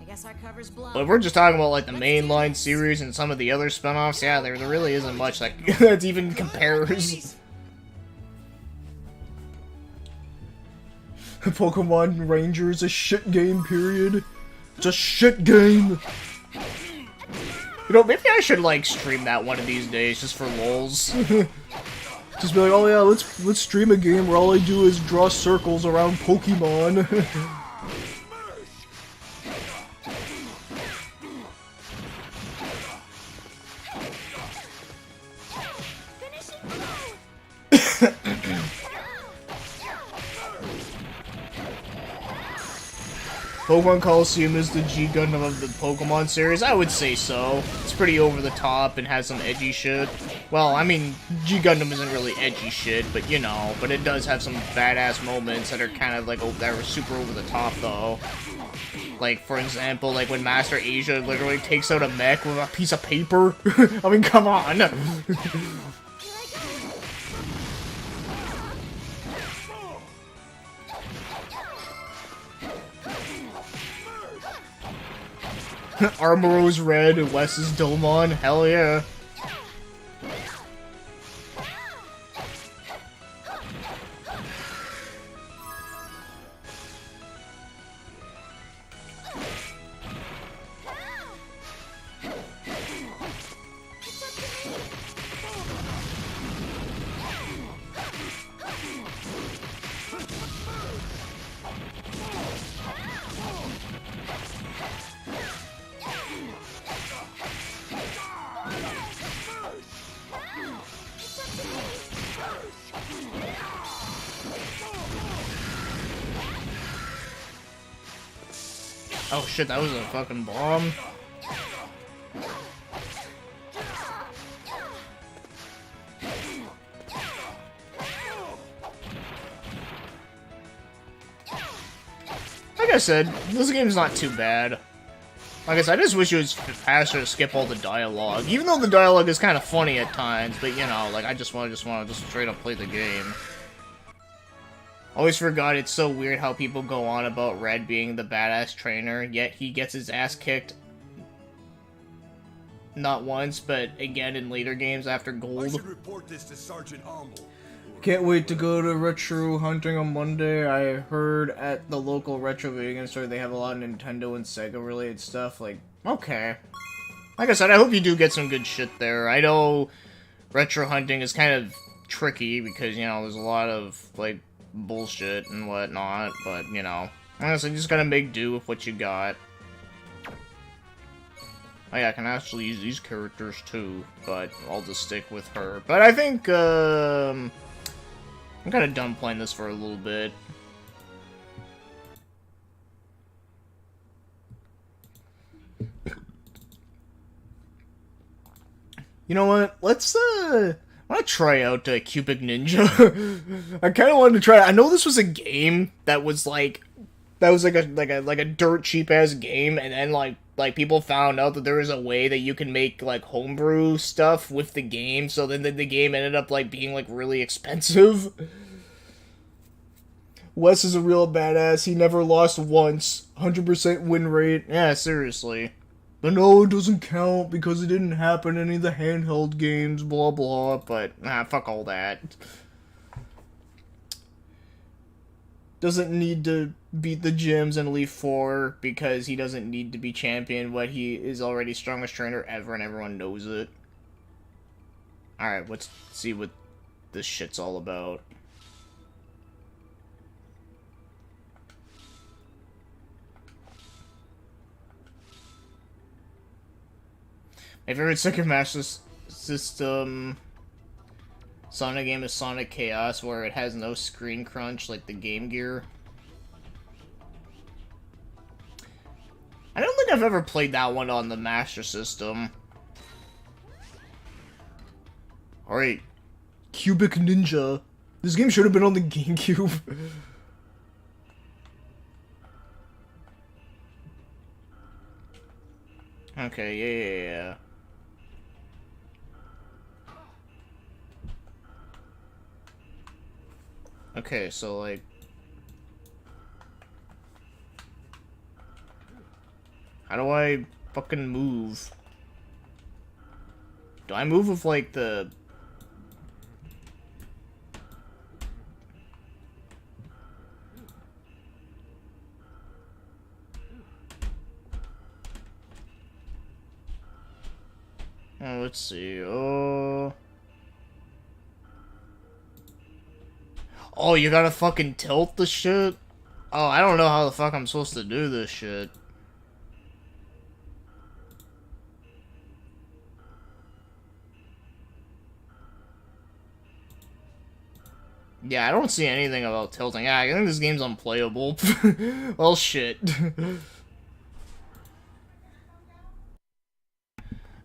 I guess our cover's blown. But if we're just talking about, like, the mainline series and some of the other spin-offs, yeah, there really isn't much that even compares. Pokemon Ranger is a shit game, period. It's a shit game. You know, maybe I should, like, stream that one of these days, just for lulz. Just be like, oh yeah, let's stream a game where all I do is draw circles around Pokemon. Pokemon Coliseum is the G Gundam of the Pokemon series? I would say so. It's pretty over the top and has some edgy shit. Well, I mean, G Gundam isn't really edgy shit, but you know, but it does have some badass moments that are kind of like, that are super over the top though. Like, for example, like when Master Asia literally takes out a mech with a piece of paper. I mean, come on! Armoro's red, Wes is Domon, hell yeah. Oh shit, that was a fucking bomb. Like I said, this game's not too bad. Like I said, I just wish it was faster to skip all the dialogue. Even though the dialogue is kind of funny at times, but you know, like I just want to straight up play the game. Always forgot it's so weird how people go on about Red being the badass trainer, yet he gets his ass kicked not once, but again in later games after Gold. I should report this to Sergeant Omble. Can't wait to go to retro hunting on Monday. I heard at the local retro video game store they have a lot of Nintendo and Sega related stuff. Like, okay. Like I said, I hope you do get some good shit there. I know retro hunting is kind of tricky because, you know, there's a lot of, like, bullshit and whatnot, but, you know, honestly, you just gotta make do with what you got. Oh yeah, I can actually use these characters too, but I'll just stick with her. But I think, I'm kinda done playing this for a little bit. You know what? Let's, I want to try out Cubic Ninja. I kind of wanted to try it. I know this was a game that was like a dirt cheap ass game, and then like people found out that there was a way that you can make like homebrew stuff with the game. So then the game ended up like being like really expensive. Wes is a real badass. He never lost once. 100% win rate. Yeah, seriously. But no, it doesn't count because it didn't happen in any of the handheld games, blah blah, but fuck all that. Doesn't need to beat the gyms in Elite Four because he doesn't need to be champion, but he is already strongest trainer ever and everyone knows it. Alright, let's see what this shit's all about. My favorite Second Master System Sonic game is Sonic Chaos, where it has no screen crunch like the Game Gear. I don't think I've ever played that one on the Master System. Alright. Cubic Ninja. This game should have been on the GameCube. Okay, yeah. Okay, so like... How do I fucking move? Do I move with like the... Oh, let's see. Oh, you gotta fucking tilt the shit? Oh, I don't know how the fuck I'm supposed to do this shit. Yeah, I don't see anything about tilting. Yeah, I think this game's unplayable. Well, shit.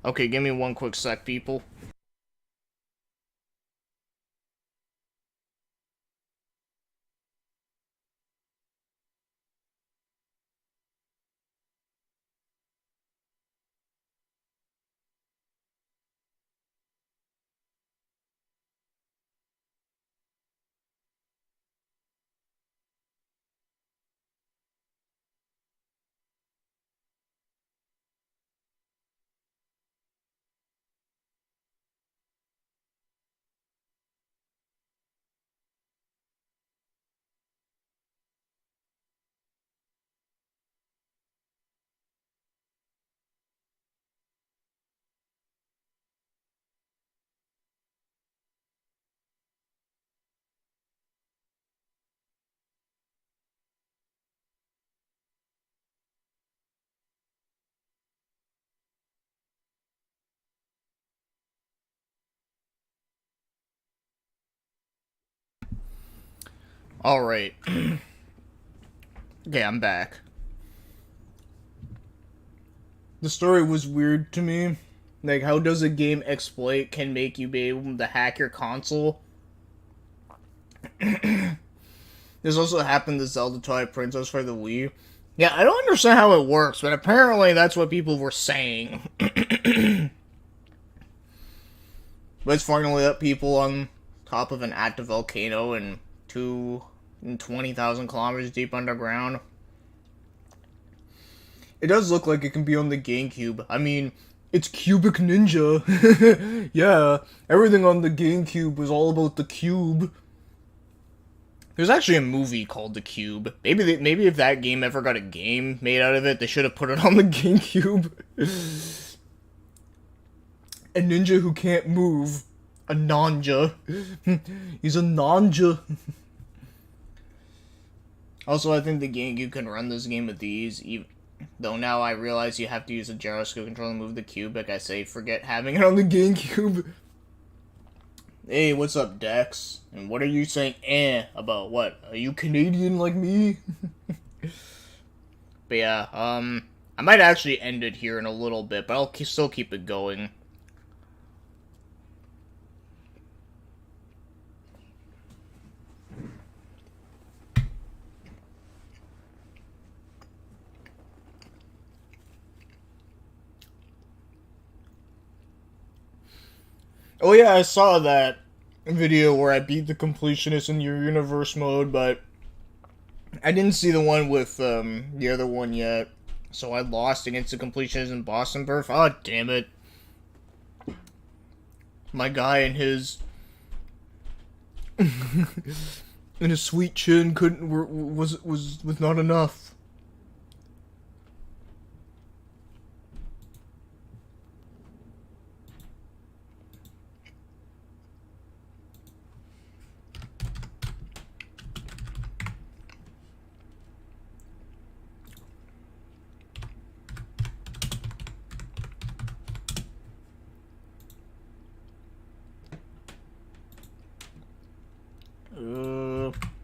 Okay, give me one quick sec, people. Alright. Okay, I'm back. The story was weird to me. Like, how does a game exploit can make you be able to hack your console? This also happened to Zelda Twilight Princess for the Wii. Yeah, I don't understand how it works, but apparently that's what people were saying. But it's finally up people on top of an active volcano and 20,000 kilometers deep underground. It does look like it can be on the GameCube. I mean, it's Cubic Ninja. Yeah, everything on the GameCube was all about the cube. There's actually a movie called The Cube. Maybe if that game ever got a game made out of it, they should have put it on the GameCube. A ninja who can't move. A nanja. He's a nanja. Also, I think the GameCube can run this game with ease, though now I realize you have to use a gyroscope controller to move the cube. Like I say, forget having it on the GameCube. Hey, what's up, Dex? And what are you saying about what? Are you Canadian like me? But yeah, I might actually end it here in a little bit, but I'll still keep it going. Oh yeah, I saw that video where I beat the completionist in your universe mode, but I didn't see the one with the other one yet. So I lost against the completionist in Boston Birth. Oh damn it. My guy and his and his sweet chin was not enough.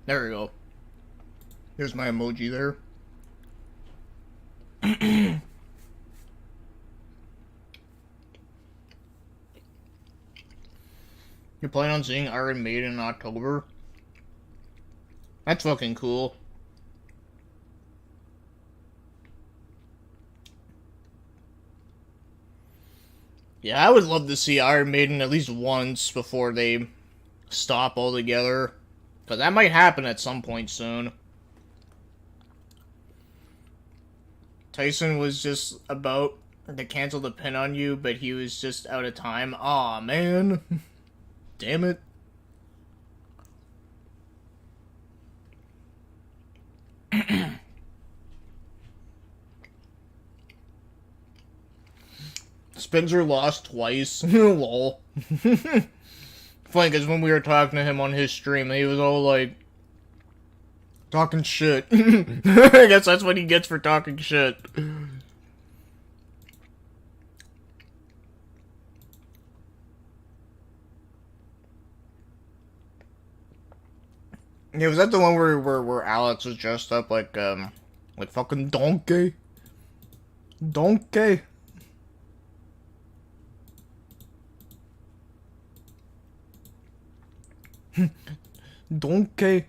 There we go. Here's my emoji there. You're planning on seeing Iron Maiden in October? That's fucking cool. Yeah, I would love to see Iron Maiden at least once before they stop altogether. Because that might happen at some point soon. Tyson was just about to cancel the pin on you, but he was just out of time. Aw, man. Damn it. Spencer lost twice. Lol. Funny, because when we were talking to him on his stream, he was all like, talking shit. I guess that's what he gets for talking shit. Yeah, was that the one where Alex was dressed up like fucking donkey? Donkey? Donkey?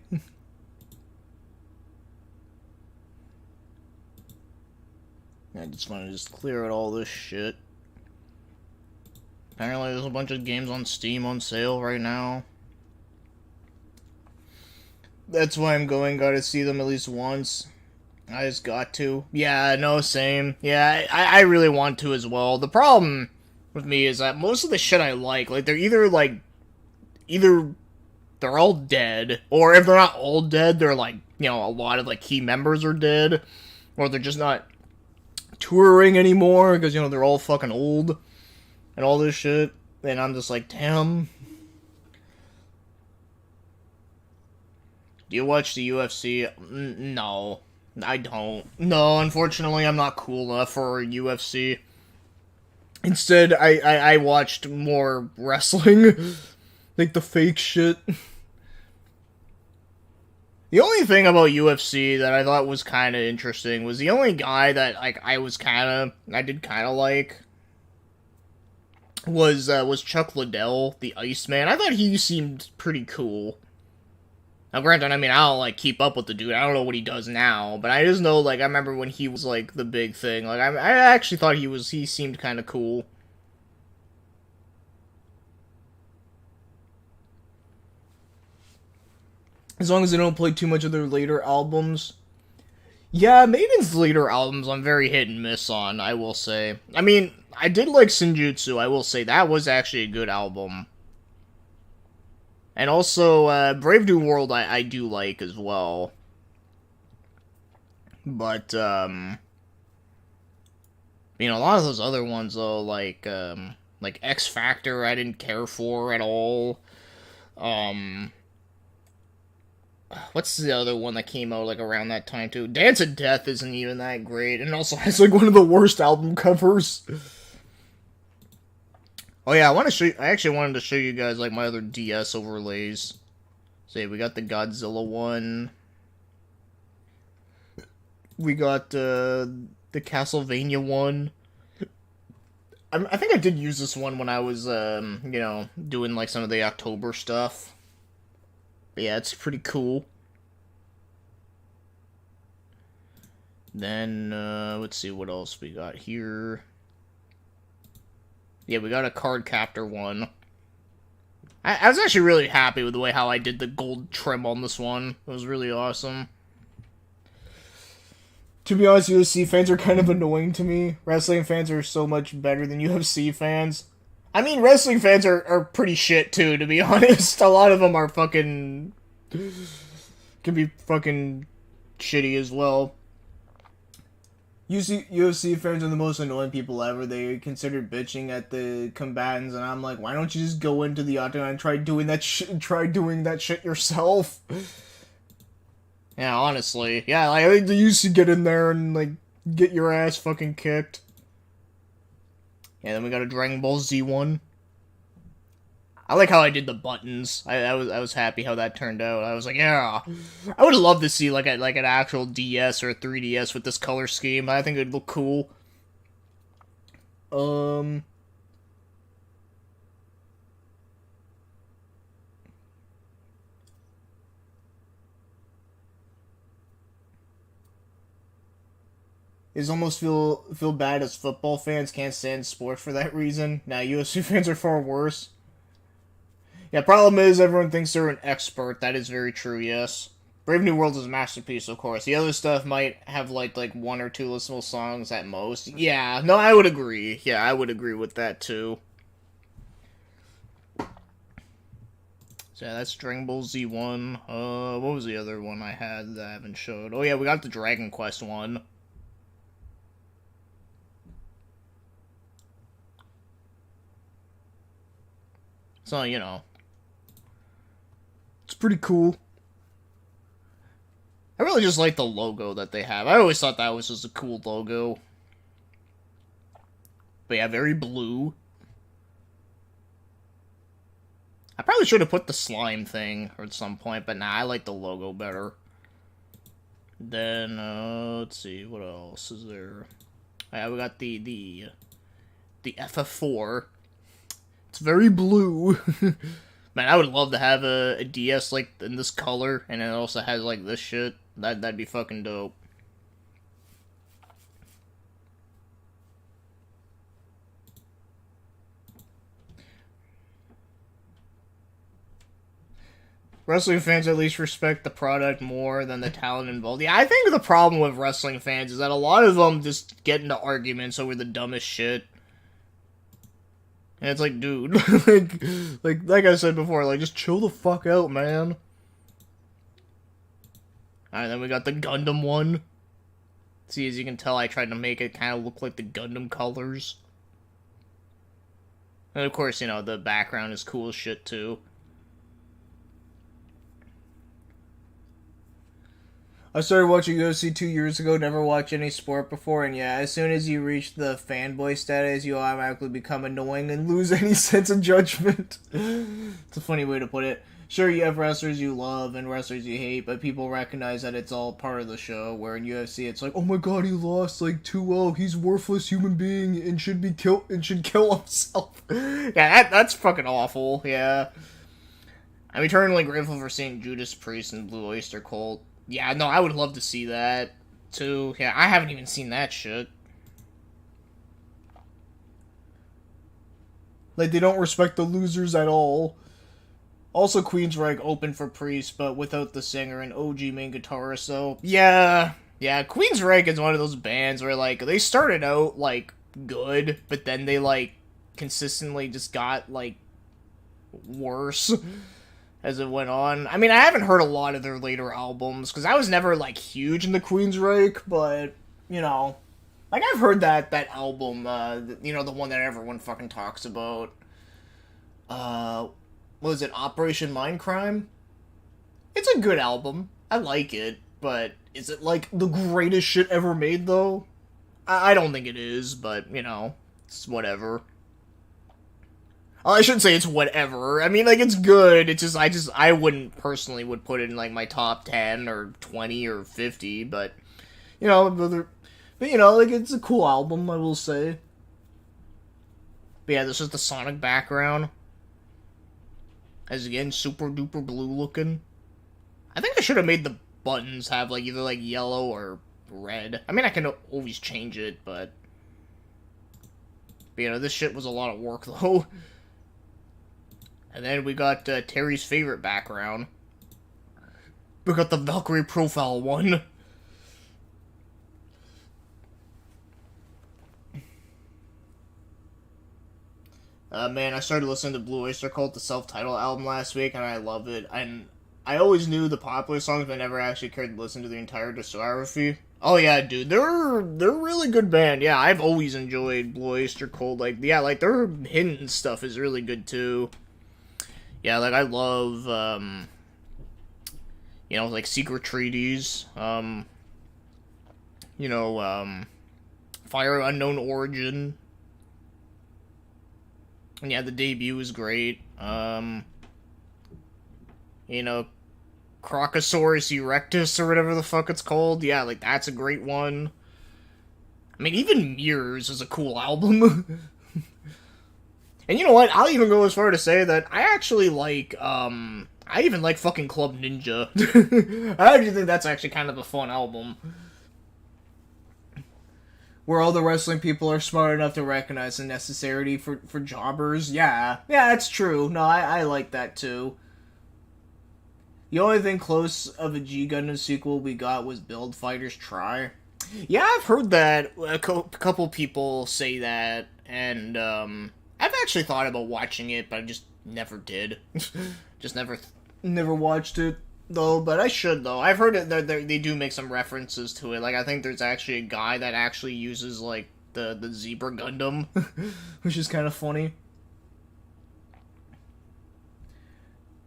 I just want to just clear out all this shit. Apparently there's a bunch of games on Steam on sale right now. That's why I'm going, gotta see them at least once. I just got to. Yeah, no, same. Yeah, I really want to as well. The problem with me is that most of the shit I like, they're either they're all dead, or if they're not all dead, they're like, you know, a lot of, like, key members are dead, or they're just not touring anymore, because, you know, they're all fucking old, and all this shit, and I'm just like, damn. Do you watch the UFC? No, I don't. No, unfortunately, I'm not cool enough for UFC. Instead, I watched more wrestling, like the fake shit. The only thing about UFC that I thought was kind of interesting was the only guy that, like, I did kind of like was Chuck Liddell, the Iceman. I thought he seemed pretty cool. Now, granted, I mean, I don't, like, keep up with the dude. I don't know what he does now, but I just know, like, I remember when he was, like, the big thing. Like, I actually thought he seemed kind of cool. As long as they don't play too much of their later albums. Yeah, Maiden's later albums I'm very hit and miss on, I will say. I mean, I did like Senjutsu, I will say. That was actually a good album. And also, Brave New World I do like as well. But, you know, a lot of those other ones, though, like X Factor I didn't care for at all. What's the other one that came out, like, around that time, too? Dance of Death isn't even that great, and also has, like, one of the worst album covers. Oh, yeah, I actually wanted to show you guys, like, my other DS overlays. So, yeah, we got the Godzilla one. We got, the Castlevania one. I think I did use this one when I was, you know, doing, like, some of the October stuff. But yeah, it's pretty cool. Then, let's see what else we got here. Yeah, we got a card captor one. I was actually really happy with the way how I did the gold trim on this one. It was really awesome. To be honest, UFC fans are kind of annoying to me. Wrestling fans are so much better than UFC fans. I mean, wrestling fans are pretty shit, too, to be honest. A lot of them are fucking... can be fucking shitty as well. UFC fans are the most annoying people ever. They consider bitching at the combatants, and I'm like, why don't you just go into the octagon and try doing that shit yourself? Yeah, honestly. Yeah, like, they used to get in there and, like, get your ass fucking kicked. Yeah, then we got a Dragon Ball Z one. I like how I did the buttons. I was happy how that turned out. I was like, yeah. I would love to see like an actual DS or a 3DS with this color scheme. I think it'd look cool. Is almost feel bad as football fans can't stand sport for that reason. Now UFC fans are far worse. Yeah, problem is everyone thinks they're an expert. That is very true, yes. Brave New World is a masterpiece, of course. The other stuff might have like one or two listenable songs at most. Yeah, no, I would agree. Yeah, I would agree with that too. So yeah, that's Dragon Ball Z 1. What was the other one I had that I haven't showed? Oh yeah, we got the Dragon Quest one. So, you know. It's pretty cool. I really just like the logo that they have. I always thought that was just a cool logo. But yeah, very blue. I probably should have put the slime thing at some point, but nah, I like the logo better. Then, let's see, what else is there? Yeah, we got the FF4. It's very blue. Man, I would love to have a DS like in this color, and it also has like this shit. That'd be fucking dope. Wrestling fans at least respect the product more than the talent involved. Yeah, I think the problem with wrestling fans is that a lot of them just get into arguments over the dumbest shit. And it's like, dude, like I said before, like, just chill the fuck out, man. Alright, then we got the Gundam one. See, as you can tell, I tried to make it kind of look like the Gundam colors. And of course, you know, the background is cool as shit, too. I started watching UFC 2 years ago, never watched any sport before, and yeah, as soon as you reach the fanboy status, you automatically become annoying and lose any sense of judgment. It's a funny way to put it. Sure, you have wrestlers you love and wrestlers you hate, but people recognize that it's all part of the show, where in UFC it's like, oh my god, he lost like 2-0, he's a worthless human being and should be killed and should kill himself. Yeah, that's fucking awful, yeah. I'm eternally grateful for seeing Judas Priest and Blue Oyster Cult. Yeah, no, I would love to see that, too. Yeah, I haven't even seen that shit. Like, they don't respect the losers at all. Also, Queensryche opened for Priest, but without the singer and OG main guitarist, so... Yeah, Queensryche is one of those bands where, like, they started out, like, good, but then they, like, consistently just got, like, worse as it went on. I mean, I haven't heard a lot of their later albums, because I was never, like, huge into Queensryche, but, you know, like, I've heard that album, you know, the one that everyone fucking talks about. What is it, Operation Mindcrime? It's a good album. I like it, but is it, like, the greatest shit ever made, though? I don't think it is, but, you know, it's whatever. I shouldn't say it's whatever. I mean, like, it's good. It's just, I wouldn't personally would put it in, like, my top 10 or 20 or 50, but, you know, but, you know, like, it's a cool album, I will say. But yeah, this is the Sonic background. As again, super duper blue looking. I think I should have made the buttons have, like, either, like, yellow or red. I mean, I can always change it, but you know, this shit was a lot of work, though. And then we got Terry's favorite background. We got the Valkyrie profile one. Man, I started listening to Blue Oyster Cult, the self-titled album last week, and I love it. And I always knew the popular songs, but I never actually cared to listen to the entire discography. Oh yeah, dude, they're a really good band. Yeah, I've always enjoyed Blue Oyster Cult. Like, yeah, like, their hidden stuff is really good, too. Yeah, like, I love, you know, like, Secret Treaties, you know, Fire Unknown Origin. And yeah, the debut was great. You know, Crocosaurus Erectus or whatever the fuck it's called. Yeah, like, that's a great one. I mean, even Mirrors is a cool album. And you know what? I'll even go as far to say that I actually like, I even like fucking Club Ninja. I actually think that's actually kind of a fun album. where all the wrestling people are smart enough to recognize the necessity for jobbers. Yeah, that's true. No, I like that too. The only thing close of a G Gundam sequel we got was Build Fighters Try. Yeah, I've heard that. A couple people say that, and I've actually thought about watching it, but I just never did. Just never watched it though. But I should though. I've heard it that they do make some references to it. Like I think there's actually a guy that actually uses like the Zebra Gundam, which is kind of funny.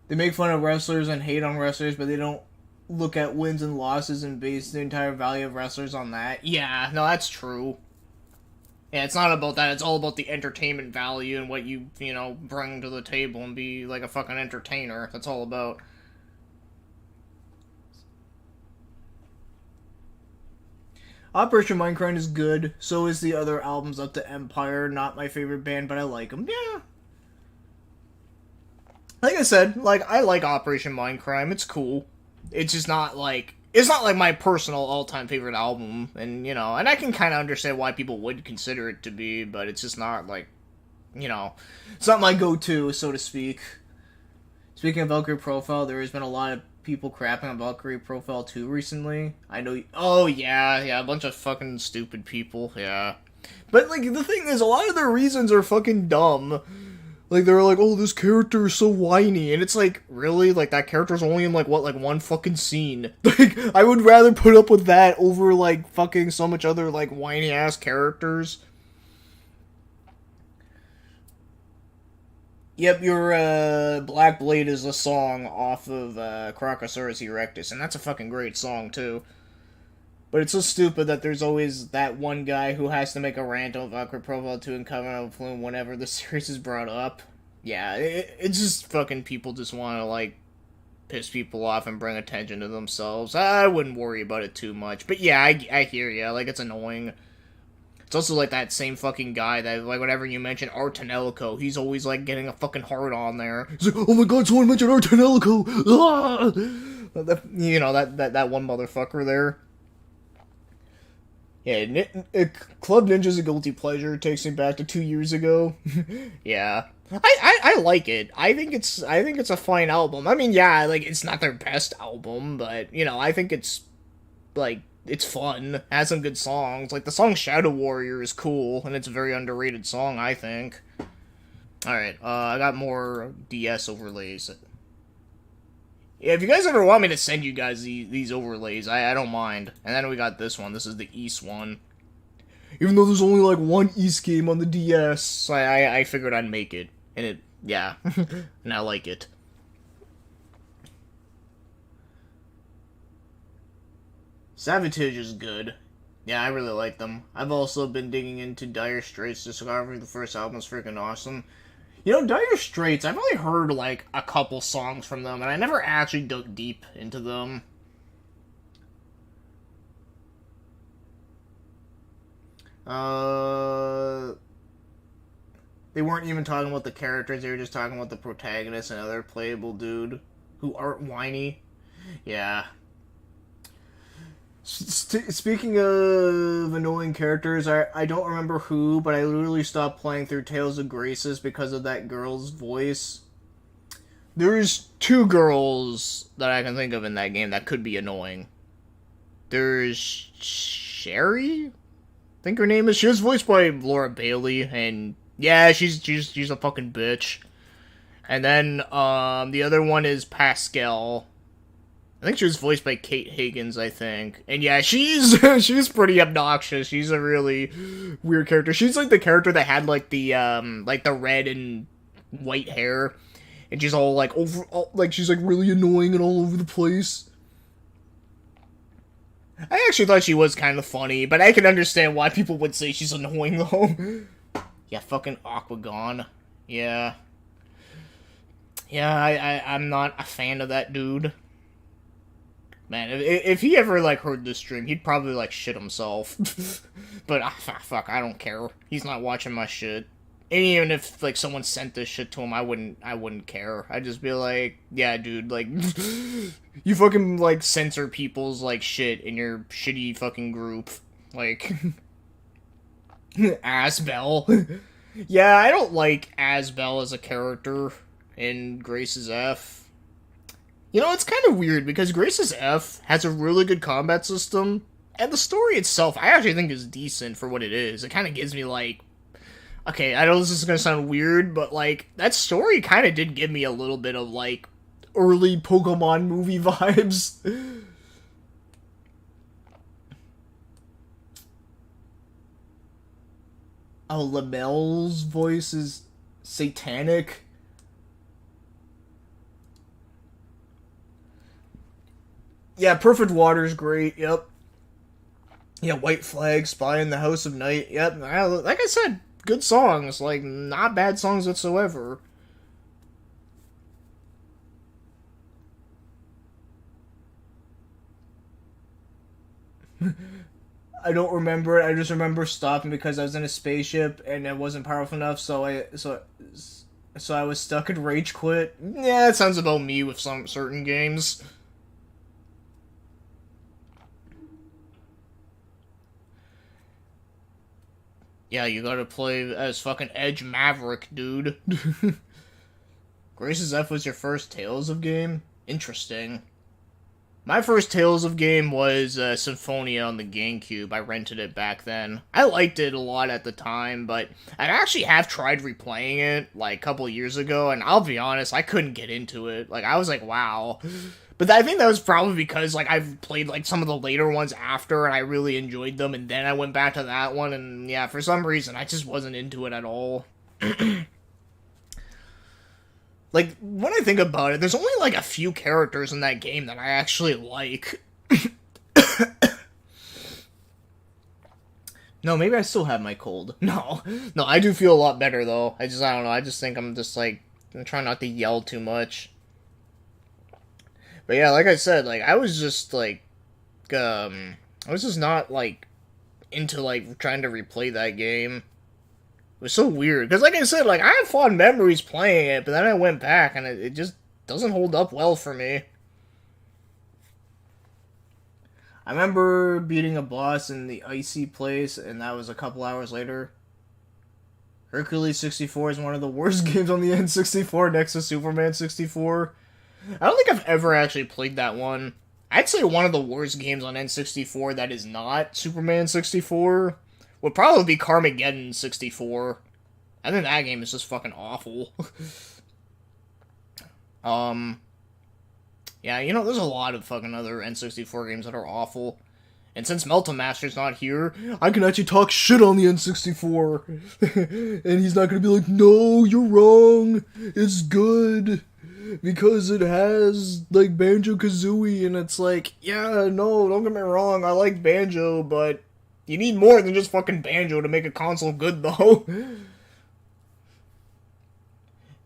They make fun of wrestlers and hate on wrestlers, but they don't look at wins and losses and base the entire value of wrestlers on that. Yeah, no, that's true. Yeah, it's not about that. It's all about the entertainment value and what you bring to the table and be like a fucking entertainer. That's all about. Operation Minecraft is good. So is the other albums up to Empire. Not my favorite band, but I like them. Yeah. Like I said, like I like Operation Mindcrime. It's cool. It's just not like my personal all-time favorite album, and and I can kind of understand why people would consider it to be, but it's just not like, it's not my go-to, so to speak. Speaking of Valkyrie Profile, there has been a lot of people crapping on Valkyrie Profile 2 recently. I know. Oh yeah, a bunch of fucking stupid people. Yeah, but like the thing is, a lot of their reasons are fucking dumb. Like, they're like, oh, this character is so whiny. And it's like, really? Like, that character's only in, like, one fucking scene. Like, I would rather put up with that over, like, fucking so much other, like, whiny-ass characters. Yep, your, Black Blade is a song off of, Crocosaurus Erectus. And that's a fucking great song, too. But it's so stupid that there's always that one guy who has to make a rant on Valkyrie Profile 2 and Covenant of Flume whenever the series is brought up. Yeah, it's just fucking people just want to, like, piss people off and bring attention to themselves. I wouldn't worry about it too much. But yeah, I hear ya. Like, it's annoying. It's also like that same fucking guy that, like, whenever you mention Artanelico, he's always, like, getting a fucking heart on there. He's like, oh my god, someone mentioned Artanelico! Ah! That one motherfucker there. Yeah, Club Ninja's a guilty pleasure. It takes me back to 2 years ago. Yeah, I like it. I think it's a fine album. I mean, yeah, like it's not their best album, but I think it's like it's fun. It has some good songs. Like the song Shadow Warrior is cool, and it's a very underrated song, I think. All right, I got more DS overlays. Yeah, if you guys ever want me to send you guys these overlays, I don't mind. And then we got this one. This is the East one. Even though there's only like one East game on the DS, I figured I'd make it. And it, yeah, and I like it. Savatage is good. Yeah, I really like them. I've also been digging into Dire Straits' discography. The first album is freaking awesome. Dire Straits, I've only heard, like, a couple songs from them, and I never actually dug deep into them. They weren't even talking about the characters, they were just talking about the protagonist and other playable dude who aren't whiny. Yeah. Speaking of annoying characters, I don't remember who, but I literally stopped playing through Tales of Graces because of that girl's voice. There's two girls that I can think of in that game that could be annoying. There's Sherry? I think her name is. She was voiced by Laura Bailey, and yeah, she's a fucking bitch. And then, the other one is Pascal. I think she was voiced by Kate Higgins, I think. And yeah, she's pretty obnoxious. She's a really weird character. She's like the character that had like the red and white hair. And she's all like she's like really annoying and all over the place. I actually thought she was kind of funny, but I can understand why people would say she's annoying though. Yeah, fucking Aquagon. Yeah. Yeah, I'm not a fan of that dude. Man, if he ever, like, heard this stream, he'd probably, like, shit himself. But, fuck, I don't care. He's not watching my shit. And even if, like, someone sent this shit to him, I wouldn't care. I'd just be like, yeah, dude, like, you fucking, like, censor people's, like, shit in your shitty fucking group. Like, Asbel. Yeah, I don't like Asbel as a character in Grace's F. You know, it's kind of weird because Grace's F has a really good combat system, and the story itself I actually think is decent for what it is. It kind of gives me like, okay, I know this is gonna sound weird, but like, that story kind of did give me a little bit of like, early Pokemon movie vibes. Oh, Lamelle's voice is satanic. Yeah, Perfect Water's great, yep. Yeah, White Flag, Spy in the House of Night, yep. Like I said, good songs, like, not bad songs whatsoever. I don't remember it, I just remember stopping because I was in a spaceship and it wasn't powerful enough, so I was stuck in Rage Quit. Yeah, that sounds about me with some certain games. Yeah, you gotta play as fucking Edge Maverick, dude. Grace's F was your first Tales of game? Interesting. My first Tales of game was Symphonia on the GameCube. I rented it back then. I liked it a lot at the time, but I actually have tried replaying it, like, a couple years ago, and I'll be honest, I couldn't get into it. Like, I was like, wow. But I think that was probably because, like, I've played, like, some of the later ones after, and I really enjoyed them, and then I went back to that one, and yeah, for some reason, I just wasn't into it at all. Like, when I think about it, there's only, like, a few characters in that game that I actually like. No, maybe I still have my cold. No, I do feel a lot better, though. I don't know, I just think I'm just, like, I'm trying not to yell too much. But yeah, like I said, like, I was just, like, I was just not, like, into, like, trying to replay that game. It was so weird, because like I said, like, I have fond memories playing it, but then I went back, and it just doesn't hold up well for me. I remember beating a boss in the icy place, and that was a couple hours later. Hercules 64 is one of the worst games on the N64 next to Superman 64. I don't think I've ever actually played that one. I'd say one of the worst games on N64 that is not Superman 64 would probably be Carmageddon 64. I think that game is just fucking awful. Yeah, you know, there's a lot of fucking other N64 games that are awful. And since Melta Master's not here, I can actually talk shit on the N64. And he's not gonna be like, no, you're wrong. It's good. Because it has, like, Banjo-Kazooie, and it's like, yeah, no, don't get me wrong, I like Banjo, but you need more than just fucking Banjo to make a console good, though.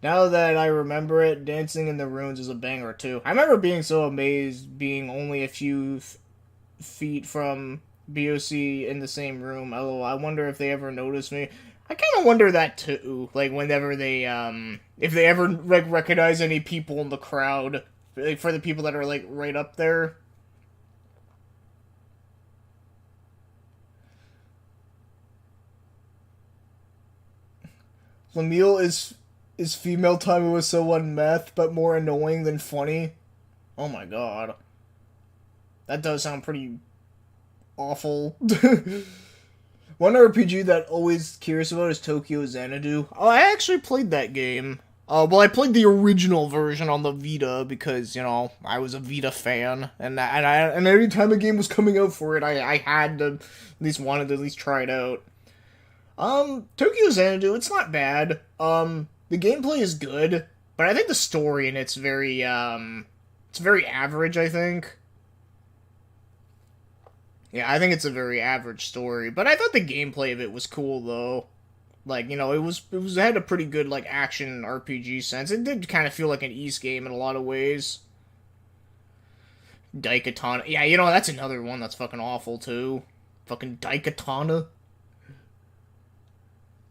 Now that I remember it, Dancing in the Ruins is a banger, too. I remember being so amazed being only a few feet from BOC in the same room. Oh, I wonder if they ever noticed me. I kind of wonder that too, like, whenever they, if they ever, like, recognize any people in the crowd, like, for the people that are, like, right up there. Lamille is female time with someone meth, but more annoying than funny. Oh my god. That does sound pretty awful. One RPG that always curious about is Tokyo Xanadu. Oh, I actually played that game. Well, I played the original version on the Vita because, you know, I was a Vita fan, and every time a game was coming out for it, I had to at least try it out. Tokyo Xanadu, it's not bad. The gameplay is good, but I think the story in it's very average, I think. Yeah, I think it's a very average story, but I thought the gameplay of it was cool, though. Like, you know, it had a pretty good, like, action RPG sense. It did kind of feel like an Ys game in a lot of ways. Daikatana. Yeah, you know, that's another one that's fucking awful, too. Fucking Daikatana.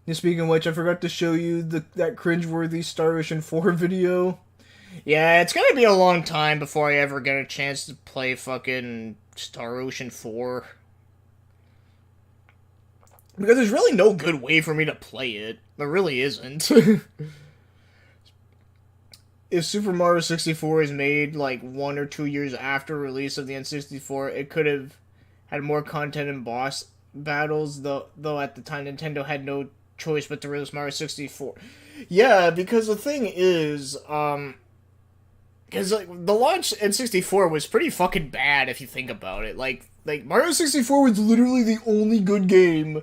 And speaking of which, I forgot to show you that cringeworthy Star Ocean 4 video. Yeah, it's gonna be a long time before I ever get a chance to play fucking Star Ocean 4. Because there's really no good way for me to play it. There really isn't. If Super Mario 64 is made like 1 or 2 years after release of the N64, it could have had more content and boss battles, though at the time Nintendo had no choice but to release Mario 64. Yeah, because the thing is, because like the launch N64 was pretty fucking bad if you think about it. Like Mario 64 was literally the only good game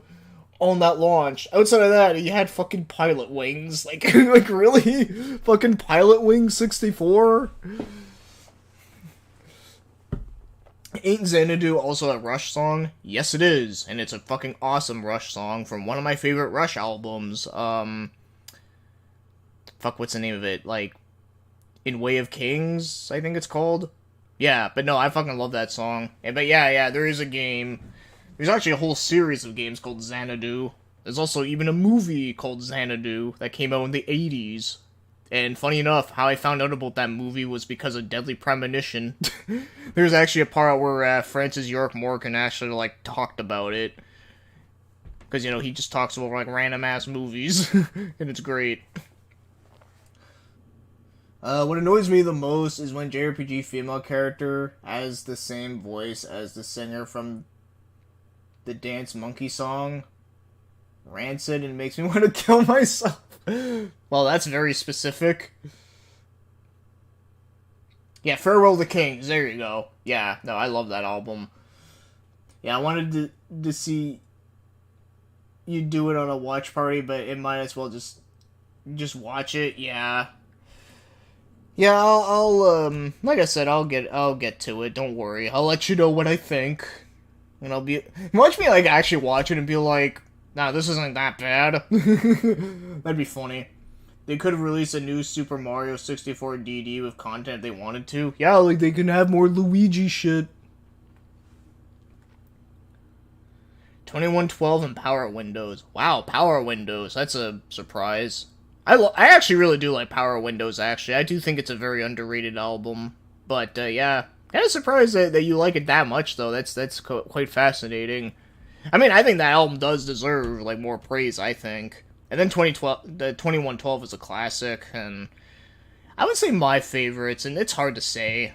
on that launch. Outside of that, you had fucking Pilot Wings. Like, like really? Fucking Pilot Wings 64? Ain't Xanadu also a Rush song? Yes, it is. And it's a fucking awesome Rush song from one of my favorite Rush albums. Fuck, what's the name of it? Like, In Way of Kings, I think it's called? Yeah, but no, I fucking love that song. But yeah, there is a game. There's actually a whole series of games called Xanadu. There's also even a movie called Xanadu that came out in the 80s. And funny enough, how I found out about that movie was because of Deadly Premonition. There's actually a part where Francis York Morgan actually, like, talked about it. Because, you know, he just talks about, like, random-ass movies. And it's great. What annoys me the most is when JRPG female character has the same voice as the singer from the Dance Monkey song, Rancid, and makes me want to kill myself. Well, that's very specific. Yeah, Farewell to Kings, there you go. Yeah, no, I love that album. Yeah, I wanted to see you do it on a watch party, but it might as well just watch it, yeah. Yeah, I'll like I said, I'll get to it, don't worry. I'll let you know what I think. And I'll be... Watch me, like, actually watch it and be like, nah, this isn't that bad. That'd be funny. They could have released a new Super Mario 64 DD with content they wanted to. Yeah, like, they can have more Luigi shit. 2112 and Power Windows. Wow, Power Windows. That's a surprise. I actually really do like Power Windows, actually. I do think it's a very underrated album. But, yeah. Kind of surprised that you like it that much, though. That's quite fascinating. I mean, I think that album does deserve, like, more praise, I think. And then 2112 is a classic, and I would say my favorites, and it's hard to say.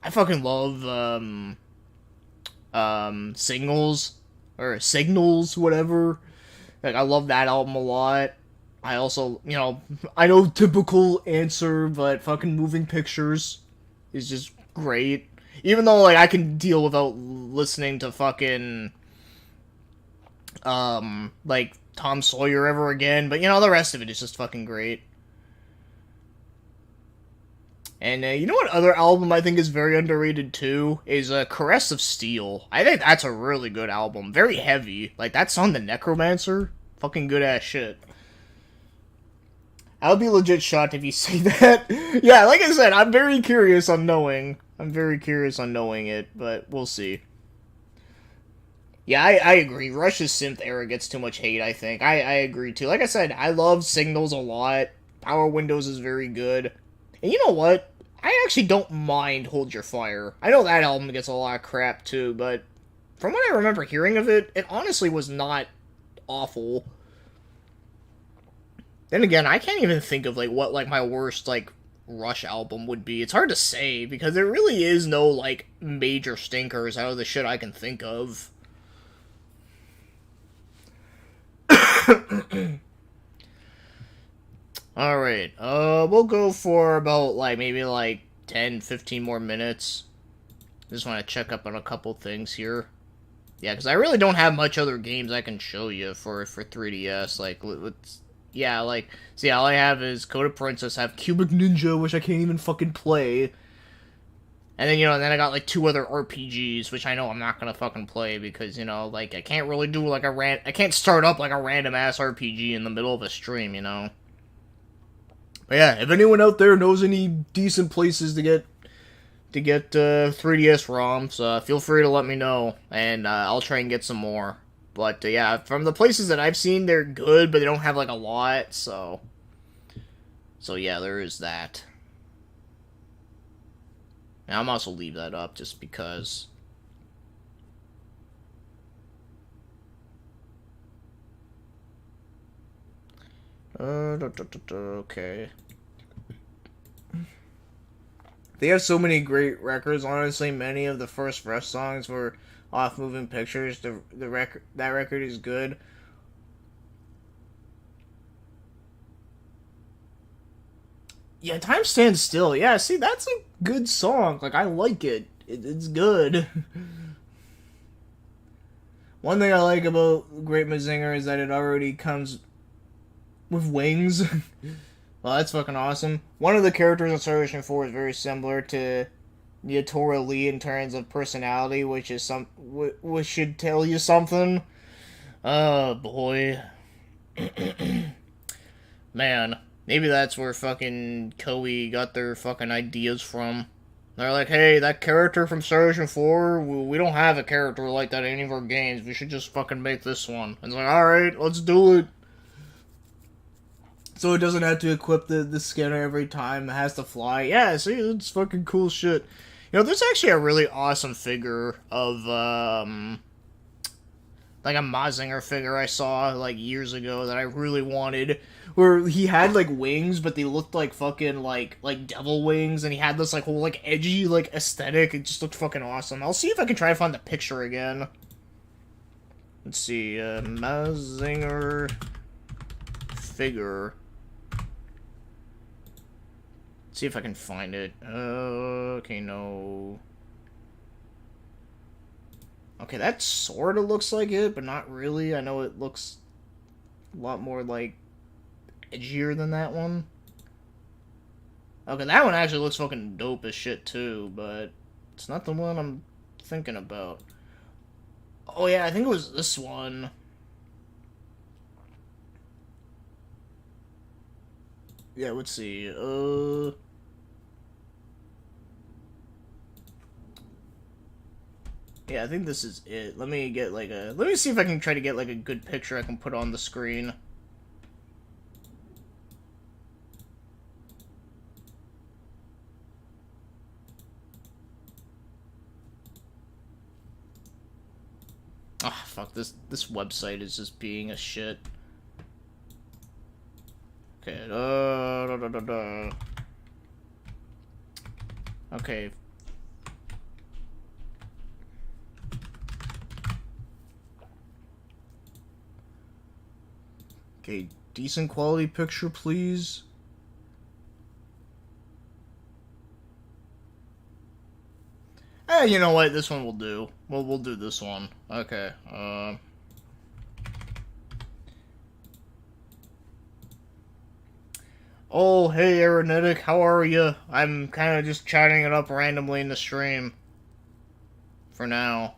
I fucking love, Signals, whatever. Like, I love that album a lot. I also, you know, I know typical answer, but fucking Moving Pictures is just great. Even though, like, I can deal without listening to fucking, like, Tom Sawyer ever again, but, you know, the rest of it is just fucking great. And, you know what other album I think is very underrated, too? Is, Caress of Steel. I think that's a really good album. Very heavy. Like, that song, The Necromancer? Fucking good-ass shit. I would be legit shocked if you say that. Yeah, like I said, I'm very curious on knowing. I'm very curious on knowing it, but we'll see. Yeah, I agree. Rush's synth era gets too much hate, I think. I agree, too. Like I said, I love Signals a lot. Power Windows is very good. And you know what? I actually don't mind Hold Your Fire. I know that album gets a lot of crap, too, but from what I remember hearing of it, it honestly was not awful. Then again, I can't even think of, like, what, like, my worst, like, Rush album would be. It's hard to say, because there really is no, like, major stinkers out of the shit I can think of. Alright, we'll go for about, like, maybe, like, 10, 15 more minutes. Just want to check up on a couple things here. Yeah, because I really don't have much other games I can show you for 3DS, like, yeah, like, see, all I have is Code of Princess, I have Cubic Ninja, which I can't even fucking play. And then, you know, then I got, like, 2 other RPGs, which I know I'm not gonna fucking play, because, you know, like, I can't really do, like, I can't start up, like, a random-ass RPG in the middle of a stream, you know? But yeah, if anyone out there knows any decent places to get 3DS ROMs, feel free to let me know, and, I'll try and get some more. But, yeah, from the places that I've seen, they're good, but they don't have, like, a lot, so... So, yeah, there is that. And I'm also leave that up, just because... Okay. They have so many great records. Honestly, many of the first Rush songs were off Moving Pictures. The record, that record is good. Yeah, Time Stands Still. Yeah, see, that's a good song. Like, I like it. It's good. One thing I like about Great Mazinger is that it already comes with wings. Well, that's fucking awesome. One of the characters in Star Ocean 4 is very similar to Yatora Lee in terms of personality, which should tell you something. Oh, boy. Man, maybe that's where fucking Koei got their fucking ideas from. They're like, hey, that character from Star Ocean 4, we don't have a character like that in any of our games. We should just fucking make this one. And it's like, alright, let's do it. So it doesn't have to equip the scanner every time. It has to fly. Yeah, see, it's fucking cool shit. You know, there's actually a really awesome figure of, like a Mazinger figure I saw, like, years ago that I really wanted. Where he had, like, wings, but they looked like fucking, like devil wings. And he had this, like, whole, like, edgy, like, aesthetic. It just looked fucking awesome. I'll see if I can try to find the picture again. Let's see, Mazinger figure. See if I can find it. Okay, no. Okay, that sort of looks like it, but not really. I know it looks a lot more, like, edgier than that one. Okay, that one actually looks fucking dope as shit, too, but it's not the one I'm thinking about. Oh, yeah, I think it was this one. Yeah, let's see. Yeah, I think this is it. Let me get like a... Let me see if I can try to get like a good picture I can put on the screen. Ah, fuck, this website is just being a shit. Okay, Okay. Okay, decent quality picture, please. You know what? This one will do. We'll do this one. Okay, Oh, hey, Aeronetic, how are you? I'm kind of just chatting it up randomly in the stream. For now.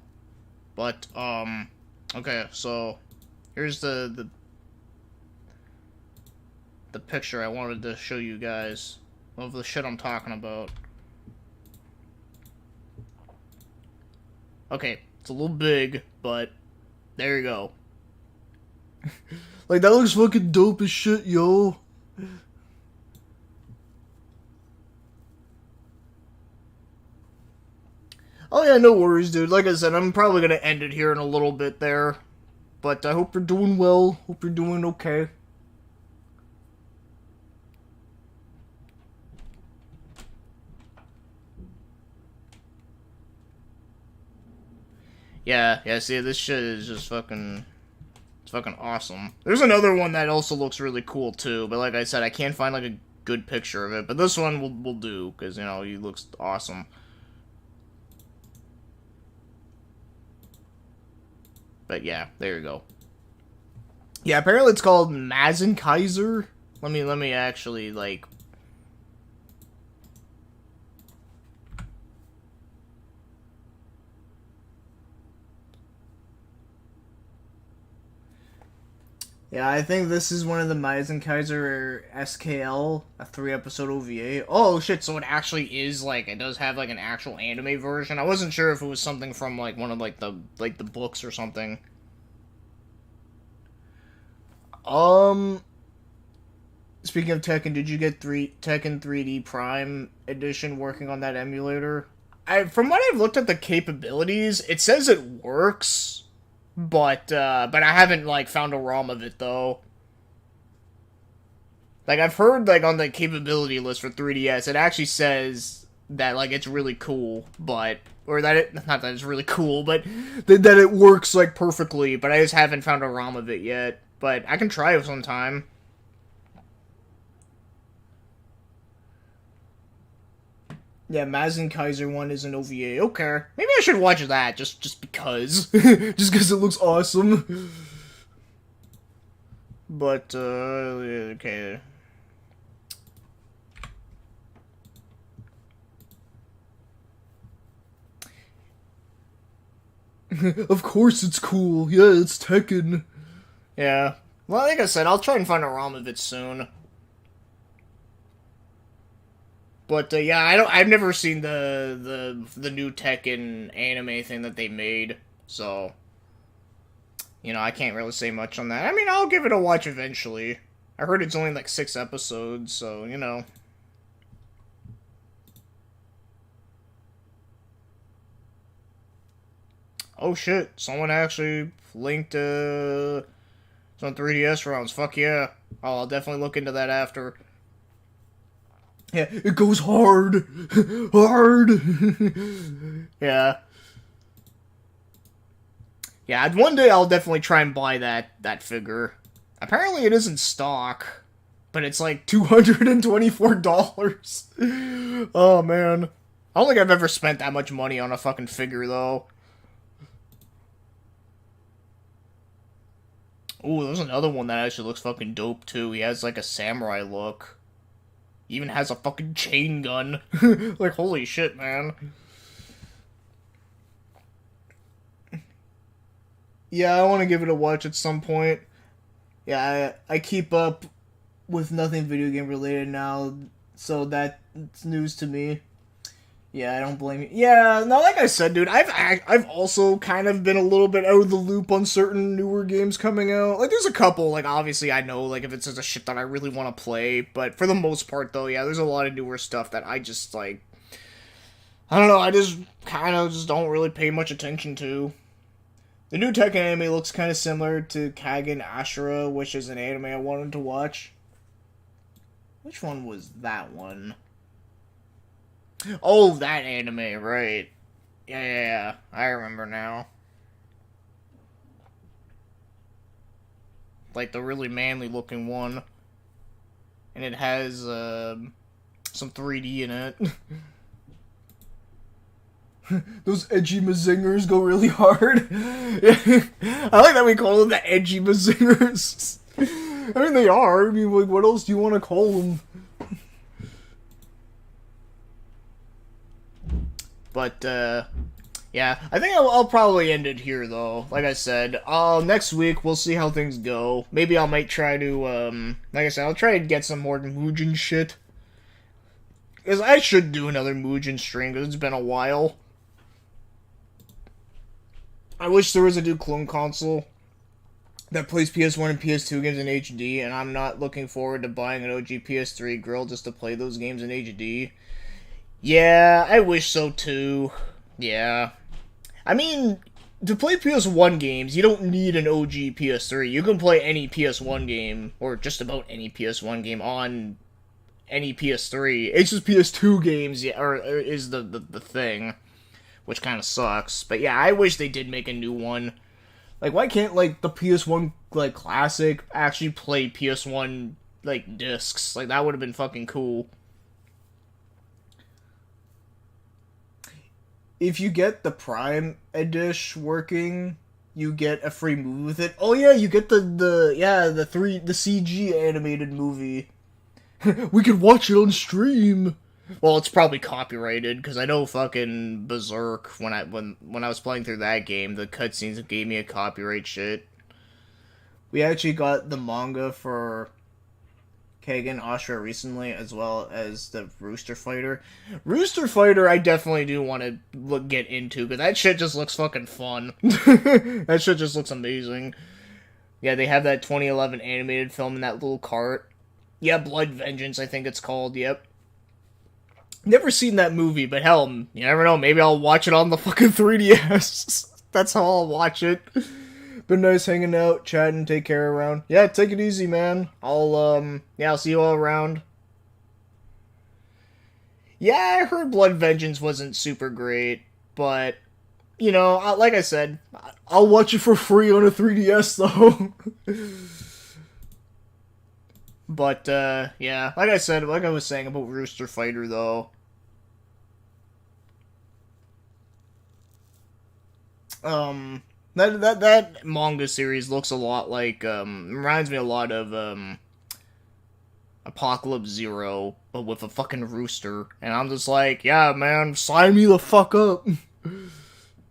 But, okay, so, here's the picture I wanted to show you guys of the shit I'm talking about. Okay, it's a little big, but there you go. Like, that looks fucking dope as shit, yo. Oh yeah, no worries, dude. Like I said, I'm probably gonna end it here in a little bit there. But I hope you're doing well. Hope you're doing okay. Yeah, see, this shit is just fucking... It's fucking awesome. There's another one that also looks really cool, too. But like I said, I can't find, like, a good picture of it. But this one will do, because, you know, he looks awesome. But yeah, there you go. Yeah, apparently it's called Mazinkaiser. Let me actually, like... Yeah, I think this is one of the Mazinkaiser SKL, a 3-episode OVA. Oh shit, so it actually is, like, it does have, like, an actual anime version. I wasn't sure if it was something from, like, one of, like, the books or something. Speaking of Tekken, did you get Tekken 3D Prime Edition working on that emulator? From what I've looked at the capabilities, it says it works. But I haven't, like, found a ROM of it, though. Like, I've heard, like, on the capability list for 3DS, it actually says that, like, it's really cool, but... Or that it... Not that it's really cool, but that it works, like, perfectly, but I just haven't found a ROM of it yet. But I can try it sometime. Yeah, Mazen Kaiser one is an OVA. Okay. Maybe I should watch that, just because. Just because it looks awesome. But, okay. Of course it's cool. Yeah, it's Tekken. Yeah. Well, like I said, I'll try and find a ROM of it soon. But yeah, I've never seen the new Tekken anime thing that they made, so you know, I can't really say much on that. I mean, I'll give it a watch eventually. I heard it's only like 6 episodes, so you know. Oh shit, someone actually linked some 3DS rounds. Fuck yeah. Oh, I'll definitely look into that after. Yeah, it goes hard. Hard. Yeah. Yeah, one day I'll definitely try and buy that figure. Apparently it is in stock, but it's like $224. Oh, man. I don't think I've ever spent that much money on a fucking figure, though. Ooh, there's another one that actually looks fucking dope, too. He has, like, a samurai look. He even has a fucking chain gun. Like, holy shit, man. Yeah, I want to give it a watch at some point. Yeah, I keep up with nothing video game related now, so that's news to me. Yeah, I don't blame you. Yeah, no, like I said, dude, I've also kind of been a little bit out of the loop on certain newer games coming out. Like, there's a couple, like, obviously I know, like, if it's just a shit that I really want to play, but for the most part, though, yeah, there's a lot of newer stuff that I just, like, I don't know, I just kind of just don't really pay much attention to. The new Tekken anime looks kind of similar to Kagen Ashura, which is an anime I wanted to watch. Which one was that one? Oh, that anime, right. Yeah, I remember now. Like, the really manly looking one. And it has, some 3D in it. Those edgy mazingers go really hard. I like that we call them the edgy mazingers. I mean, they are. I mean, like, what else do you want to call them? But, yeah, I think I'll probably end it here, though. Like I said, next week, we'll see how things go. Maybe I might try to, like I said, I'll try to get some more Mugen shit. Because I should do another Mugen stream, because it's been a while. I wish there was a new clone console that plays PS1 and PS2 games in HD, and I'm not looking forward to buying an OG PS3 grill just to play those games in HD. Yeah, I wish so too. Yeah. I mean, to play PS1 games, you don't need an OG PS3. You can play any PS1 game, or just about any PS1 game on any PS3. It's just PS2 games, yeah, or is the thing, which kind of sucks. But yeah, I wish they did make a new one. Like, why can't, like, the PS1, like, classic actually play PS1, like, discs? Like, that would have been fucking cool. If you get the Prime Edition working, you get a free movie with it. Oh yeah, you get the CG animated movie. We could watch it on stream. Well, it's probably copyrighted, because I know fucking Berserk, when I was playing through that game, the cutscenes gave me a copyright shit. We actually got the manga for Kagen Ashura recently, as well as the Rooster Fighter. Rooster Fighter, I definitely do want to get into, because that shit just looks fucking fun. That shit just looks amazing. Yeah, they have that 2011 animated film in that little cart. Yeah, Blood Vengeance, I think it's called, yep. Never seen that movie, but hell, you never know, maybe I'll watch it on the fucking 3DS. That's how I'll watch it. Been nice hanging out, chatting, take care around. Yeah, take it easy, man. I'll see you all around. Yeah, I heard Blood Vengeance wasn't super great, but, you know, like I said, I'll watch it for free on a 3DS, though. But, yeah, like I said, like I was saying about Rooster Fighter, though, that manga series looks a lot like, reminds me a lot of, Apocalypse Zero, but with a fucking rooster, and I'm just like, yeah, man, sign me the fuck up.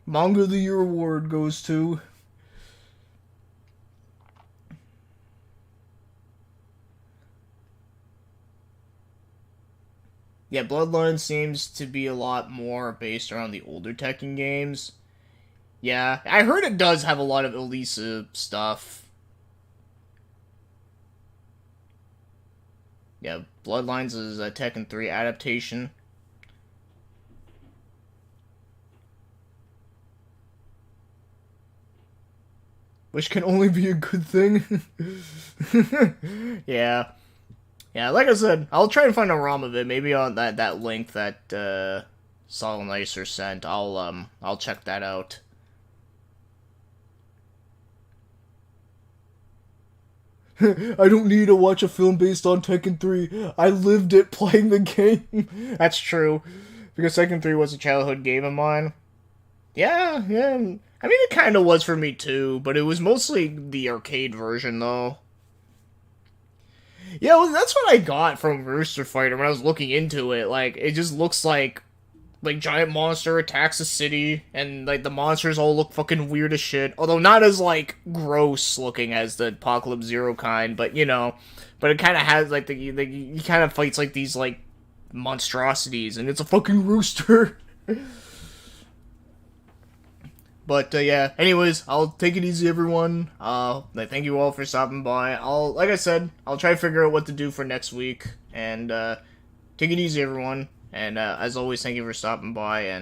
Manga of the Year award goes to... Yeah, Bloodline seems to be a lot more based around the older Tekken games. Yeah, I heard it does have a lot of Elisa stuff. Yeah, Bloodlines is a Tekken 3 adaptation. Which can only be a good thing. Yeah. Yeah, like I said, I'll try and find a ROM of it. Maybe on that link that Sol Nicer sent. I'll check that out. I don't need to watch a film based on Tekken 3. I lived it playing the game. That's true. Because Tekken 3 was a childhood game of mine. Yeah. I mean, it kind of was for me too, but it was mostly the arcade version, though. Yeah, well, that's what I got from Rooster Fighter when I was looking into it. Like, it just looks like giant monster attacks a city, and, like, the monsters all look fucking weird as shit. Although not as, like, gross looking as the Apocalypse Zero kind, but, you know. But it kind of has, like, he kind of fights, like, these, like, monstrosities, and it's a fucking rooster. But, yeah, anyways, I'll take it easy, everyone. Thank you all for stopping by. Like I said, I'll try to figure out what to do for next week, and, take it easy, everyone. And, as always, thank you for stopping by, and